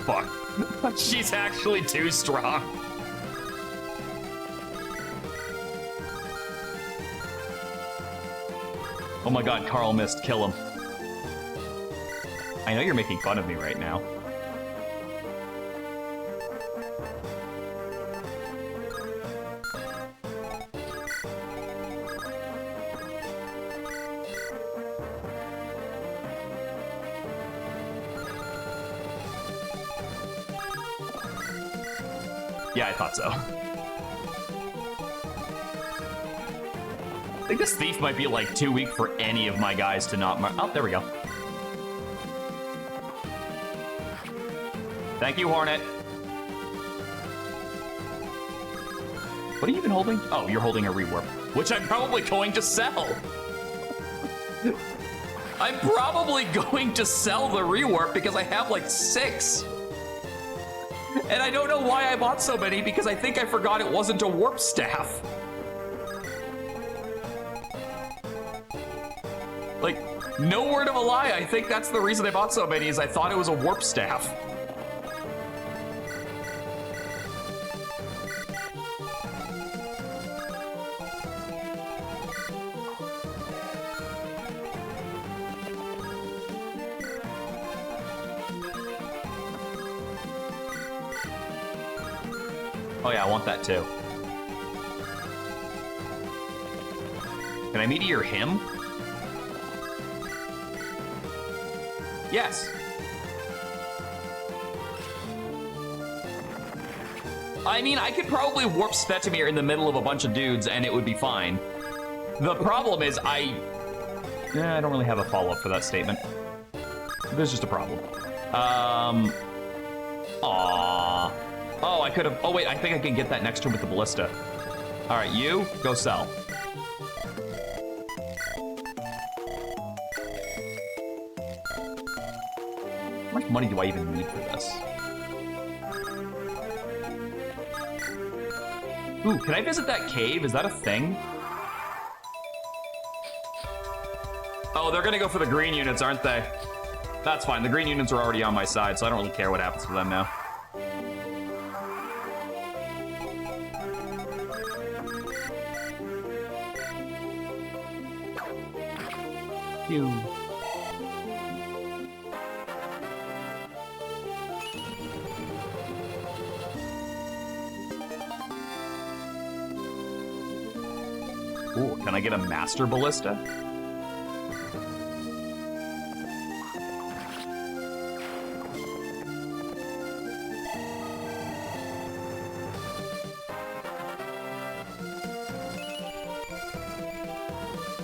Fuck. She's actually too strong. Oh my god, Carl missed. Kill him. I know you're making fun of me right now. Yeah, I thought so. I think this thief might be like too weak for any of my guys to not mark. Oh, there we go. Thank you, Hornet. What are you even holding? Oh, you're holding a rewarp, which I'm probably going to sell. I'm probably going to sell the rewarp because I have like 6. And I don't know why I bought so many because I think I forgot it wasn't a warp staff. Like, no word of a lie, I think that's the reason I bought so many is I thought it was a warp staff. Oh yeah, I want that too. Can I meteor him? Yes. I mean, I could probably warp Svetimir in the middle of a bunch of dudes and it would be fine. The problem is I don't really have a follow-up for that statement. There's just a problem. Aww. Oh, I could have... Oh, wait, I think I can get that next turn with the Ballista. All right, you, go sell. much money do I even need for this? Ooh, can I visit that cave? Is that a thing? Oh, they're gonna go for the green units, aren't they? That's fine. The green units are already on my side, so I don't really care what happens to them now. Phew. Ooh, can I get a master ballista?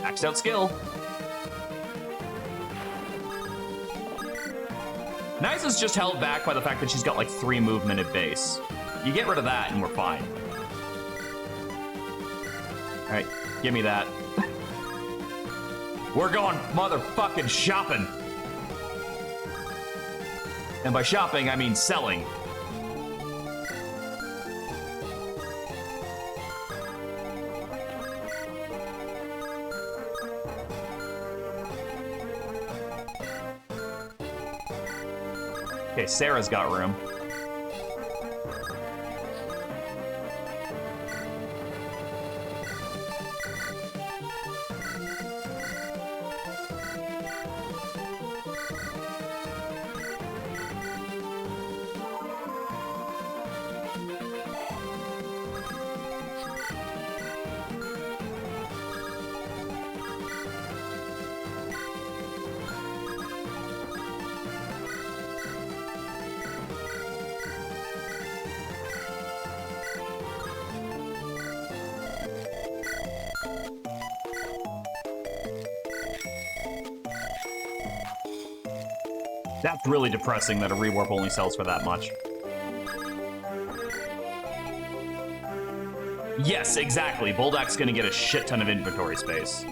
Maxed out skill. Nice is just held back by the fact that she's got like 3 movement at base. You get rid of that and we're fine. All right, give me that. We're going motherfucking shopping. And by shopping, I mean selling. Okay, Sarah's got room. That's really depressing that a rewarp only sells for that much. Yes, exactly. Boldak's gonna get a shit ton of inventory space.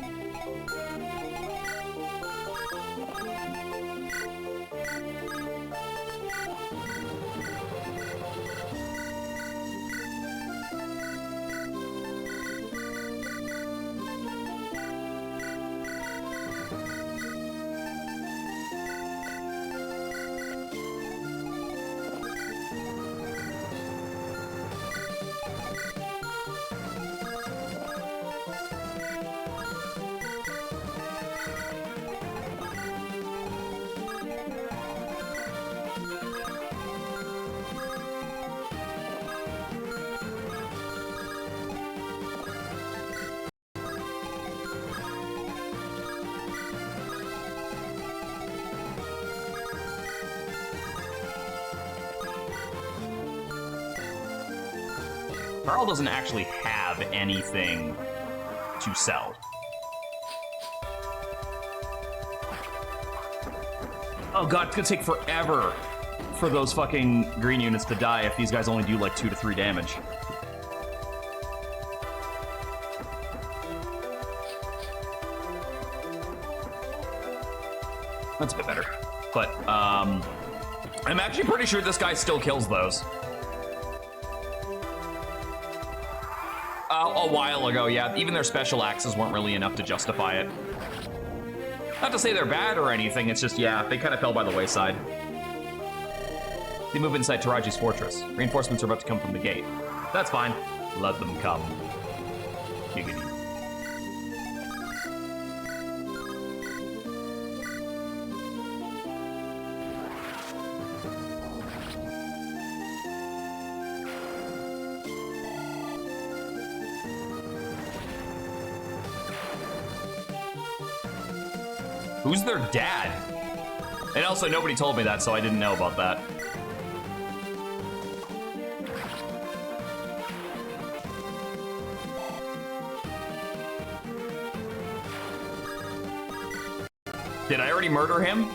Carl doesn't actually have anything to sell. Oh god, it's gonna take forever for those fucking green units to die if these guys only do like 2 to 3 damage. That's a bit better. But, I'm actually pretty sure this guy still kills those. A while ago, yeah. Even their special axes weren't really enough to justify it. Not to say they're bad or anything, it's just, yeah, they kind of fell by the wayside. They move inside Taraji's fortress. Reinforcements are about to come from the gate. That's fine. Let them come. Giggity. Who's their dad? And also, nobody told me that, so I didn't know about that. Did I already murder him?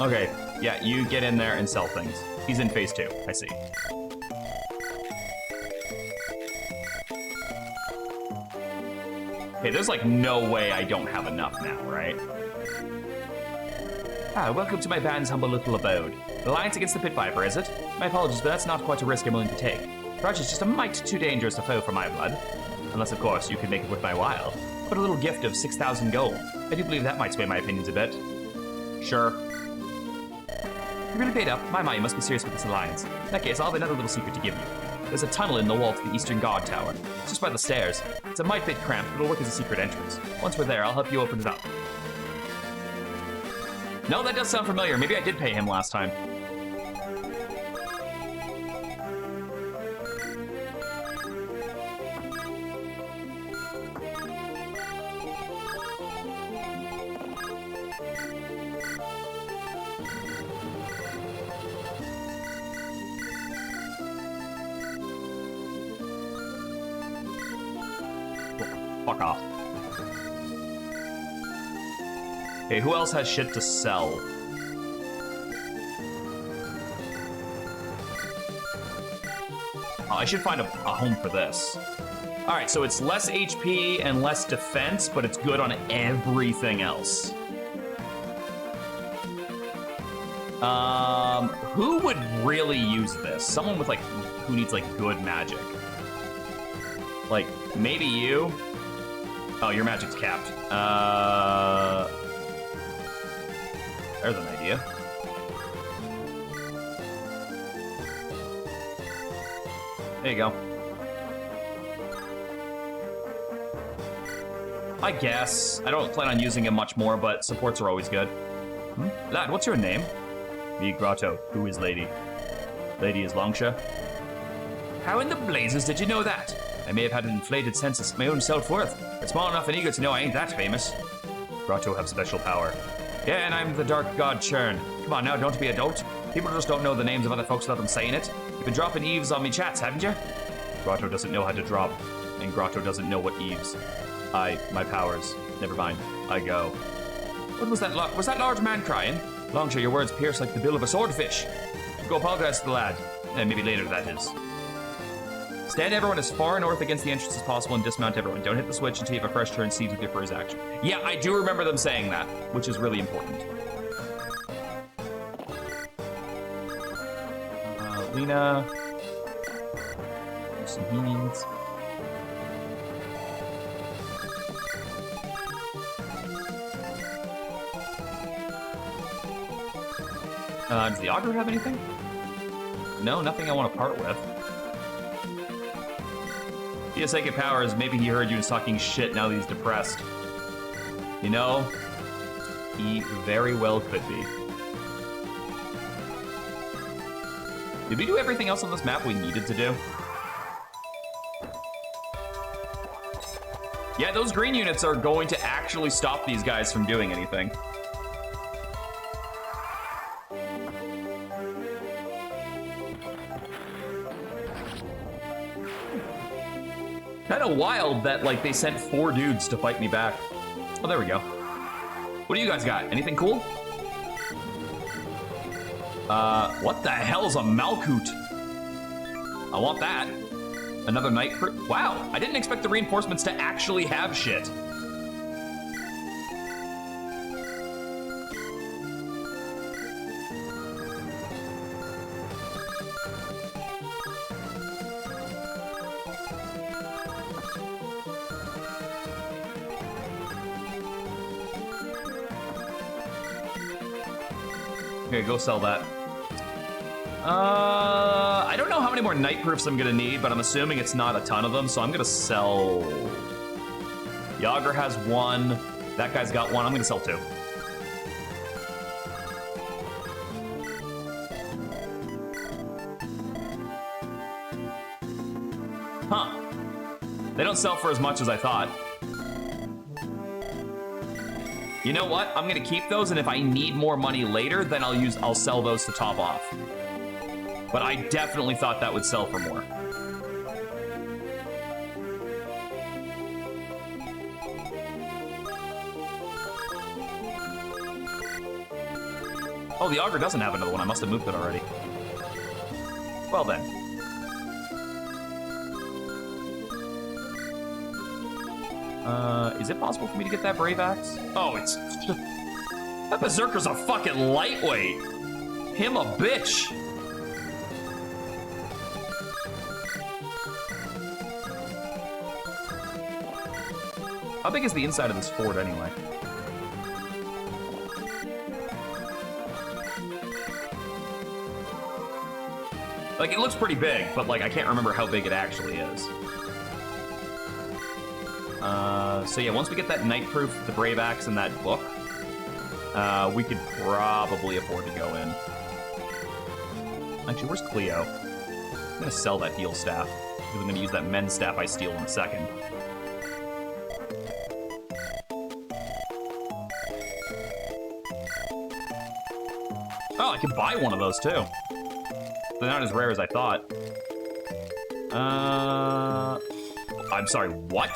Okay, yeah, you get in there and sell things. He's in phase 2, I see. Okay, there's like no way I don't have enough now, right? Welcome to my band's humble little abode. Alliance against the Pit Viper, is it? My apologies, but that's not quite a risk I'm willing to take. Grudge is just a mite too dangerous a foe for my blood. Unless, of course, you could make it worth my while. But a little gift of 6,000 gold. I do believe that might sway my opinions a bit. Sure. You really paid up? My, you must be serious with this alliance. In that case, I'll have another little secret to give you. There's a tunnel in the wall to the Eastern Guard Tower. It's just by the stairs. It's a mite bit cramped, but it'll work as a secret entrance. Once we're there, I'll help you open it up. No, that does sound familiar. Maybe I did pay him last time. Fuck off. Okay, who else has shit to sell? Oh, I should find a home for this. All right, so it's less HP and less defense, but it's good on everything else. Who would really use this? Someone with, like, who needs, like, good magic. Like, maybe you? Oh, your magic's capped. There's an idea. There you go. I guess. I don't plan on using him much more, but supports are always good. Lad, what's your name? Me, Grotto. Who is Lady? Lady is Longsha. How in the blazes did you know that? I may have had an inflated sense of my own self-worth, but small enough and eager to know I ain't that famous. Grotto have special power. Yeah, and I'm the Dark God Churn. Come on now, don't be a dolt. People just don't know the names of other folks without them saying it. You've been dropping Eves on me chats, haven't you? Grotto doesn't know how to drop, and Grotto doesn't know what Eves. My powers. Never mind. I go. What was that? Was that large man crying? Longsha, your words pierce like the bill of a swordfish. Go apologize to the lad. Maybe later, that is. Stand everyone as far north against the entrance as possible and dismount everyone. Don't hit the switch until you have a fresh turn seeds with your first action. Yeah, I do remember them saying that, which is really important. Lena. Some healings. Does the Augur have anything? No, nothing I want to part with. He has second powers. Maybe he heard you was talking shit now that he's depressed. You know, he very well could be. Did we do everything else on this map we needed to do? Yeah, those green units are going to actually stop these guys from doing anything. Kind of wild that, like, they sent 4 dudes to fight me back. Oh, there we go. What do you guys got? Anything cool? What the hell's a Malkut? I want that. Another night crew. Wow, I didn't expect the reinforcements to actually have shit. Okay, go sell that. I don't know how many more night proofs I'm gonna need, but I'm assuming it's not a ton of them, so I'm gonna sell... Yager has 1. That guy's got 1. I'm gonna sell 2. Huh. They don't sell for as much as I thought. You know what? I'm gonna keep those, and if I need more money later, then I'll sell those to top off. But I definitely thought that would sell for more. Oh, the Augur doesn't have another one. I must have moved it already. Well then. Is it possible for me to get that Brave Axe? Oh, it's just... That Berserker's a fucking lightweight. Him a bitch. How big is the inside of this fort anyway? Like, it looks pretty big, but like, I can't remember how big it actually is. So yeah, once we get that Night Proof, the Brave Axe, and that book, we could probably afford to go in. Actually, where's Cleo? I'm gonna sell that heal staff, because I'm gonna use that men's staff I steal in a second. Oh, I could buy one of those too. They're not as rare as I thought. I'm sorry, what?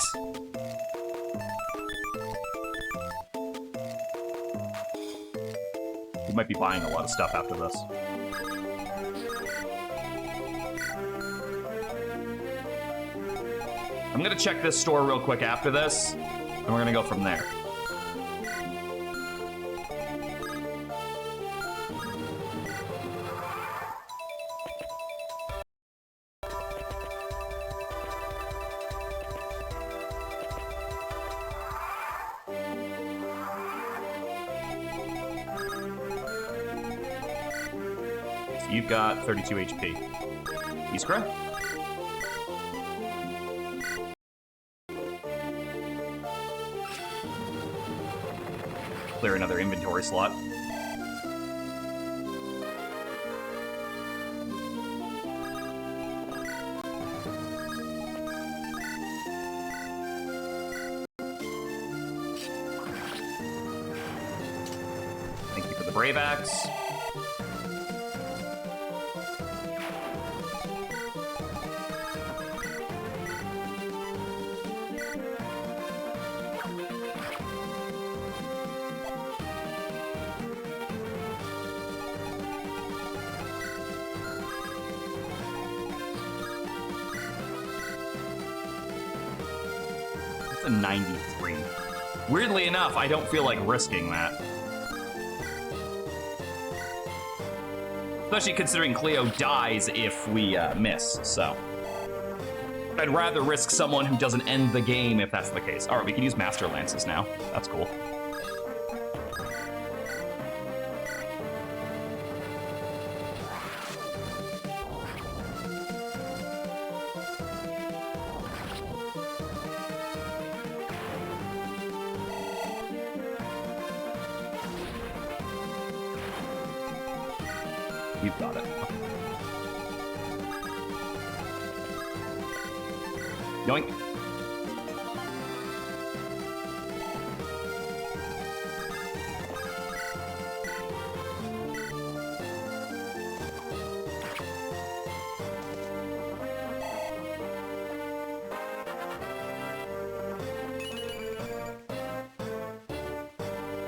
We might be buying a lot of stuff after this. I'm gonna check this store real quick after this, and we're gonna go from there. You've got 32 HP. Iskra? Clear another inventory slot. Thank you for the Brave Axe. A 93. Weirdly enough, I don't feel like risking that. Especially considering Cleo dies if we miss, so. I'd rather risk someone who doesn't end the game if that's the case. All right, we can use Master Lances now. That's cool. You've got it. Yoink.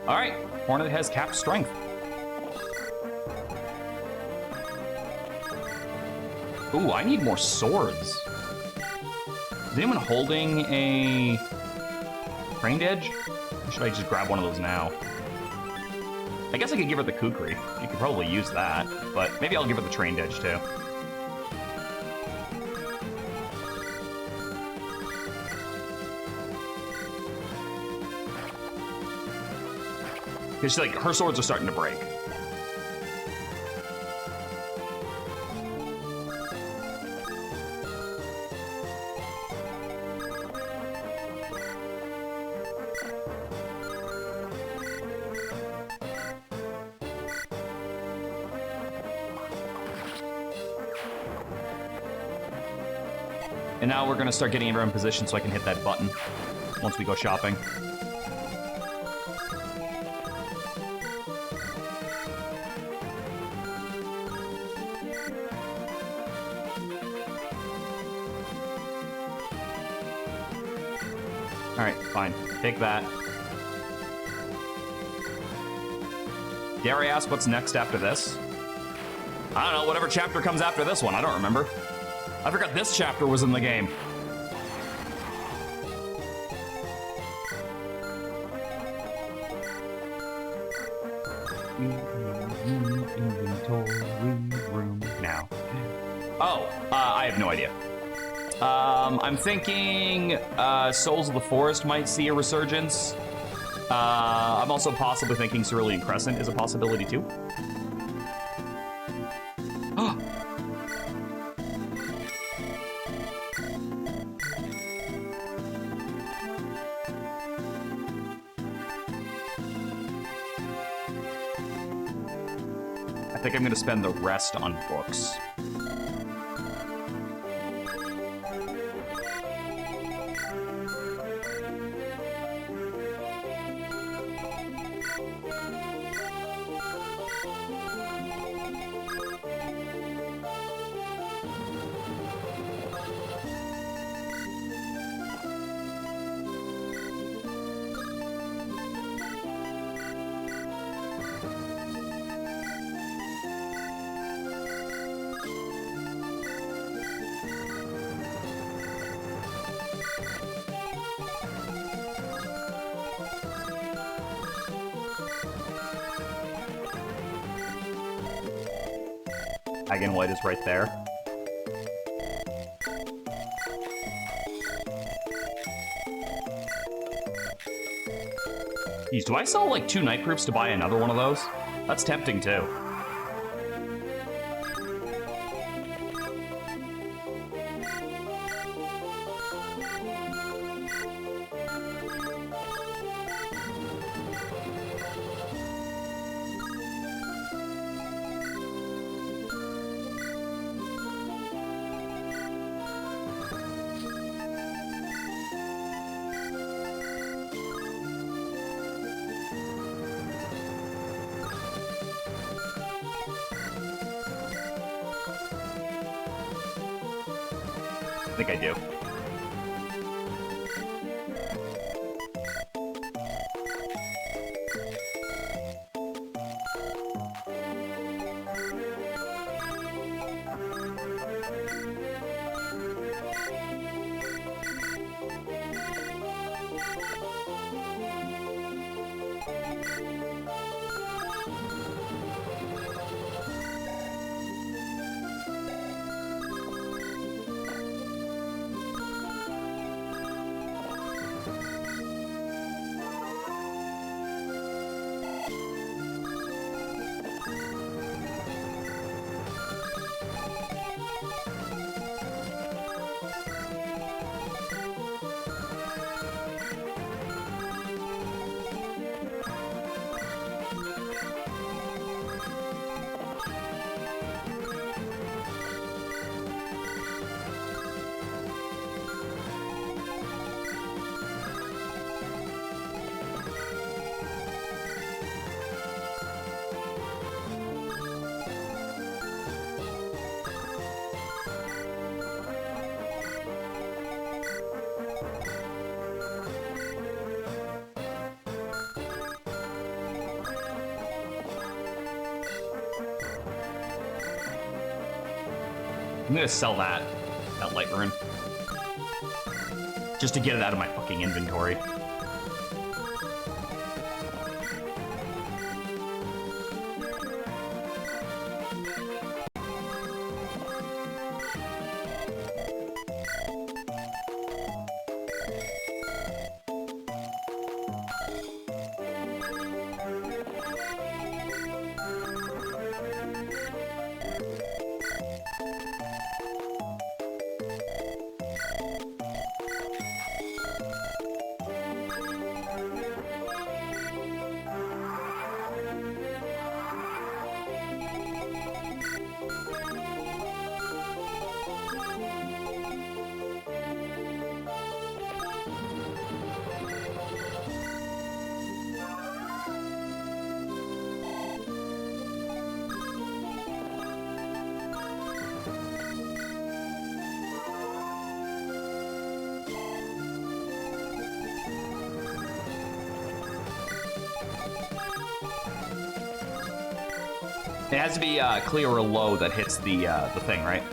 All right, Hornet has capped strength. Ooh, I need more swords. Is anyone holding a trained edge? Or should I just grab one of those now? I guess I could give her the kukri. You could probably use that, but maybe I'll give her the trained edge too. Because like her swords are starting to break. And now we're gonna start getting everyone in position so I can hit that button once we go shopping. All right, fine. Take that. Dare I ask what's next after this? I don't know, whatever chapter comes after this one. I don't remember. I forgot this chapter was in the game. Oh, I have no idea. I'm thinking Souls of the Forest might see a resurgence. I'm also possibly thinking Cerulean Crescent is a possibility too. I think I'm gonna spend the rest on books. Dragon White is right there. Jeez, do I sell like 2 night groups to buy another one of those? That's tempting too. I think I do. I'm gonna sell that light rune. Just to get it out of my fucking inventory. It has to be clear or low that hits the thing, right?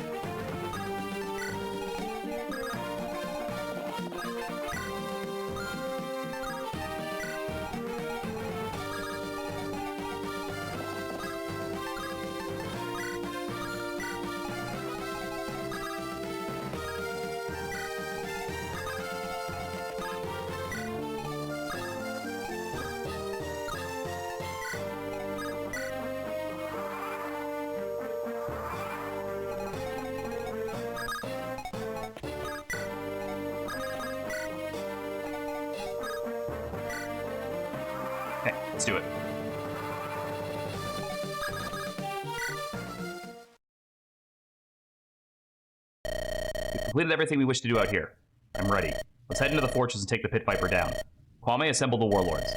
Let's do it. We've completed everything we wish to do out here. I'm ready. Let's head into the fortress and take the Pit Viper down. Kwame, assemble the warlords.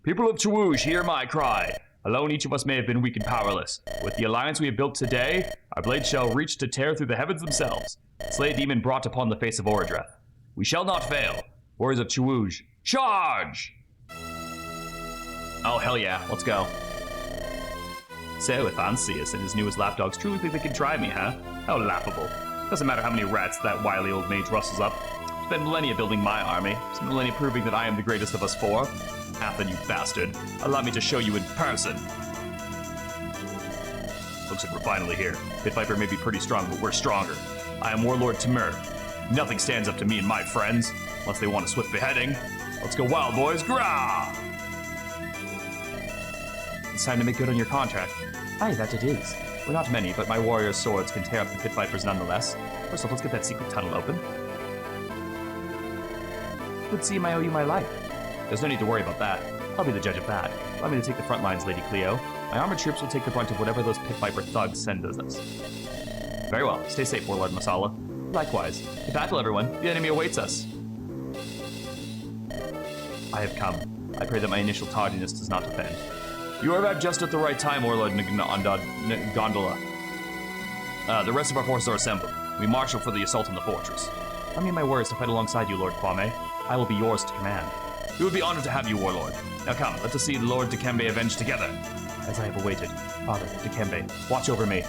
People of Chawoosh, hear my cry. Alone, each of us may have been weak and powerless. With the alliance we have built today, our blades shall reach to tear through the heavens themselves. Slay a demon brought upon the face of Oradreth. We shall not fail. Warriors of Chawoosh, charge! Oh, hell yeah. Let's go. So, if Ansius and his newest lapdogs truly think they can try me, huh? How laughable. Doesn't matter how many rats that wily old mage rustles up. Spent millennia building my army. Spent millennia proving that I am the greatest of us four. Athen, you bastard. Allow me to show you in person. Looks like we're finally here. Pit Viper may be pretty strong, but we're stronger. I am Warlord Timur. Nothing stands up to me and my friends, unless they want a swift beheading. Let's go wild, boys. Grah! It's time to make good on your contract. Aye, that it is. We're not many, but my warrior's swords can tear up the Pit Vipers nonetheless. First off, let's get that secret tunnel open. Would seem I owe you my life. There's no need to worry about that. I'll be the judge of that. Allow me to take the front lines, Lady Cleo. My armored troops will take the brunt of whatever those Pit Viper thugs send us. Very well. Stay safe, Warlord Masala. Likewise. To battle, everyone. The enemy awaits us. I have come. I pray that my initial tardiness does not offend. You arrived just at the right time, Warlord Gondola. The rest of our forces are assembled. We marshal for the assault on the fortress. I mean my words to fight alongside you, Lord Kwame. I will be yours to command. We would be honored to have you, Warlord. Now come, let us see Lord Dikembe avenged together. As I have awaited. Father, Dikembe, watch over me.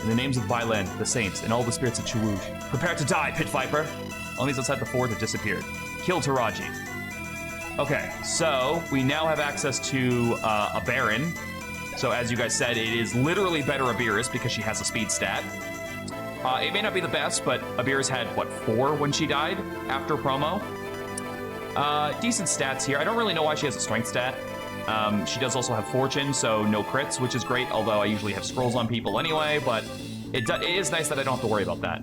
In the names of Byelen, the saints, and all the spirits of Chawoosh, prepare to die, Pit Viper! Enemies outside the fort have disappeared. Kill Taraji. Okay, so we now have access to a Baron. So as you guys said, it is literally better Abiris because she has a speed stat. It may not be the best, but Abiris had, what, 4 when she died after promo? Decent stats here. I don't really know why she has a strength stat. She does also have fortune, so no crits, which is great, although I usually have scrolls on people anyway, but it is nice that I don't have to worry about that.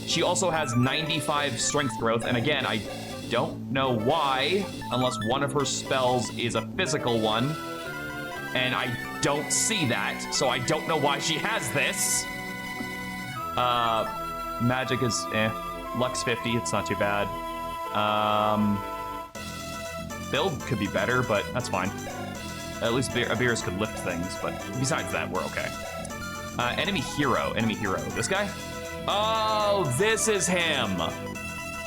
She also has 95 strength growth, and again, I don't know why, unless one of her spells is a physical one, and I don't see that, so I don't know why she has this. Magic is Lux 50, it's not too bad. Build could be better, but that's fine. At least Abiris could lift things, but besides that, we're okay. Enemy hero. This guy? Oh, this is him.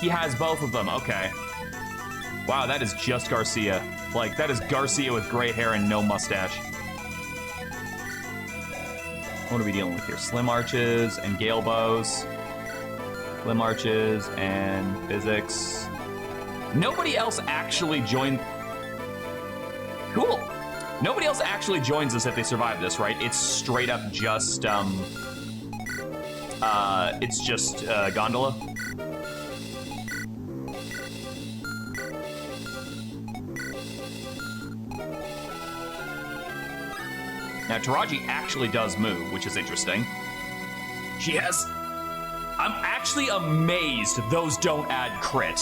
He has both of them, okay. Wow, that is just Garcia. Like, that is Garcia with gray hair and no mustache. What are we dealing with here? Slim arches and gale bows. Slim arches and physics. Nobody else actually joined. Cool. Nobody else actually joins us if they survive this, right? It's straight up just, Gondola. Now, Taraji actually does move, which is interesting. She has... I'm actually amazed those don't add crit.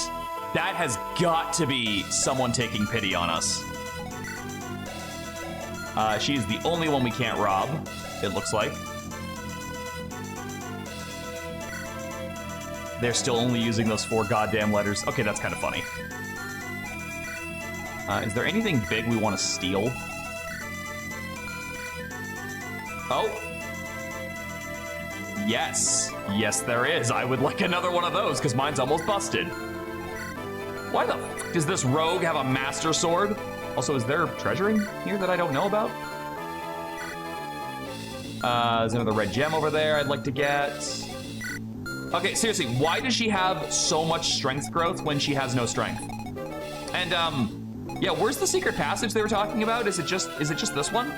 That has got to be someone taking pity on us. She's the only one we can't rob, it looks like. They're still only using those 4 goddamn letters. Okay, that's kind of funny. Is there anything big we want to steal? Oh. Yes. Yes, there is. I would like another one of those, because mine's almost busted. Why the f*** does this rogue have a master sword? Also, is there treasuring here that I don't know about? There's another red gem over there I'd like to get. Okay, seriously, why does she have so much strength growth when she has no strength? And, yeah, where's the secret passage they were talking about? Is it just this one?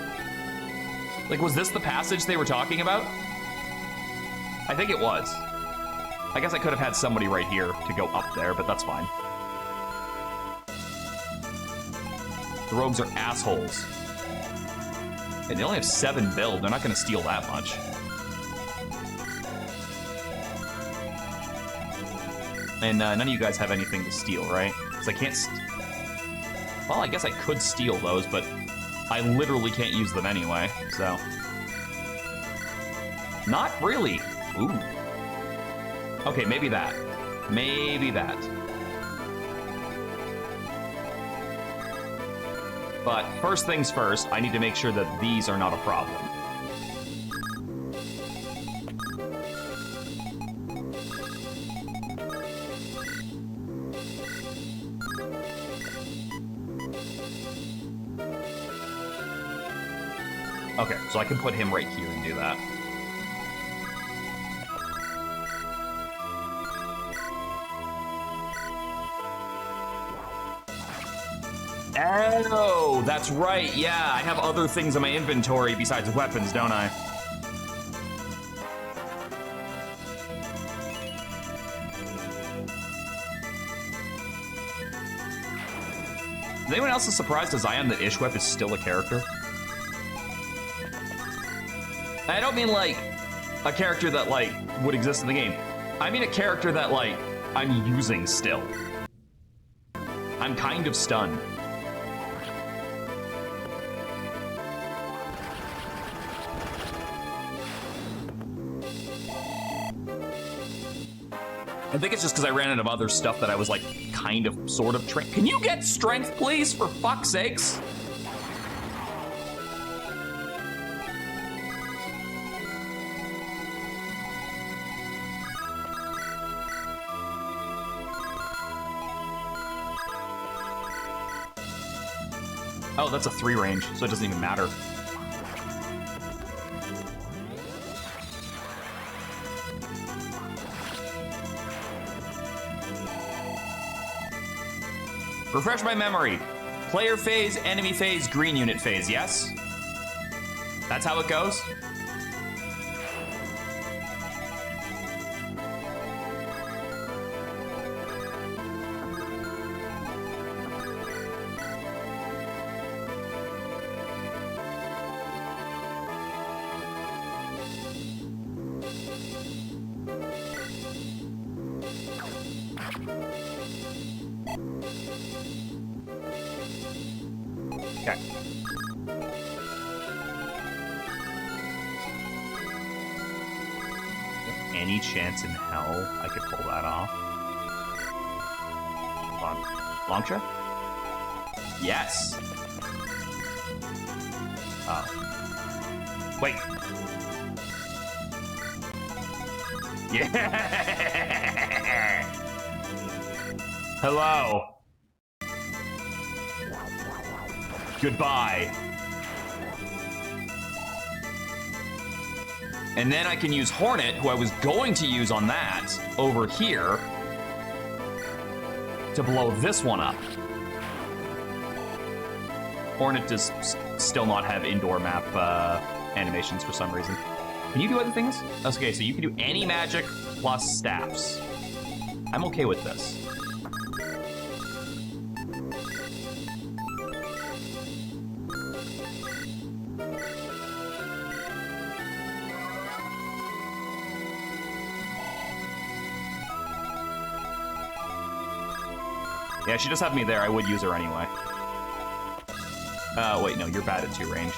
Like, was this the passage they were talking about? I think it was. I guess I could have had somebody right here to go up there, but that's fine. The rogues are assholes. And they only have 7 build. They're not going to steal that much. And none of you guys have anything to steal, right? Because I can't... Well, I guess I could steal those, but I literally can't use them anyway, so. Not really. Ooh. Okay, maybe that. Maybe that. But first things first, I need to make sure that these are not a problem. Okay, so I can put him right here and do that. Oh, that's right. Yeah, I have other things in my inventory besides weapons, don't I? Is anyone else as surprised as I am that Ishwep is still a character? I don't mean, like, a character that, like, would exist in the game. I mean a character that, like, I'm using still. I'm kind of stunned. I think it's just because I ran out of other stuff that I was, like, kind of, sort of trained. Can you get strength, please, for fuck's sakes? Oh, that's a 3 range, so it doesn't even matter. Refresh my memory. Player phase, enemy phase, green unit phase, yes? That's how it goes? Okay. Any chance in hell I could pull that off? Long shot? Yes. Oh. Wait. Yeah. Hello. Goodbye. And then I can use Hornet, who I was going to use on that, over here, to blow this one up. Hornet does still not have indoor map animations for some reason. Can you do other things? Okay, so you can do any magic plus staffs. I'm okay with this. Yeah, she does have me there. I would use her anyway. Wait, no, you're bad at 2 range.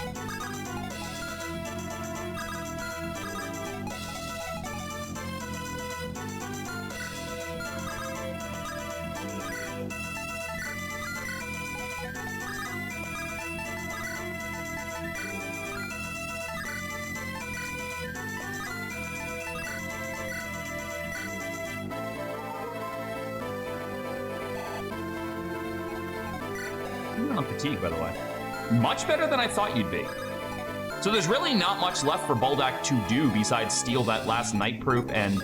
You're on fatigue, by the way. Much better than I thought you'd be. So there's really not much left for Buldak to do besides steal that last Night Proof, and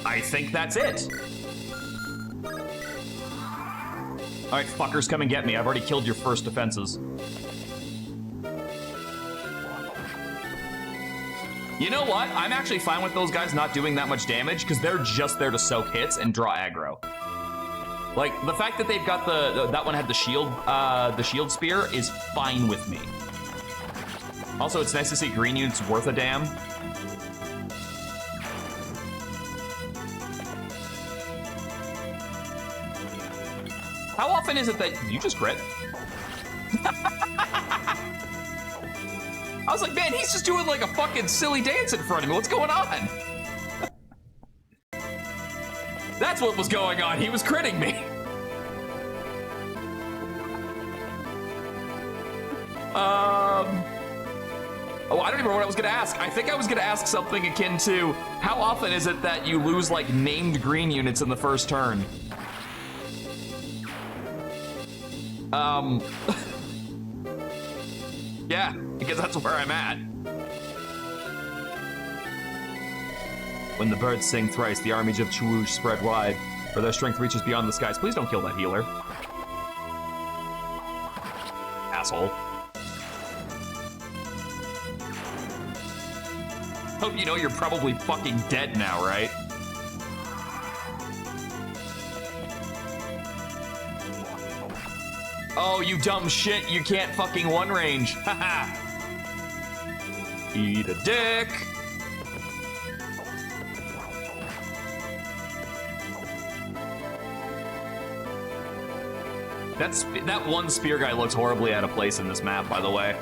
I think that's it. All right, fuckers, come and get me. I've already killed your first defenses. You know what? I'm actually fine with those guys not doing that much damage because they're just there to soak hits and draw aggro. Like, the fact that they've got that one had the shield spear is fine with me. Also, it's nice to see green units worth a damn. How often is it that you just crit? I was like, man, he's just doing like a fucking silly dance in front of me. What's going on? That's what was going on. He was critting me. Oh, I don't even know what I was gonna ask. I think I was gonna ask something akin to, how often is it that you lose like named green units in the first turn? Yeah, because that's where I'm at. When the birds sing thrice, the armies of Chuush spread wide, for their strength reaches beyond the skies. Please don't kill that healer. Asshole. Hope you know you're probably fucking dead now, right? Oh, you dumb shit, you can't fucking one range. Haha. Eat a dick. That one spear guy looks horribly out of place in this map, by the way.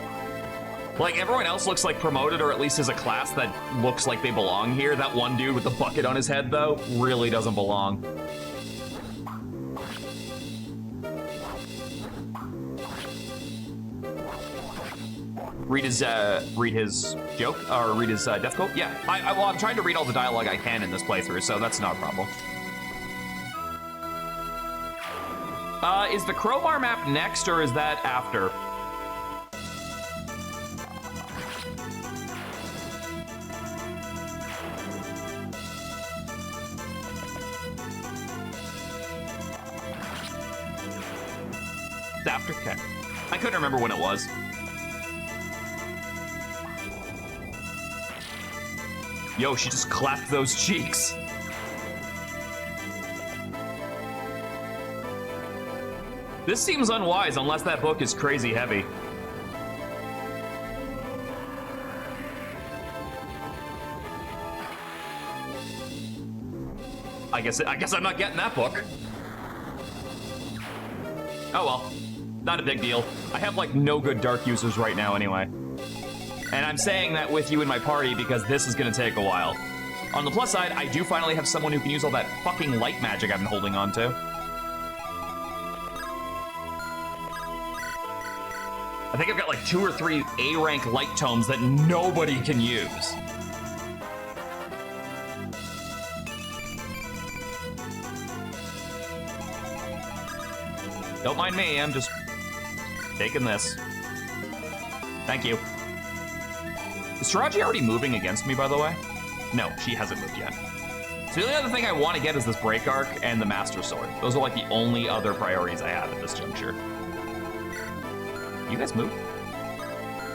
Like, everyone else looks like promoted, or at least is a class that looks like they belong here. That one dude with the bucket on his head, though, really doesn't belong. Read his joke, or read his death quote? Yeah, well, I'm trying to read all the dialogue I can in this playthrough, so that's not a problem. Is the crowbar map next, or is that after? It's after? Okay. I couldn't remember when it was. Yo, she just clapped those cheeks. This seems unwise unless that book is crazy heavy. I guess I'm not getting that book. Oh well, not a big deal. I have like no good dark users right now anyway. And I'm saying that with you in my party because this is gonna take a while. On the plus side, I do finally have someone who can use all that fucking light magic I've been holding on to. I think I've got like 2 or 3 A-rank light tomes that nobody can use. Don't mind me, I'm just taking this. Thank you. Is Taraji already moving against me, by the way? No, she hasn't moved yet. So the only other thing I want to get is this break arc and the Master Sword. Those are like the only other priorities I have at this juncture. You guys move?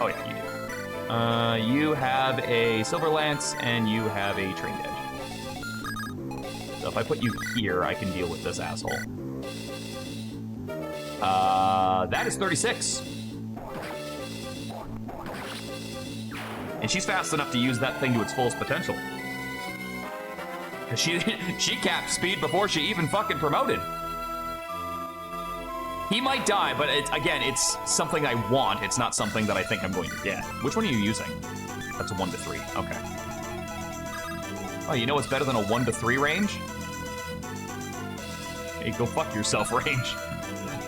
Oh yeah, you do. You have a Silver Lance and you have a Trained Edge. So if I put you here, I can deal with this asshole. That is 36. And she's fast enough to use that thing to its fullest potential. Cause she capped speed before she even fucking promoted. He might die, but it's something I want. It's not something that I think I'm going to get. Which one are you using? That's a 1 to 3. Okay. Oh, you know what's better than a 1 to 3 range? Hey, go fuck yourself, range.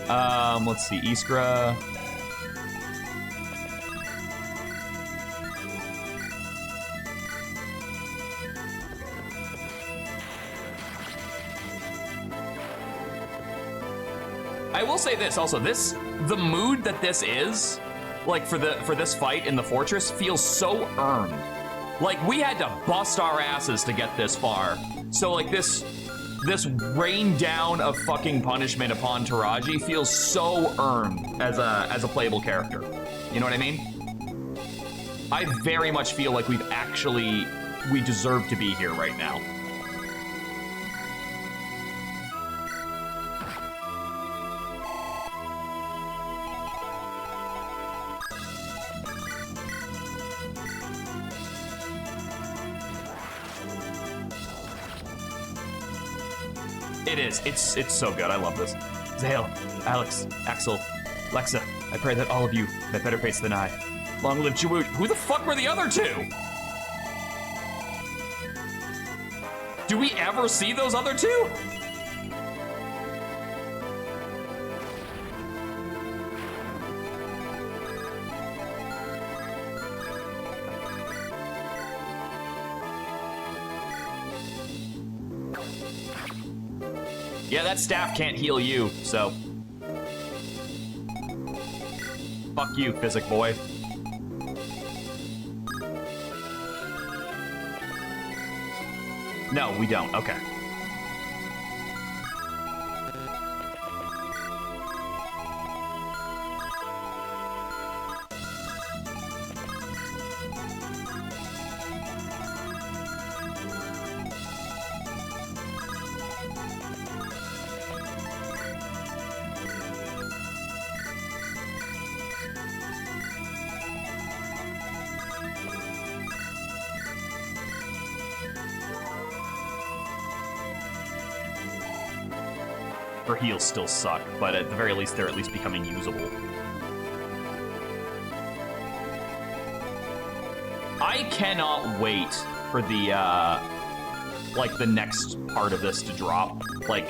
Let's see, Iskra. I will say this also, the mood that this is, like for this fight in the fortress, feels so earned. Like we had to bust our asses to get this far. So like this rain down of fucking punishment upon Taraji feels so earned as a playable character. You know what I mean? I very much feel like we deserve to be here right now. It is. It's so good. I love this. Zale, Alex, Axel, Lexa, I pray that all of you have better fates than I. Long live Chawut. Who the fuck were the other two? Do we ever see those other two? Yeah, that staff can't heal you, so. Fuck you, Physic Boy. No, we don't. Okay. Her heals still suck, but at the very least, they're at least becoming usable. I cannot wait for the, like, the next part of this to drop. Like,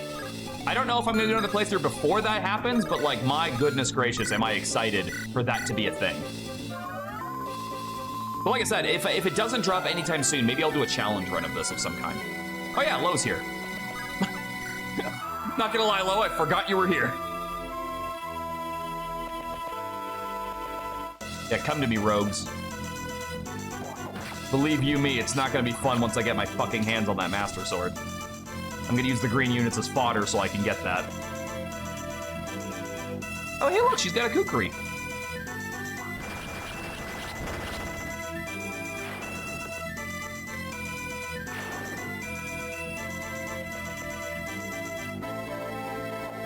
I don't know if I'm gonna do another playthrough before that happens, but, like, my goodness gracious, am I excited for that to be a thing. But like I said, if it doesn't drop anytime soon, maybe I'll do a challenge run of this of some kind. Oh yeah, Lo's here. Not gonna lie, Lo, I forgot you were here. Yeah, come to me, rogues. Believe you me, it's not gonna be fun once I get my fucking hands on that Master Sword. I'm gonna use the green units as fodder so I can get that. Oh, hey, look, she's got a kukri.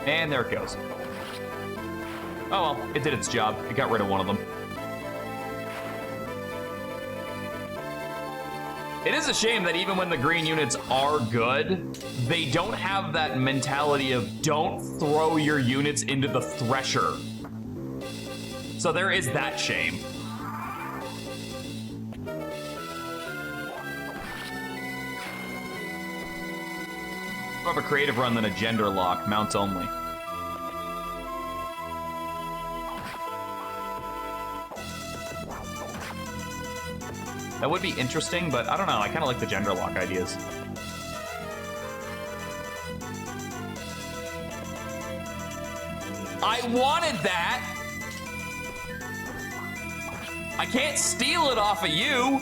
And there it goes. Oh well, it did its job. It got rid of one of them. It is a shame that even when the green units are good, they don't have that mentality of don't throw your units into the thresher. So there is that shame. More of a creative run than a gender lock, mounts only. That would be interesting, but I don't know, I kind of like the gender lock ideas. I wanted that! I can't steal it off of you!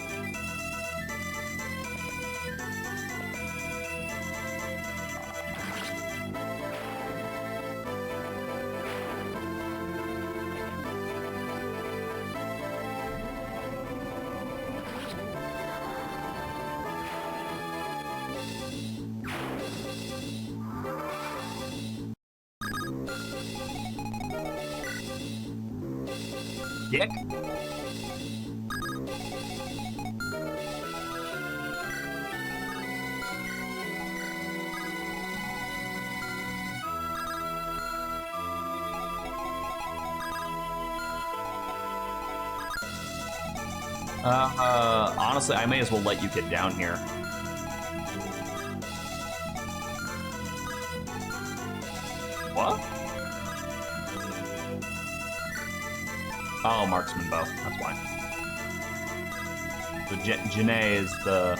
Dick. Honestly, I may as well let you get down here. What? Oh, marksman bow. That's why. So Janae is the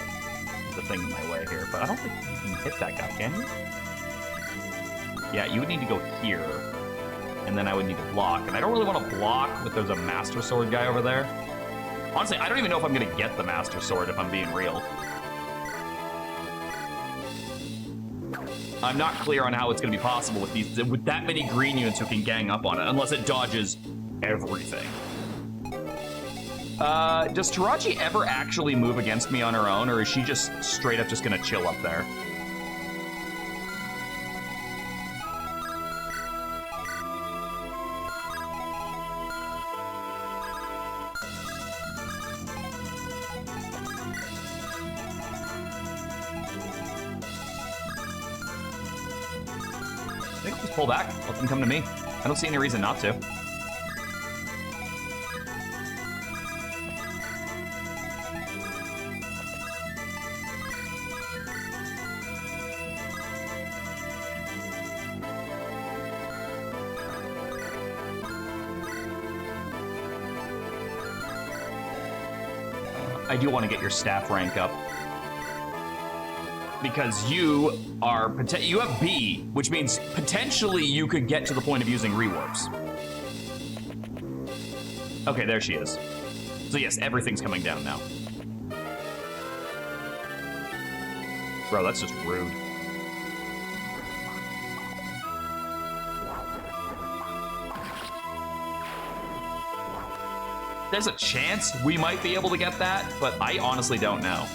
thing in my way here, but I don't think you can hit that guy, can you? Yeah, you would need to go here, and then I would need to block. And I don't really want to block, but there's a Master Sword guy over there. Honestly, I don't even know if I'm going to get the Master Sword, if I'm being real. I'm not clear on how it's going to be possible with that many green units who can gang up on it, unless it dodges everything. Does Taraji ever actually move against me on her own, or is she just straight up just gonna chill up there? think I'll just pull back. Let them come to me. I don't see any reason not to. I do want to get your staff rank up. Because you have B, which means potentially you could get to the point of using rewarps. Okay, there she is. So yes, everything's coming down now. Bro, that's just rude. There's a chance we might be able to get that, but I honestly don't know.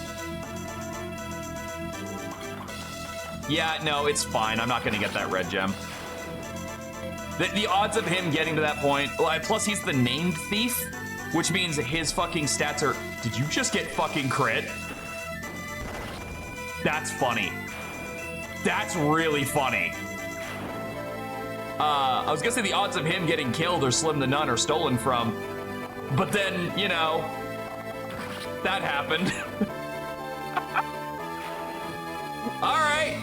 Yeah, no, it's fine. I'm not going to get that red gem. The odds of him getting to that point... Plus, he's the named thief, which means his fucking stats are... Did you just get fucking crit? That's funny. That's really funny. I was going to say the odds of him getting killed or Slim the Nun or stolen from... But then, you know... That happened. All right.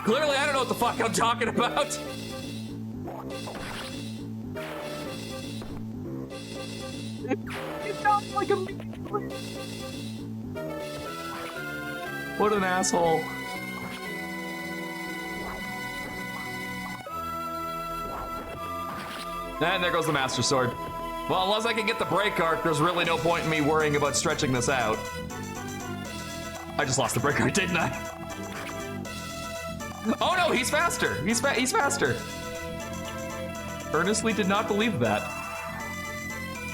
Clearly, I don't know what the fuck I'm talking about. It sounds like a... What an asshole. And there goes the Master Sword. Well, unless I can get the break arc, there's really no point in me worrying about stretching this out. I just lost the break arc, didn't I? Oh no, he's faster. He's faster. Earnestly did not believe that.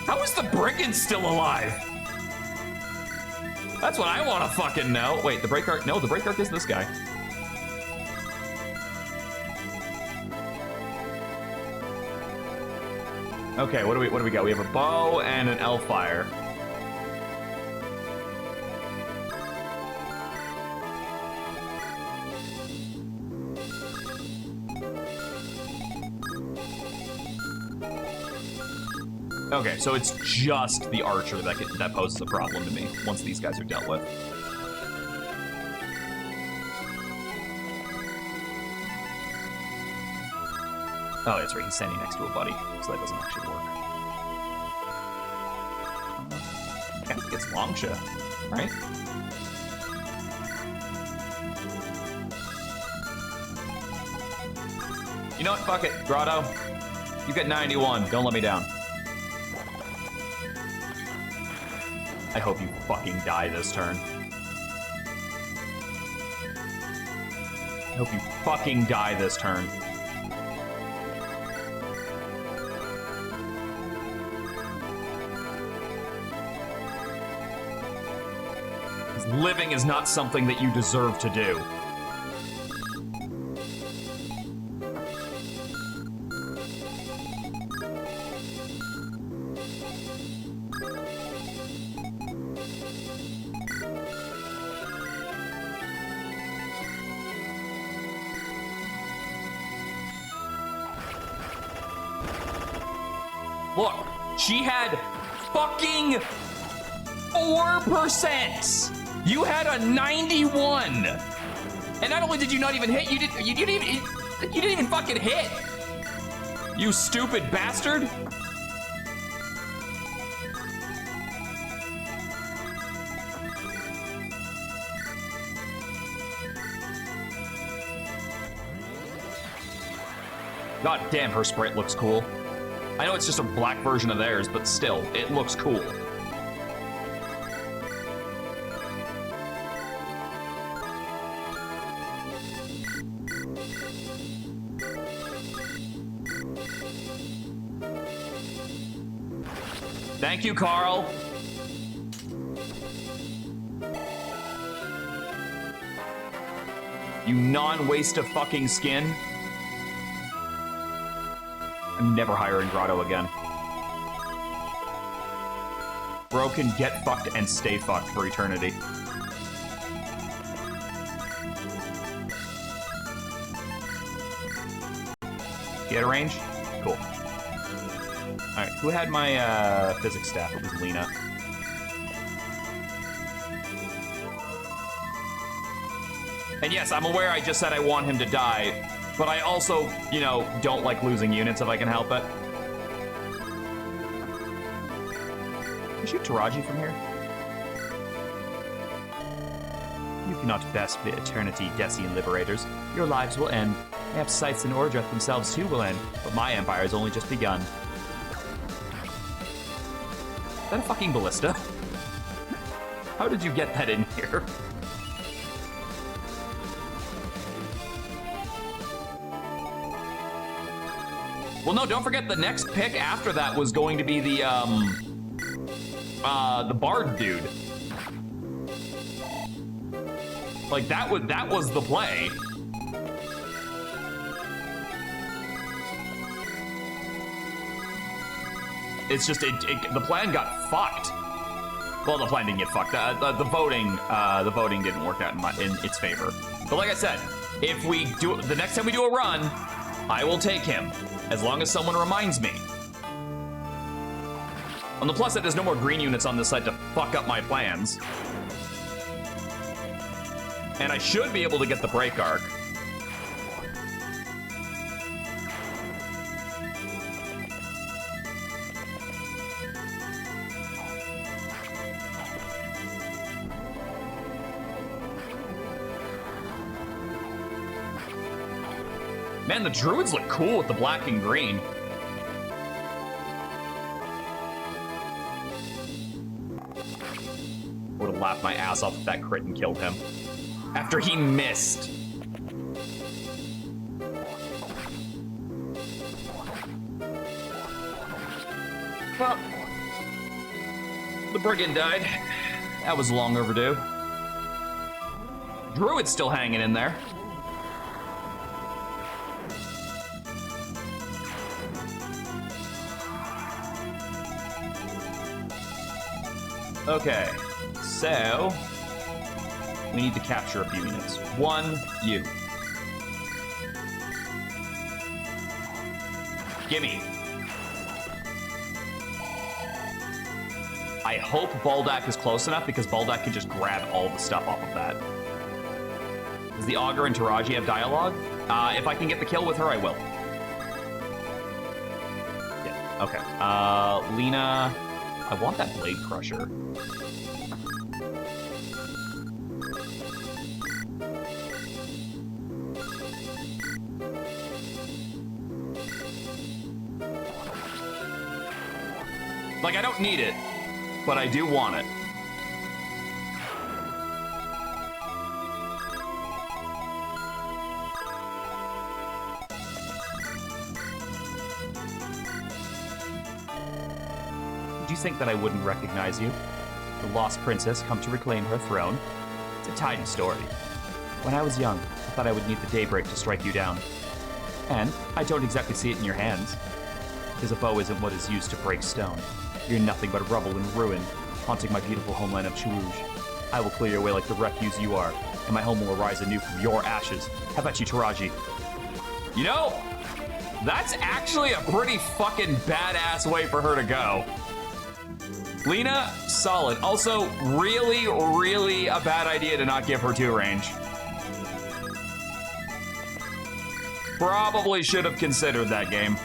How is the brigand still alive? That's what I want to fucking know. Wait, the break arc? No, the break arc is this guy. Okay, what do we got? We have a bow and an Elfire. Okay, so it's just the archer that poses a problem to me once these guys are dealt with. Oh, that's right, he's standing next to a buddy, so that doesn't actually work. I think it's Longsha, right? You know what, fuck it, Grotto. You get 91, don't let me down. I hope you fucking die this turn. I hope you fucking die this turn. Living is not something that you deserve to do. Look, she had fucking 4%. You had a 91. And not only did you not even hit, you didn't even fucking hit. You stupid bastard. God damn, her sprite looks cool. I know it's just a black version of theirs, but still, it looks cool. Thank you, Carl. You non-waste of fucking skin. I'm never hiring Grotto again. Bro can get fucked and stay fucked for eternity. He had a range? Cool. All right, who had my physics staff? It was Lena. And yes, I'm aware I just said I want him to die, but I also, you know, don't like losing units if I can help it. Can you shoot Taraji from here? You cannot best the eternity, Decian liberators. Your lives will end. Perhaps Scythes and Ordreth themselves too will end, but my empire has only just begun. Is that a fucking ballista? How did you get that in here? Well, no, don't forget the next pick after that was going to be the Bard dude. Like, that was the play. It's just, the plan got fucked. Well, the plan didn't get fucked. The voting didn't work out in its favor. But like I said, if we do, the next time we do a run, I will take him, as long as someone reminds me. On the plus side, there's no more green units on this side to fuck up my plans. And I should be able to get the break arc. Man, the druids look cool with the black and green. Would have laughed my ass off if that crit and killed him. After he missed. Well, the brigand died. That was long overdue. Druid's still hanging in there. Okay, so we need to capture a few units. One, you. Gimme. I hope Baldak is close enough because Baldak can just grab all the stuff off of that. Does the Augur and Taraji have dialogue? If I can get the kill with her, I will. Yeah, okay. Lena, I want that Blade Crusher. Like, I don't need it, but I do want it. Did you think that I wouldn't recognize you? The lost princess come to reclaim her throne? It's a tidy story. When I was young, I thought I would need the daybreak to strike you down. And I don't exactly see it in your hands. Because a bow isn't what is used to break stone. You're nothing but rubble and ruin, haunting my beautiful homeland of Churuj. I will clear your way like the refuse you are, and my home will arise anew from your ashes. How about you, Taraji? You know, that's actually a pretty fucking badass way for her to go. Lena, solid. Also, really, really a bad idea to not give her 2 range. Probably should have considered that game.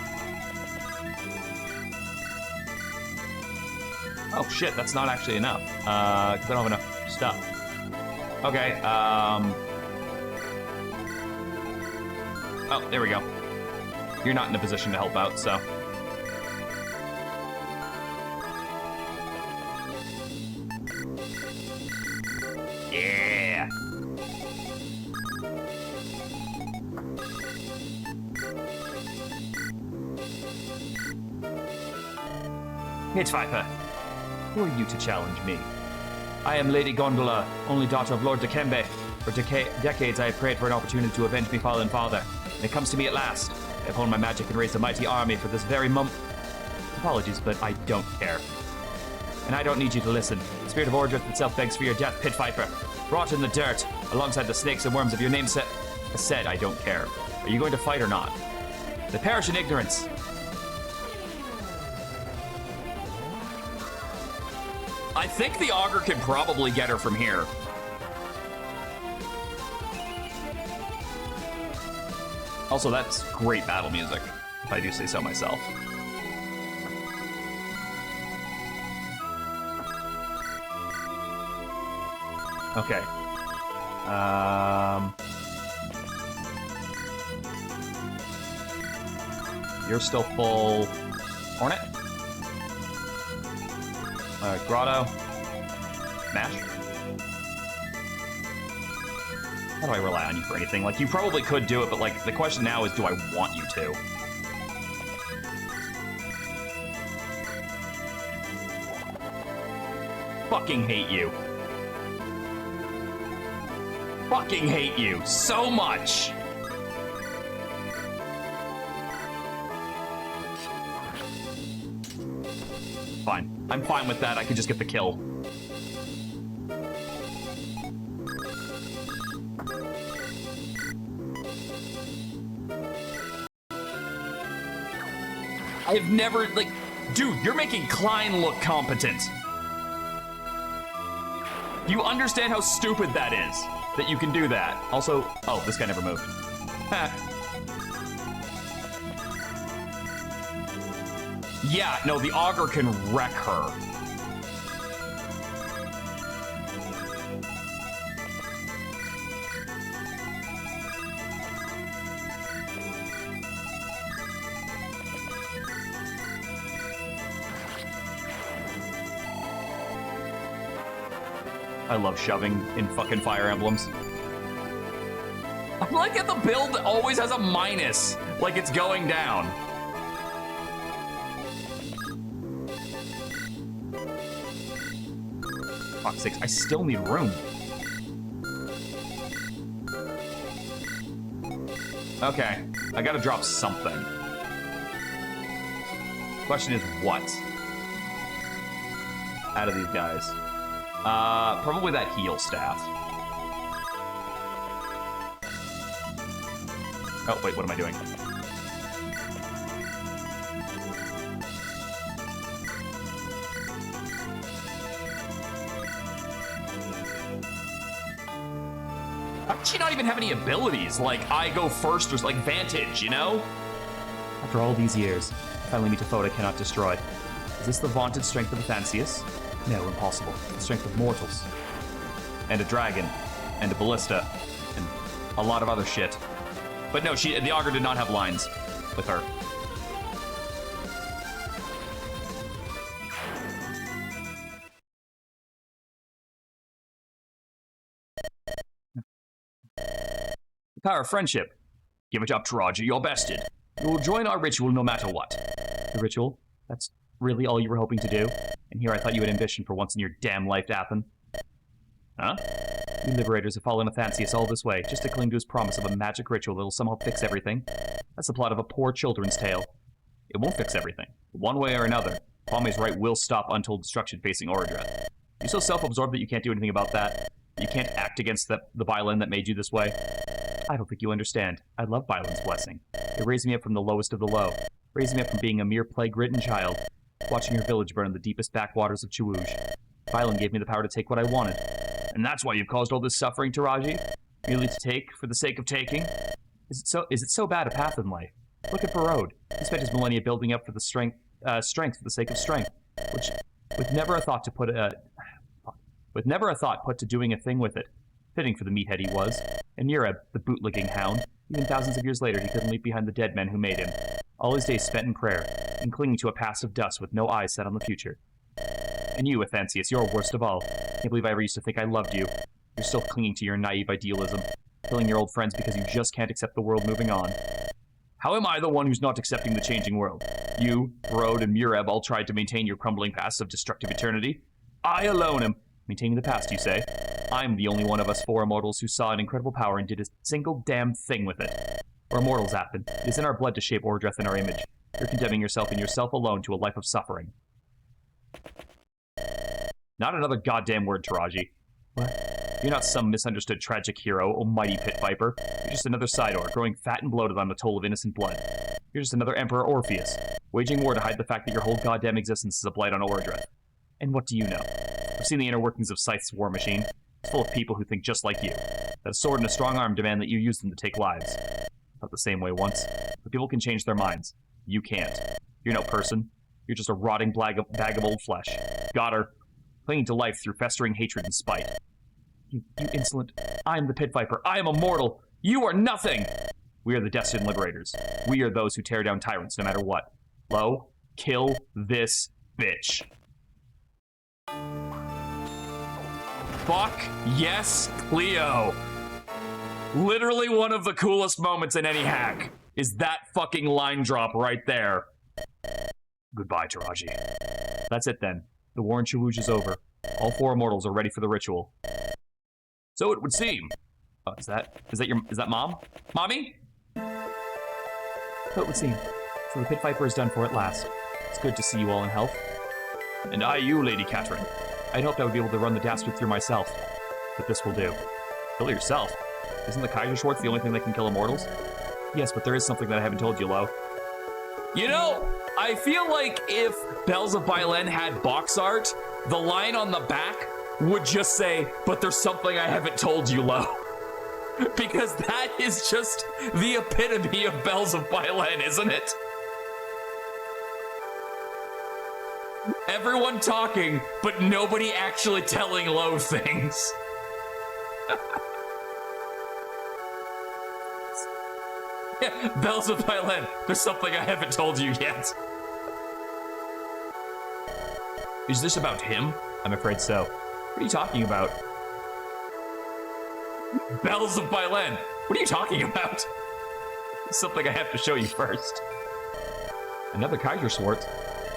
Oh shit, that's not actually enough. Because I don't have enough stuff. Okay, oh, there we go. You're not in a position to help out, so. Yeah. It's Viper. Who are you to challenge me? I am Lady Gondola, only daughter of Lord Dikembe. For decades I have prayed for an opportunity to avenge my fallen father, and it comes to me at last. I have honed my magic and raised a mighty army for this very moment. Apologies, but I don't care. And I don't need you to listen. The spirit of Ordreth itself begs for your death, Pit Viper. Rot in the dirt, alongside the snakes and worms of your namesake. I said I don't care. Are you going to fight or not? They perish in ignorance. I think the Augur can probably get her from here. Also, that's great battle music, if I do say so myself. Okay. You're still full. Hornet. Grotto. Mash. How do I rely on you for anything? Like, you probably could do it, but, like, the question now is, do I want you to? Fucking hate you. Fucking hate you so much. Fine. I'm fine with that. I could just get the kill. I've never, like, dude, you're making Klein look competent. Do you understand how stupid that is? That you can do that. Also, oh, this guy never moved. Yeah, no, the Augur can wreck her. I love shoving in fucking Fire Emblems. I like that the build always has a minus, like it's going down. Fuck's sakes, I still need room. Okay, I gotta drop something. Question is what? Out of these guys. Probably that heal staff. Oh, wait, what am I doing? How did she not even have any abilities? Like, I go first, or like Vantage, you know? After all these years, finally meet a foe I cannot destroy. Is this the vaunted strength of Athanasius? No, impossible. The strength of mortals. And a dragon. And a ballista. And a lot of other shit. But no, the Augur did not have lines with her. The power of friendship. Give it up, Taraji. You're bested. You will join our ritual no matter what. The ritual? That's really all you were hoping to do? And here I thought you had ambition for once in your damn life, Athen. Huh? You liberators have followed Athanasius all this way, just to cling to his promise of a magic ritual that'll somehow fix everything. That's the plot of a poor children's tale. It won't fix everything. One way or another, Pome's right will stop untold destruction facing Orodreth. You're so self-absorbed that you can't do anything about that. You can't act against the Byelen that made you this way. I don't think you understand. I love Byelen's blessing. It raised me up from the lowest of the low. Raised me up from being a mere plague-ridden child. Watching your village burn in the deepest backwaters of Chewuj. Byelen gave me the power to take what I wanted. And that's why you've caused all this suffering, Taraji? Merely to take for the sake of taking? Is it so bad a path in life? Look at Barode. He spent his millennia building up for the strength for the sake of strength, which, with never a thought put to doing a thing with it. Fitting for the meathead he was. And Ureb, the bootlicking hound, even thousands of years later he couldn't leave behind the dead men who made him. All his days spent in prayer, and clinging to a past of dust with no eyes set on the future. And you, Athanasius, you're worst of all. Can't believe I ever used to think I loved you. You're still clinging to your naive idealism, killing your old friends because you just can't accept the world moving on. How am I the one who's not accepting the changing world? You, Brode, and Mureb all tried to maintain your crumbling past of destructive eternity. I alone am maintaining the past, you say? I'm the only one of us four immortals who saw an incredible power and did a single damn thing with it. We're immortals, Athen. It is in our blood to shape Orodreth in our image. You're condemning yourself and yourself alone to a life of suffering. Not another goddamn word, Taraji. What? You're not some misunderstood tragic hero, almighty pit viper. You're just another Sidor, growing fat and bloated on the toll of innocent blood. You're just another Emperor Orpheus, waging war to hide the fact that your whole goddamn existence is a blight on Orodreth. And what do you know? I've seen the inner workings of Scythe's war machine. It's full of people who think just like you. That a sword and a strong arm demand that you use them to take lives. Felt the same way once. But people can change their minds. You can't. You're no person. You're just a rotting bag of old flesh. Got her. Clinging to life through festering hatred and spite. You insolent. I am the Pit Viper. I am immortal. You are nothing. We are the destined liberators. We are those who tear down tyrants no matter what. Lo, kill this bitch. Fuck yes, Cleo. Literally one of the coolest moments in any hack is that fucking line drop right there. Goodbye, Taraji. That's it then. The war in Chawuj is over. All 4 immortals are ready for the ritual. So it would seem. Oh, is that Mom? Mommy? So it would seem. So the Pit Viper is done for at last. It's good to see you all in health. And you, Lady Catherine. I'd hoped I would be able to run the dastard through myself. But this will do. Kill yourself? Isn't the Kaiser Schwartz the only thing that can kill immortals? Yes, but there is something that I haven't told you, Lo. You know, I feel like if Bells of Byelen had box art, the line on the back would just say, but there's something I haven't told you, Lo. Because that is just the epitome of Bells of Byelen, isn't it? Everyone talking, but nobody actually telling Lo things. Yeah, Bells of Byelen, there's something I haven't told you yet. Is this about him? I'm afraid so. What are you talking about? Bells of Byelen, what are you talking about? Something I have to show you first. Another Kaiser Schwartz?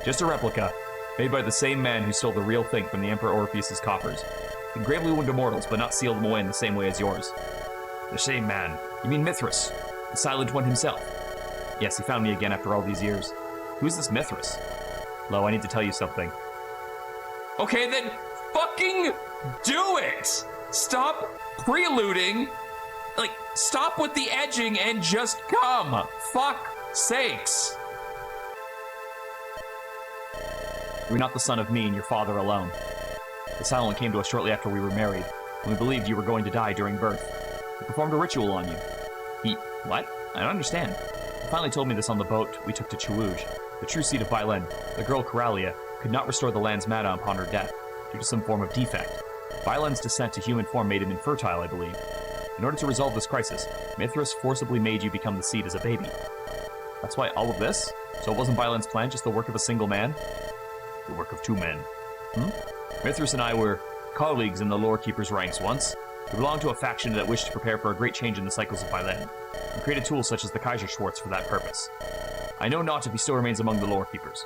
Just a replica, made by the same man who stole the real thing from the Emperor Orpheus's coffers. He can gravely wound immortals, but not seal them away in the same way as yours. The same man? You mean Mithras? The Silent One himself? Yes, he found me again after all these years. Who's this Mithras? Lo, I need to tell you something. Okay, then fucking do it! Stop preluding. Like, stop with the edging and just come. Fuck sakes. You're not the son of me and your father alone. The Silent One came to us shortly after we were married, and we believed you were going to die during birth. He performed a ritual on you. What? I don't understand. He finally told me this on the boat we took to Chawuj, the true seat of Byelen. The girl Coralia could not restore the land's mana upon her death, due to some form of defect. Byelen's descent to human form made him infertile, I believe. In order to resolve this crisis, Mithras forcibly made you become the seed as a baby. That's why all of this? So it wasn't Byelen's plan, just the work of a single man? The work of 2 men. Mithras and I were colleagues in the Lore Keeper's ranks once. We belonged to a faction that wished to prepare for a great change in the cycles of Byelen, and created tools such as the Kaiser Schwartz for that purpose. I know not if he still remains among the Lore Keepers.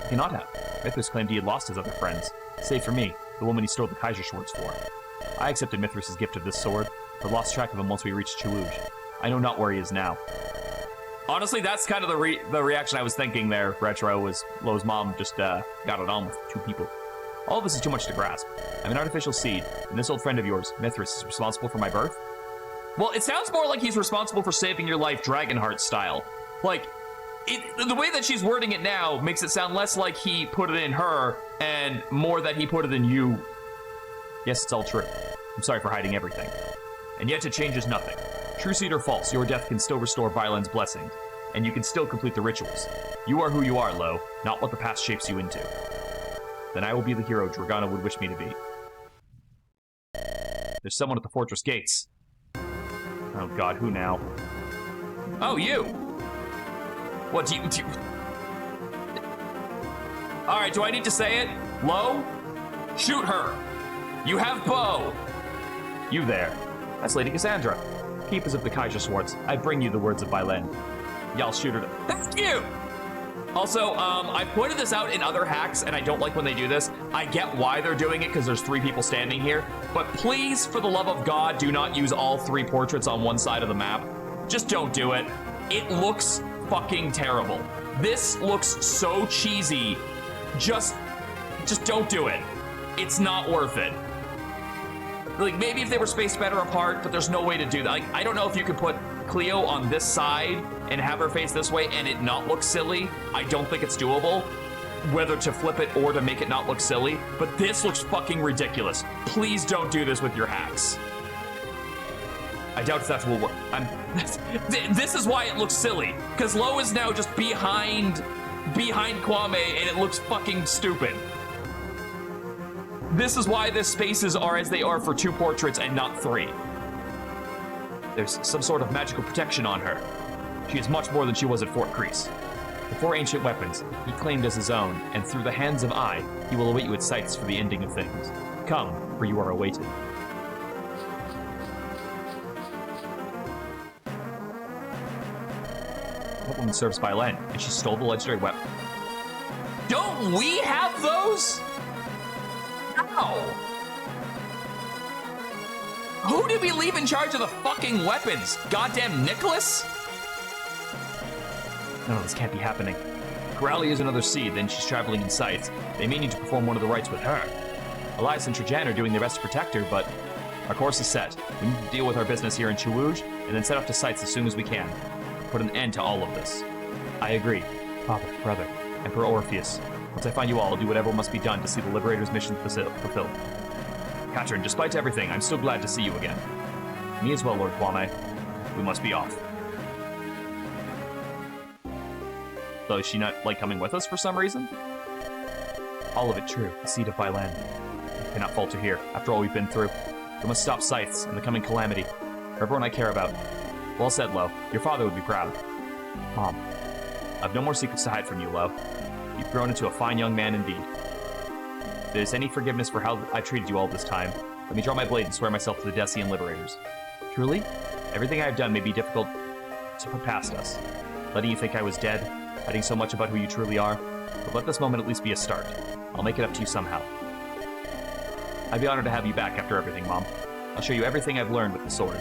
He cannot have. Mithras claimed he had lost his other friends, save for me, the woman he stole the Kaiser Schwartz for. I accepted Mithras' gift of this sword, but lost track of him once we reached Chawuj. I know not where he is now. Honestly, that's kind of the reaction I was thinking there, Retro, was Lo's mom just got it on with 2 people. All of this is too much to grasp. I'm an artificial seed, and this old friend of yours, Mithras, is responsible for my birth? Well, it sounds more like he's responsible for saving your life Dragonheart style. Like, the way that she's wording it now makes it sound less like he put it in her, and more that he put it in you. Yes, it's all true. I'm sorry for hiding everything. And yet it changes nothing. True seed or false, your death can still restore Byelen's blessing, and you can still complete the rituals. You are who you are, Lo, not what the past shapes you into. Then I will be the hero Dragana would wish me to be. There's someone at the fortress gates. Oh god, who now? Oh, you! What, do you... Alright, do I need to say it? Lo? Shoot her! You have bow! You there. That's Lady Cassandra. Keepers of the Kaiser Schwartz, I bring you the words of Byelen. Y'all shoot her to... Thank you! Also, I've pointed this out in other hacks, and I don't like when they do this. I get why they're doing it, because there's 3 people standing here. But please, for the love of God, do not use all 3 portraits on one side of the map. Just don't do it. It looks fucking terrible. This looks so cheesy. Just don't do it. It's not worth it. Like, maybe if they were spaced better apart, but there's no way to do that. Like, I don't know if you could put Cleo on this side and have her face this way and it not look silly, I don't think it's doable. Whether to flip it or to make it not look silly, but this looks fucking ridiculous. Please don't do this with your hacks. I doubt if that will work. This is why it looks silly, because Lo is now just behind Kwame, and it looks fucking stupid. This is why the spaces are as they are for 2 portraits and not 3. There's some sort of magical protection on her. She is much more than she was at Fort Crease. The 4 ancient weapons he claimed as his own, and through the hands of I, he will await you at sights for the ending of things. Come, for you are awaited. That woman serves Byelen, and she stole the legendary weapon. Don't we have those? No. Who did we leave in charge of the fucking weapons? Goddamn Nicholas? No, this can't be happening. Corelli is another seed, then she's traveling in sights. They may need to perform one of the rites with her. Elias and Trajan are doing their best to protect her, but our course is set. We need to deal with our business here in Chewuj, and then set off to sights as soon as we can. Put an end to all of this. I agree. Father, brother, Emperor Orpheus. Once I find you all, I'll do whatever must be done to see the Liberator's mission fulfilled. Katrin, despite everything, I'm still glad to see you again. Me as well, Lord Kwame. We must be off. So is she not, like, coming with us for some reason? All of it true. The seed of Byelen. I cannot falter here, after all we've been through. We must stop Scythes and the coming calamity. For everyone I care about. Well said, Lo. Your father would be proud. Mom. I've no more secrets to hide from you, Lo. You've grown into a fine young man indeed. If there's any forgiveness for how I treated you all this time, let me draw my blade and swear myself to the Decian Liberators. Truly, everything I have done may be difficult to put past us. Letting you think I was dead, hiding so much about who you truly are, but let this moment at least be a start. I'll make it up to you somehow. I'd be honored to have you back after everything, Mom. I'll show you everything I've learned with the sword,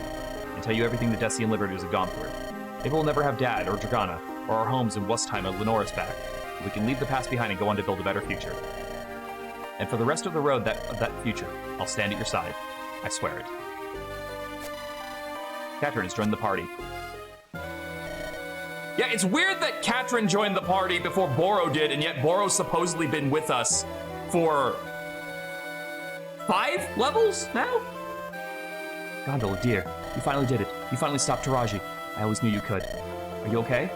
and tell you everything the Decian Liberators have gone through. Maybe we'll never have Dad, or Dragana, or our homes in Westheim or Lenoris back. We can leave the past behind and go on to build a better future. And for the rest of the road of that future, I'll stand at your side. I swear it. Katrin has joined the party. Yeah, it's weird that Katrin joined the party before Boro did, and yet Boro's supposedly been with us for 5 levels now? Gondola, dear, you finally did it. You finally stopped Taraji. I always knew you could. Are you okay?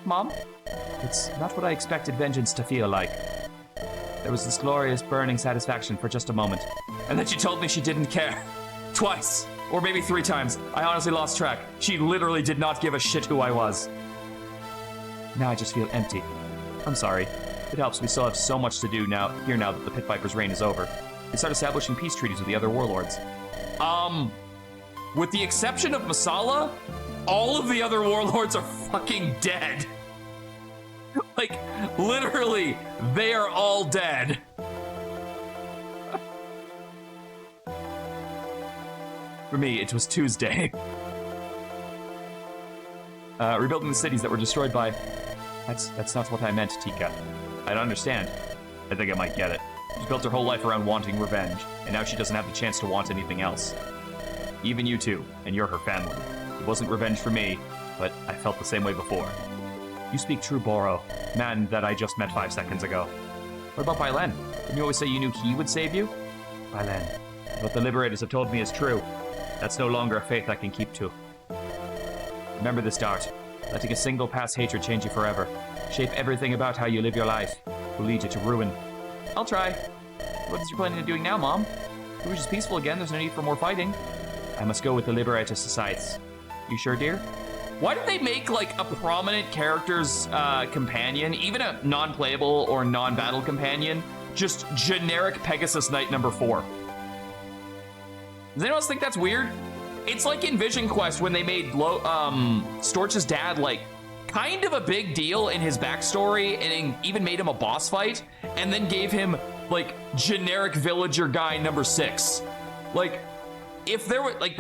Mom? It's not what I expected vengeance to feel like. There was this glorious burning satisfaction for just a moment. And then she told me she didn't care. Twice. Or maybe 3 times. I honestly lost track. She literally did not give a shit who I was. Now I just feel empty. I'm sorry. It helps. We still have so much to do now that the Pit Viper's reign is over. We start establishing peace treaties with the other warlords. With the exception of Masala, all of the other warlords are fucking dead. Like, literally, they are all dead. For me, it was Tuesday. Rebuilding the cities that were destroyed by... That's not what I meant, Tika. I don't understand. I think I might get it. She built her whole life around wanting revenge, and now she doesn't have the chance to want anything else. Even you two, and you're her family. It wasn't revenge for me, but I felt the same way before. You speak true, Boro. Man that I just met 5 seconds ago. What about Byelen? Didn't you always say you knew he would save you? Byelen. What the Liberators have told me is true. That's no longer a faith I can keep to. Remember this, Dart. Letting a single past hatred change you forever. Shape everything about how you live your life. Will lead you to ruin. I'll try. What is you planning on doing now, Mom? Chewuj is peaceful again. There's no need for more fighting. I must go with the Liberators to sights. You sure, dear? Why did they make, like, a prominent character's companion, even a non-playable or non-battle companion, just generic Pegasus Knight number 4? Does anyone else think that's weird? It's like in Vision Quest when they made Storch's dad, like, kind of a big deal in his backstory and even made him a boss fight, and then gave him, like, generic villager guy number 6. Like, if there were, like,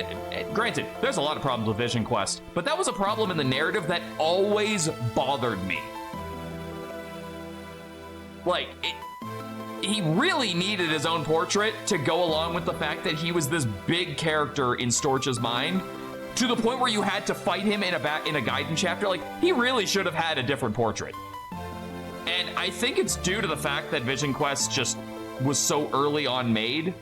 granted, there's a lot of problems with Vision Quest, but that was a problem in the narrative that always bothered me. Like, he really needed his own portrait to go along with the fact that he was this big character in Storch's mind. to the point where you had to fight him in a Gaiden chapter. Like, he really should have had a different portrait. And I think it's due to the fact that Vision Quest just was so early on made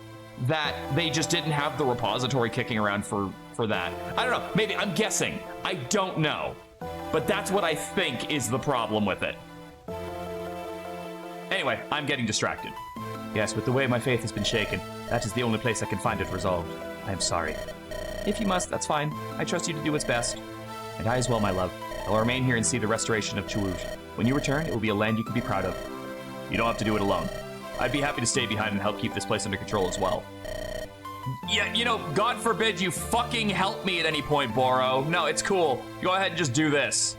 that they just didn't have the repository kicking around for that. I don't know, maybe, I'm guessing. I don't know. But that's what I think is the problem with it. Anyway, I'm getting distracted. Yes, with the way my faith has been shaken, that is the only place I can find it resolved. I am sorry. If you must, that's fine. I trust you to do what's best. And I as well, my love. I will remain here and see the restoration of Chewuj. When you return, it will be a land you can be proud of. You don't have to do it alone. I'd be happy to stay behind and help keep this place under control as well. Yeah, you know, God forbid you fucking help me at any point, Boro. No, it's cool. Go ahead and just do this.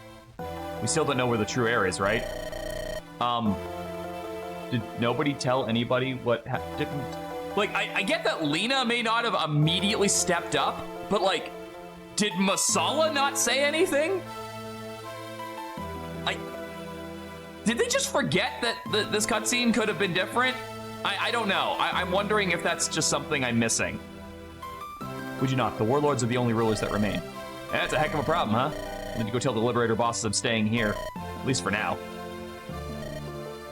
We still don't know where the true heir is, right? Did nobody tell anybody what didn't... Like, I get that Lena may not have immediately stepped up, but, like, did Masala not say anything? Did they just forget that this cutscene could have been different? I don't know. I'm wondering if that's just something I'm missing. Would you not? The warlords are the only rulers that remain. That's a heck of a problem, huh? I need to go tell the Liberator bosses I'm staying here. At least for now.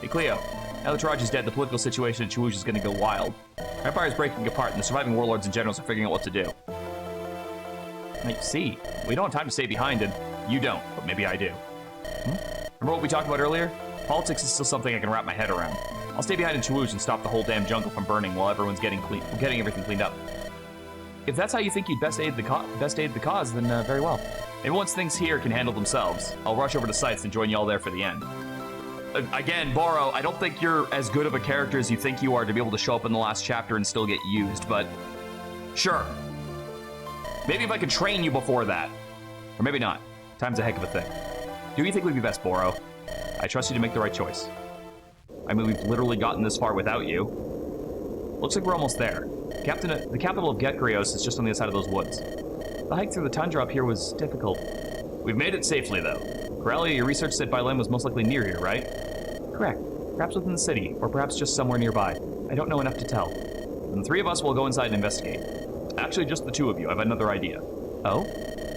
Hey, Cleo. Now that Taraj is dead, the political situation in Chewuj is going to go wild. Our empire is breaking apart, and the surviving warlords and generals are figuring out what to do. I see. We don't have time to stay behind, and you don't, but maybe I do. Remember what we talked about earlier? Politics is still something I can wrap my head around. I'll stay behind in Chewuj and stop the whole damn jungle from burning while everyone's getting everything cleaned up. If that's how you think you'd best aid the cause, then very well. Maybe once things here can handle themselves, I'll rush over to sites and join you all there for the end. Again, Boro, I don't think you're as good of a character as you think you are to be able to show up in the last chapter and still get used, but sure. Maybe if I could train you before that. Or maybe not. Time's a heck of a thing. Do you think would be best, Boro? I trust you to make the right choice. I mean, we've literally gotten this far without you. Looks like we're almost there. The capital of Gekrios is just on the other side of those woods. The hike through the tundra up here was difficult. We've made it safely, though. Coralia, your research said Byelen was most likely near here, right? Correct. Perhaps within the city, or perhaps just somewhere nearby. I don't know enough to tell. And the three of us will go inside and investigate. Actually, just the two of you. I have another idea. Oh?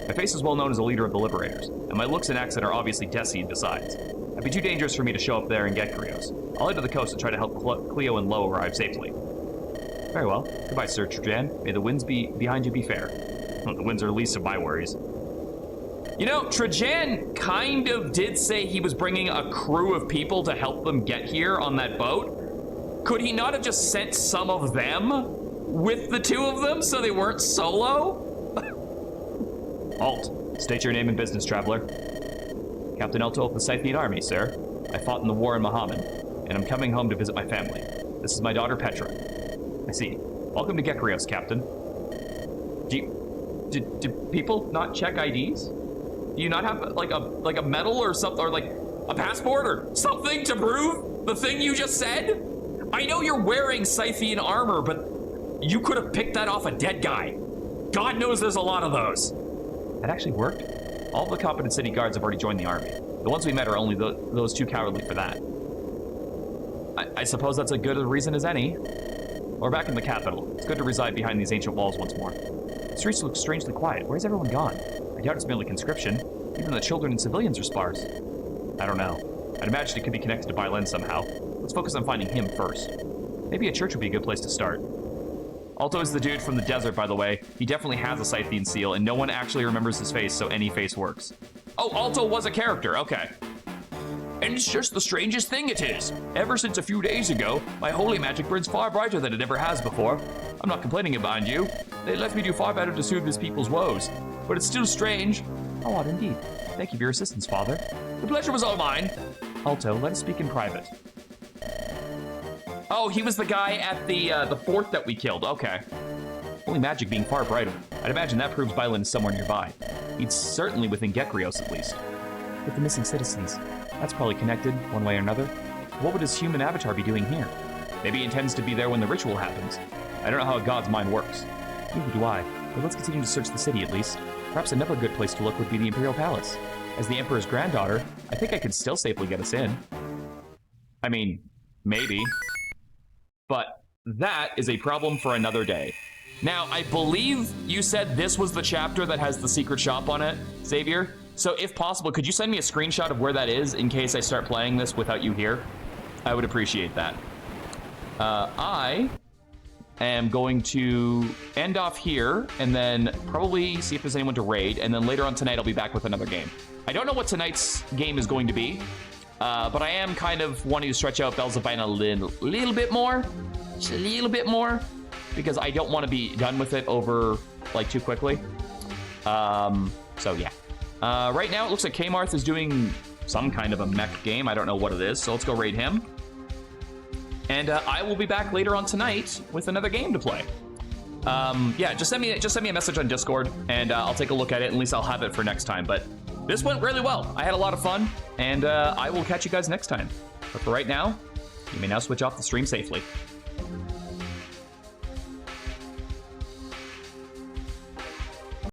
My face is well known as a leader of the Liberators, and my looks and accent are obviously Desian besides. It'd be too dangerous for me to show up there and get Krios. I'll head to the coast and try to help Cleo and Lo arrive safely. Very well. Goodbye, Sir Trajan. May the winds behind you be fair. Well, the winds are the least of my worries. You know, Trajan kind of did say he was bringing a crew of people to help them get here on that boat. Could he not have just sent some of them with the two of them so they weren't solo? Halt. State your name and business, traveler. Captain Elto of the Scythian army, sir. I fought in the war in Mahaman, and I'm coming home to visit my family. This is my daughter, Petra. I see. Welcome to Gekrios, Captain. Do people not check IDs? Do you not have like a medal or something, or like a passport or something to prove the thing you just said? I know you're wearing Scythian armor, but you could have picked that off a dead guy. God knows there's a lot of those. That actually worked. All the competent city guards have already joined the army. The ones we met are only those too cowardly for that. I suppose that's as good a reason as any. We're back in the capital. It's good to reside behind these ancient walls once more. The streets look strangely quiet. Where's everyone gone? I doubt it's merely conscription. Even the children and civilians are sparse. I don't know. I'd imagine it could be connected to Byelen somehow. Let's focus on finding him first. Maybe a church would be a good place to start. Alto is the dude from the desert, by the way. He definitely has a Scythian seal, and no one actually remembers his face, so any face works. Oh, Alto was a character. Okay. And it's just the strangest thing it is. Ever since a few days ago, my holy magic burns far brighter than it ever has before. I'm not complaining about you. They left me do far better to soothe this people's woes. But it's still strange. How odd indeed. Thank you for your assistance, Father. The pleasure was all mine. Alto, let us speak in private. Oh, he was the guy at the fort that we killed. Okay. Holy magic being far brighter. I'd imagine that proves Byelen is somewhere nearby. He's certainly within Gekrios, at least. With the missing citizens. That's probably connected, one way or another. What would his human avatar be doing here? Maybe he intends to be there when the ritual happens. I don't know how a god's mind works. Neither do I. But let's continue to search the city, at least. Perhaps another good place to look would be the Imperial Palace. As the Emperor's granddaughter, I think I could still safely get us in. I mean, maybe. But that is a problem for another day. Now, I believe you said this was the chapter that has the secret shop on it, Xavier. So if possible, could you send me a screenshot of where that is in case I start playing this without you here? I would appreciate that. I am going to end off here and then probably see if there's anyone to raid. And then later on tonight, I'll be back with another game. I don't know what tonight's game is going to be, but I am kind of wanting to stretch out Bells of Byelen a little bit more. Just a little bit more. Because I don't want to be done with it over, like, too quickly. So, yeah. Right now, it looks like Kmarth is doing some kind of a mech game. I don't know what it is, so let's go raid him. And I will be back later on tonight with another game to play. Yeah, just send me a message on Discord, and I'll take a look at it. At least I'll have it for next time. But this went really well. I had a lot of fun, and I will catch you guys next time. But for right now, you may now switch off the stream safely.